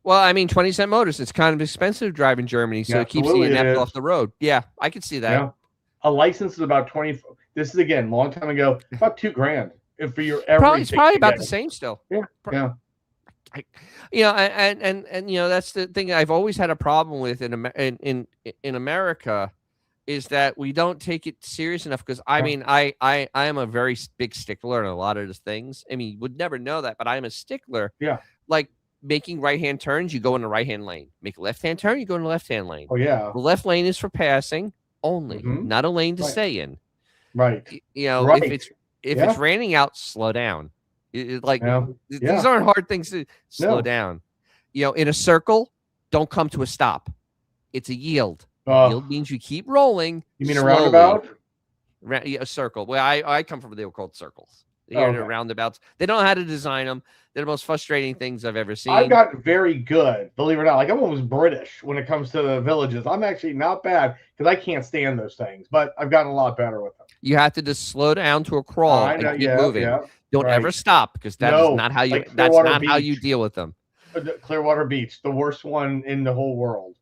Well, I mean, 20-cent motors. It's kind of expensive to drive in Germany, so Yeah, it keeps the absolutely it inept is. off the road. Yeah, I can see that. Yeah. A license is about 20. This is again, long time ago, about $2,000 if for your everything. It's probably about the same still. Yeah. Yeah. That's the thing I've always had a problem with in America is that we don't take it serious enough. Because I mean, I am a very big stickler in a lot of the things. I mean, you would never know that, but I'm a stickler. Yeah. Like making right-hand turns, you go in the right-hand lane. Make a left-hand turn, you go in the left-hand lane. Oh yeah. The left lane is for passing only, not a lane to stay in. Right. If it's raining out, slow down. These aren't hard things to slow down. In a circle, don't come to a stop. It's a yield. Yield means you keep rolling. You mean slowly. A roundabout? A circle. Well, I come from they were called circles. They're roundabouts. They don't know how to design them. They're the most frustrating things I've ever seen. I've gotten very good, believe it or not. Like I'm almost British when it comes to the villages. I'm actually not bad because I can't stand those things, but I've gotten a lot better with them. You have to just slow down to a crawl and keep moving. Yeah, don't ever stop because that is not how you. That's not how you deal with them. Clearwater Beach, the worst one in the whole world.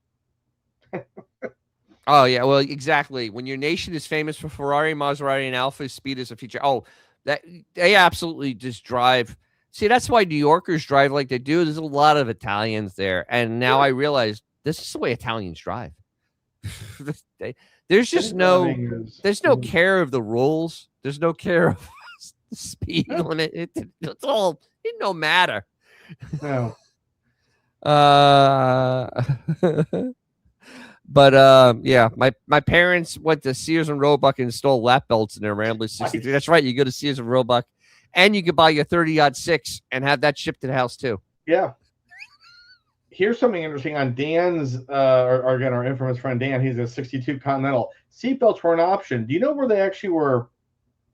Oh yeah, well exactly. When your nation is famous for Ferrari, Maserati, and Alfa, speed is a feature. Oh, that they absolutely just drive. See, that's why New Yorkers drive like they do. There's a lot of Italians there, and now I realize this is the way Italians drive. There's just there's no care of the rules. There's no care of the speed limit. It's all it no matter. No. But yeah, my parents went to Sears and Roebuck and installed lap belts in their Rambler 63. That's right. You go to Sears and Roebuck, and you could buy your 30-06 and have that shipped to the house too. Yeah. Here's something interesting on Dan's, or again, our infamous friend Dan. He's a 62 Continental. Seatbelts were an option. Do you know where they actually were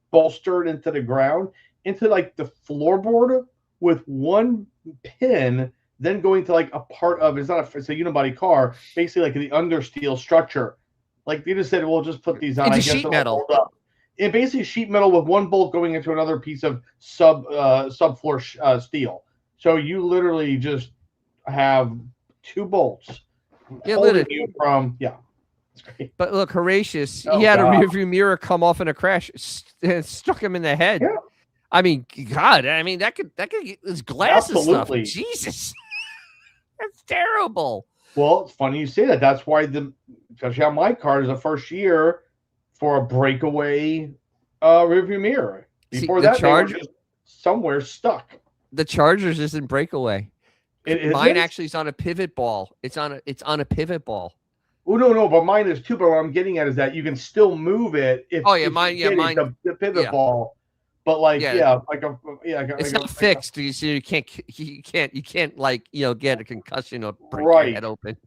bolstered into the ground, into like the floorboard with one pin, then going to like a part of it's a unibody car, basically like the understeel structure. Like they just said, we'll just put these on. It's sheet metal. It basically sheet metal with one bolt going into another piece of subfloor steel. So you literally just have two bolts. Yeah, literally. But look, Horatius, he had a rearview mirror come off in a crash, and struck him in the head. Yeah. I mean, God, that could his glasses stuff. Jesus, that's terrible. Well, it's funny you say that. That's why especially on my car, is the first year for a breakaway rearview mirror. Before that, they were just somewhere stuck. The Chargers isn't breakaway. Mine actually is on a pivot ball. It's on a pivot ball. Oh no, but mine is too. But what I'm getting at is that you can still move it. Mine. The pivot ball. But like, Yeah, yeah, like a yeah, it's like not fixed. You can't like get a concussion or break your right. head open.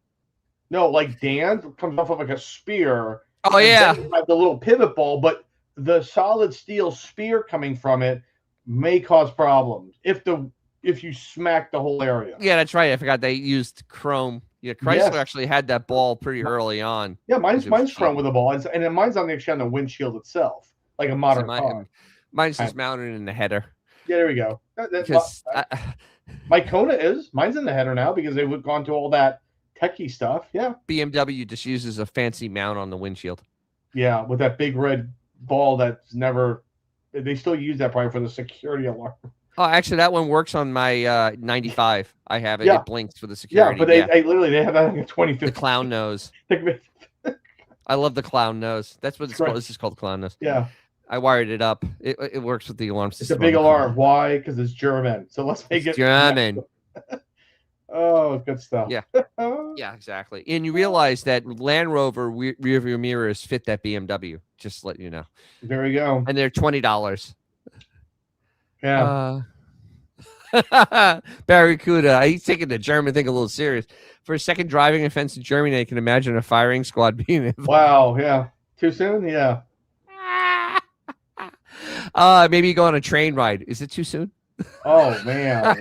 No, like Dan comes off of like a spear, Oh and then yeah, you have the little pivot ball, but the solid steel spear coming from it may cause problems if you smack the whole area. yeah, that's right. I forgot they used chrome. Yeah, Chrysler Yes. actually had that ball pretty early on Yeah, because mine's it was mine's cheap. chrome with a ball, and then mine's actually on the windshield itself, like a See, modern car. mine's just And, mounted in the header yeah, there we go. because My Kona is mine's in the header now because they've gone to all that techie stuff. Yeah, BMW just uses a fancy mount on the windshield. yeah, with that big red ball that's never. They still use that probably for the security alarm. Oh, actually, that one works on my 95. I have it. Yeah, It blinks for the yeah, security. but they literally they have that in The 2015. clown nose. I love the clown nose. That's what it's called. This is called clown nose. Yeah, I wired it up. It works with the alarm it's a system. big alarm. Why? Because it's German. So let's make It's it German. Oh, good stuff. Yeah. Yeah, exactly. And you realize that Land Rover rear view mirrors fit that BMW. Just to let you know. There we go. And they're $20. Yeah. Barracuda. He's taking the German thing a little serious. For a second driving offense in Germany, I can imagine a firing squad being involved. Wow. Yeah. Too soon? Yeah. Maybe you go on a train ride. Is it too soon? Oh man.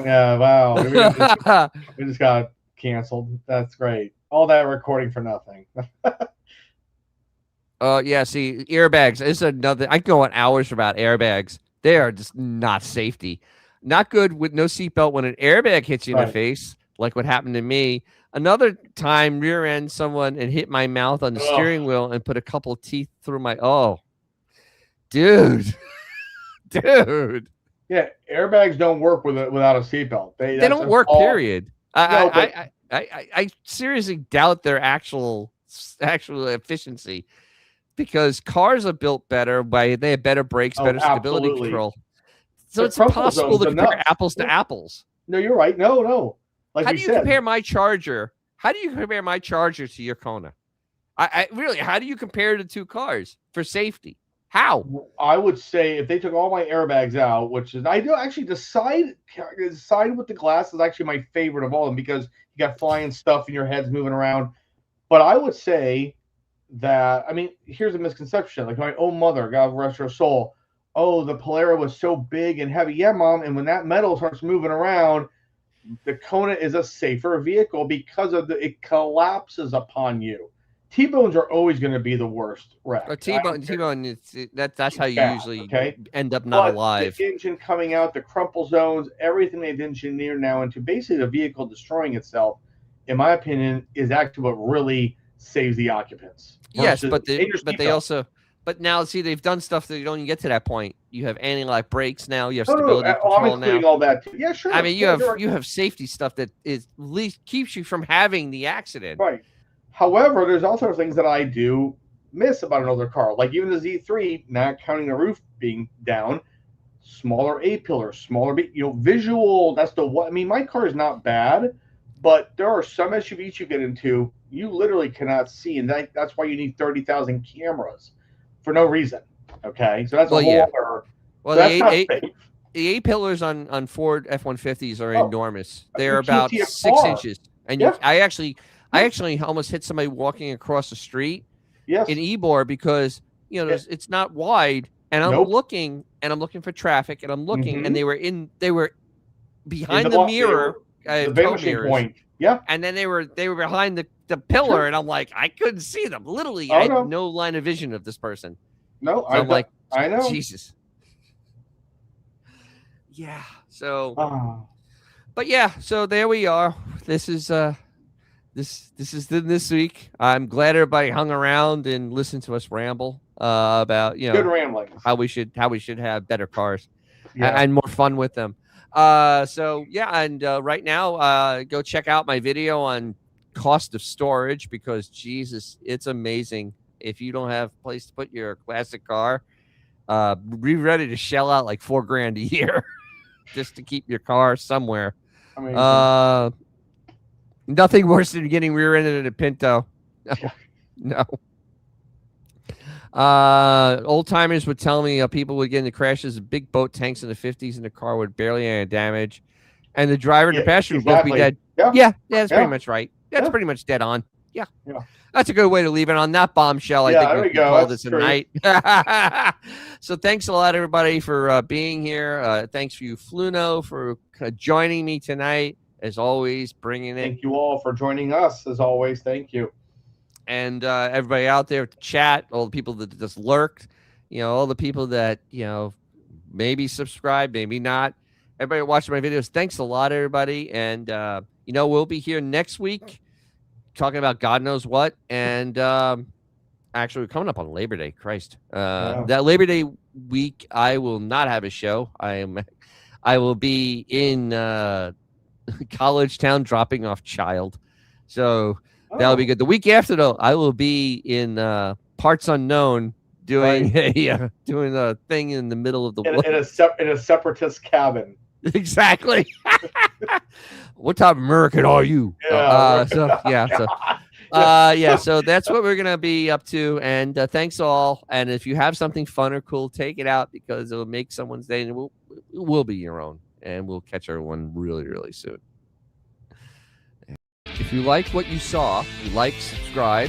Yeah. Wow. We just got canceled. That's great. All that recording for nothing. Yeah. See, airbags is another. I can go on hours about airbags. They are just not safety. Not good with no seatbelt when an airbag hits you in the face, like what happened to me. Another time, rear end someone and hit my mouth on the steering wheel and put a couple of teeth through my. Oh, dude, dude. Yeah, airbags don't work without a seatbelt. They don't work. Period. I seriously doubt their actual efficiency. Because cars are built better they have better brakes, better stability control. So it's impossible to compare apples to apples. No, you're right. No. Like how do you compare my Charger? How do you compare my Charger to your Kona? I really, how do you compare the two cars for safety? How? I would say if they took all my airbags out, which is I do actually decide with the glass is actually my favorite of all of them because you got flying stuff and your head's moving around. But I would say that here's a misconception. Like my own mother, God rest her soul. Oh, the Polara was so big and heavy. Yeah, Mom. And when that metal starts moving around, the Kona is a safer vehicle because it collapses upon you. T-bones are always going to be the worst wreck. T-bone, that's how you usually end up not alive. The engine coming out, the crumple zones, everything they've engineered now into basically the vehicle destroying itself, in my opinion, is actually what really saves the occupants. Yes, but now see they've done stuff that you don't even get to that point. You have anti-lock brakes now. You have stability control I'm including now. all that too. Yeah, sure. You have safety stuff that is at least keeps you from having the accident. Right. However, there's also things that I do miss about an older car, like even the Z3, not counting the roof being down, smaller A-pillar, smaller visual. That's the what. My car is not bad, but there are some SUVs you get into you literally cannot see, and that's why you need 30,000 cameras for no reason. Okay, so that's a whole other. Well, the A-pillars on Ford F-150s are enormous. They're about 6 inches, and I actually almost hit somebody walking across the street in Ybor because it's not wide, and I'm looking for traffic, and I'm looking, and they were behind the mirror, the vanishing point. Yeah, and then they were behind the pillar, and I'm like, I couldn't see them. Literally, I had no line of vision of this person. No, so I'm like, I know, Jesus. Yeah. So, but yeah. So there we are. This is this week. I'm glad everybody hung around and listened to us ramble about good ramblings. how we should have better cars and more fun with them. So yeah, and right now, go check out my video on cost of storage because Jesus, it's amazing. If you don't have a place to put your classic car, be ready to shell out like $4,000 a year just to keep your car somewhere. Amazing. Nothing worse than getting rear-ended in a Pinto. No. Old timers would tell me people would get into crashes of big boat tanks in the 50s and the car with barely any damage. And the driver and the Yeah, passenger would both be exactly. dead. Yeah, Yeah, that's pretty yeah, much right. That's yeah, pretty much dead on. Yeah. yeah. That's a good way to leave it on that bombshell. I Yeah, think there we we can go. call That's this a true. night. So thanks a lot, everybody, for being here. Thanks for you, Fluno, for joining me tonight. As always, bringing it. Thank you all for joining us. As always, thank you. And everybody out there at the chat, all the people that just lurked, all the people that, maybe subscribe, maybe not. Everybody watching my videos, thanks a lot, everybody. And, we'll be here next week talking about God knows what. And actually, we're coming up on Labor Day. Christ. That Labor Day week, I will not have a show. I will be in College Town dropping off child. So that'll be good. The week after, though, I will be in Parts Unknown doing doing a thing in the middle of the woods. In a separatist cabin. Exactly. What type of American are you? Yeah. So that's what we're gonna be up to. And thanks all. And if you have something fun or cool, take it out because it'll make someone's day, and it will be your own. And we'll catch everyone really, really soon. If you liked what you saw, subscribe.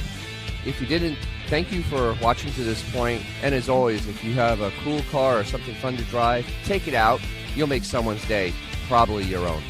If you didn't, thank you for watching to this point. And as always, if you have a cool car or something fun to drive, take it out. You'll make someone's day, probably your own.